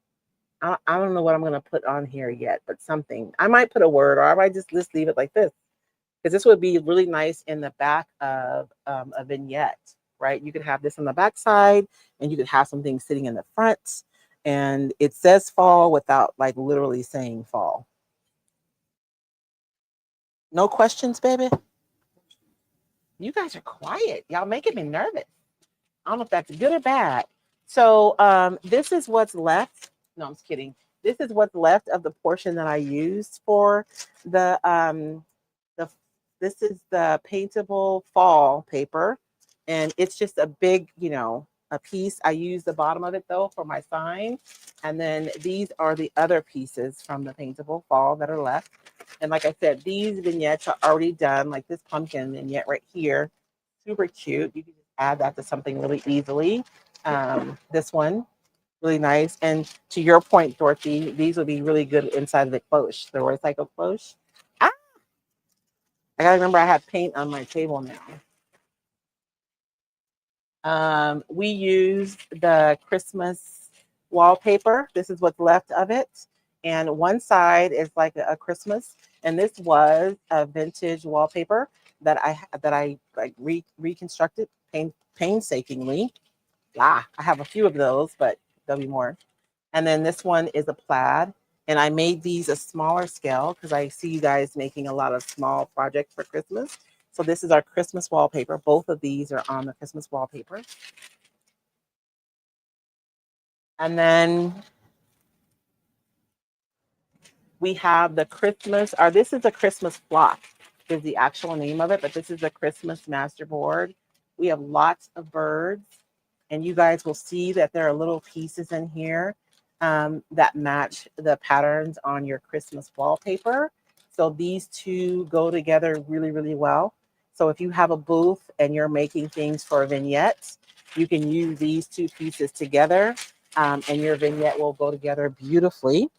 I don't know what I'm going to put on here yet, but something. I might put a word, or I might just leave it like this, because this would be really nice in the back of a vignette, right? You could have this on the back side, and you could have something sitting in the front, and it says fall without like literally saying fall. No questions, baby? You guys are quiet. Y'all making me nervous. I don't know if that's good or bad. So this is what's left. No, I'm just kidding. This is what's left of the portion that I used for the this is the paintable fall paper, and it's just a big, a piece. I use the bottom of it though for my sign, and then these are the other pieces from the paintable fall that are left. And like I said, these vignettes are already done, like this pumpkin vignette right here, super cute. You can just add that to something really easily. This one, really nice. And to your point, Dorothy, these would be really good inside of the cloche, the Roycycled cloche. I gotta remember I have paint on my table now. We used the Christmas wallpaper. This is what's left of it. And one side is like a Christmas, and this was a vintage wallpaper that I like reconstructed, painstakingly. I have a few of those, but there'll be more. And then this one is a plaid. And I made these a smaller scale because I see you guys making a lot of small projects for Christmas. So this is our Christmas wallpaper. Both of these are on the Christmas wallpaper. And then we have the Christmas, or this is a Christmas flock, is the actual name of it, but this is a Christmas masterboard. We have lots of birds, and you guys will see that there are little pieces in here that match the patterns on your Christmas wallpaper. So these two go together really, really well. So if you have a booth and you're making things for vignettes, you can use these two pieces together, and your vignette will go together beautifully.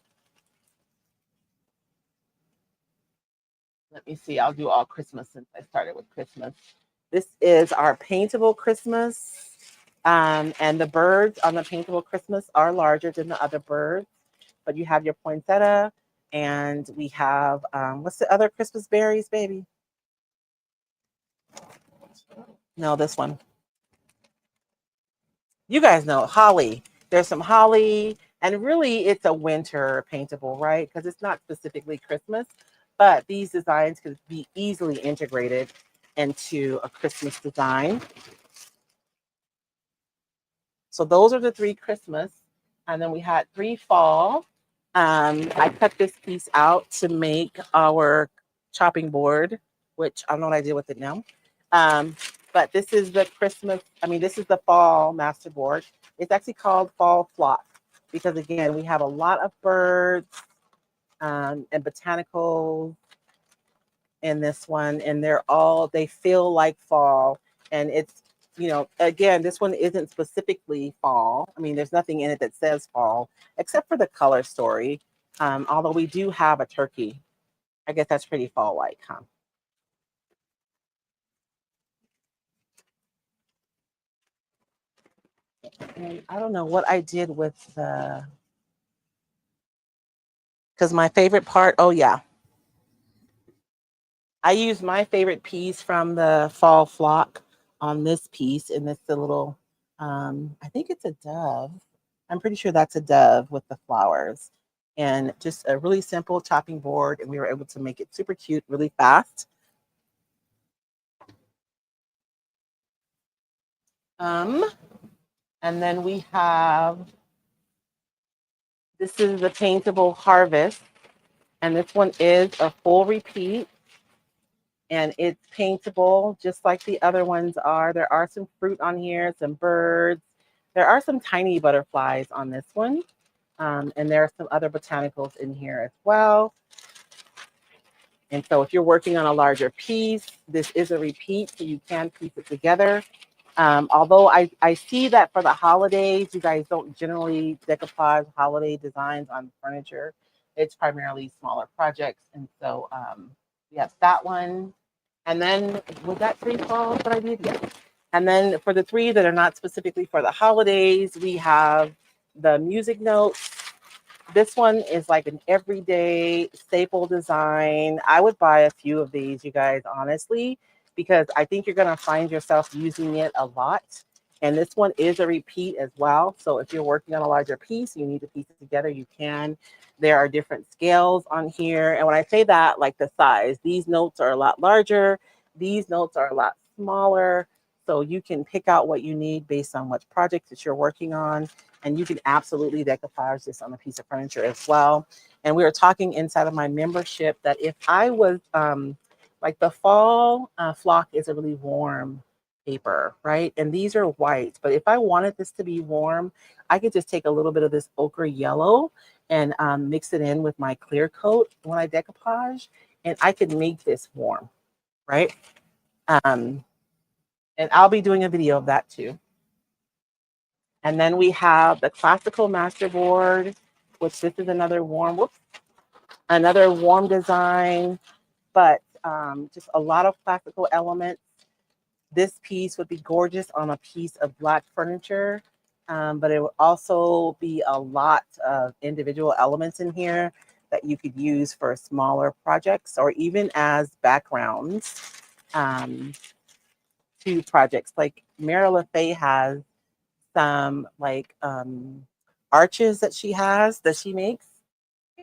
Let me see. I'll do all Christmas since I started with Christmas. This is our paintable Christmas. And the birds on the paintable Christmas are larger than the other birds. But you have your poinsettia, and we have, what's the other Christmas berries, baby? No, this one. You guys know, holly. There's some holly, and really it's a winter paintable, right? Because it's not specifically Christmas, but these designs could be easily integrated into a Christmas design. So those are the 3 Christmas. And then we had 3 fall. I cut this piece out to make our chopping board, which I don't know what I did with it now. But this is the Christmas, this is the fall masterboard. It's actually called Fall Flock because, again, we have a lot of birds and botanicals in this one, and they feel like fall. And it's, again, this one isn't specifically fall. There's nothing in it that says fall, except for the color story. Although we do have a turkey. I guess that's pretty fall-like, huh? And I don't know what I did with the, because my favorite part, oh yeah. I used my favorite piece from the fall flock on this piece, and it's a little, I think it's a dove. I'm pretty sure that's a dove with the flowers. And just a really simple chopping board, and we were able to make it super cute really fast. And then we have, this is the paintable harvest, and this one is a full repeat, and it's paintable just like the other ones are. There are some fruit on here, some birds. There are some tiny butterflies on this one, and there are some other botanicals in here as well. And so if you're working on a larger piece, this is a repeat, so you can piece it together. Although I see that for the holidays, you guys don't generally decoupage holiday designs on furniture. It's primarily smaller projects. And so yes, that one. And then was that 3 falls that I did? Yes. And then for the 3 that are not specifically for the holidays, we have the music notes. This one is like an everyday staple design. I would buy a few of these, you guys, honestly, because I think you're going to find yourself using it a lot. And this one is a repeat as well. So if you're working on a larger piece, you need to piece it together, you can. There are different scales on here. And when I say that, like the size, these notes are a lot larger. These notes are a lot smaller. So you can pick out what you need based on what projects that you're working on. And you can absolutely decoupage this on a piece of furniture as well. And we were talking inside of my membership that if I was, like the fall flock is a really warm paper, right? And these are white. But if I wanted this to be warm, I could just take a little bit of this ochre yellow and mix it in with my clear coat when I decoupage, and I could make this warm, right? And I'll be doing a video of that too. And then we have the classical masterboard, which this is another warm design, but just a lot of classical elements. This piece would be gorgeous on a piece of black furniture, but it would also be a lot of individual elements in here that you could use for smaller projects or even as backgrounds. to projects. Like Mara LaFay has some like arches that she makes.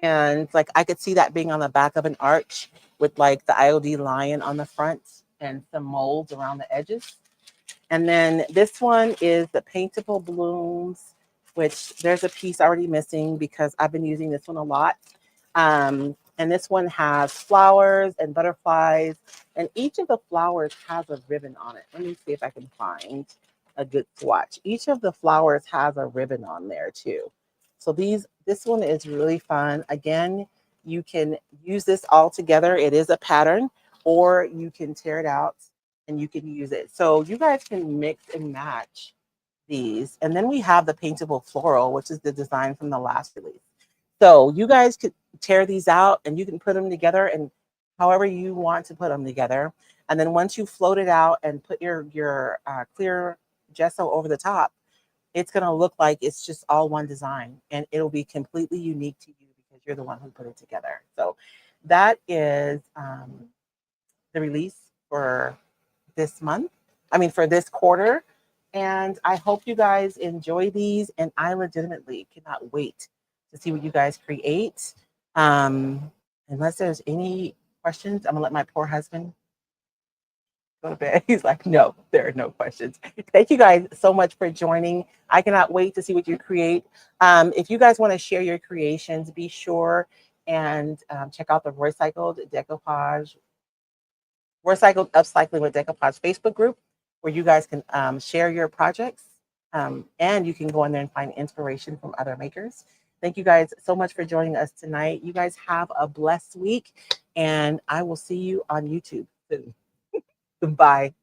And like I could see that being on the back of an arch with like the IOD lion on the front and some molds around the edges. And then this one is the paintable blooms, which there's a piece already missing because I've been using this one a lot. And this one has flowers and butterflies, and each of the flowers has a ribbon on it. Let me see if I can find a good swatch. Each of the flowers has a ribbon on there too. So this one is really fun. Again, you can use this all together. It is a pattern, or you can tear it out and you can use it. So you guys can mix and match these. And then we have the paintable floral, which is the design from the last release. So you guys could tear these out and you can put them together and however you want to put them together. And then once you float it out and put your clear gesso over the top, it's going to look like it's just all one design, and it'll be completely unique to you because you're the one who put it together. So that is the release for this month. I mean, for this quarter. And I hope you guys enjoy these. And I legitimately cannot wait to see what you guys create. Unless there's any questions, I'm gonna let my poor husband go to bed. He's like, no, there are no questions. Thank you guys so much for joining. I cannot wait to see what you create. If you guys want to share your creations, be sure and check out the Roycycled Upcycling with Decoupage Facebook group, where you guys can share your projects and you can go in there and find inspiration from other makers. Thank you guys so much for joining us tonight. You guys have a blessed week, and I will see you on YouTube soon. Bye.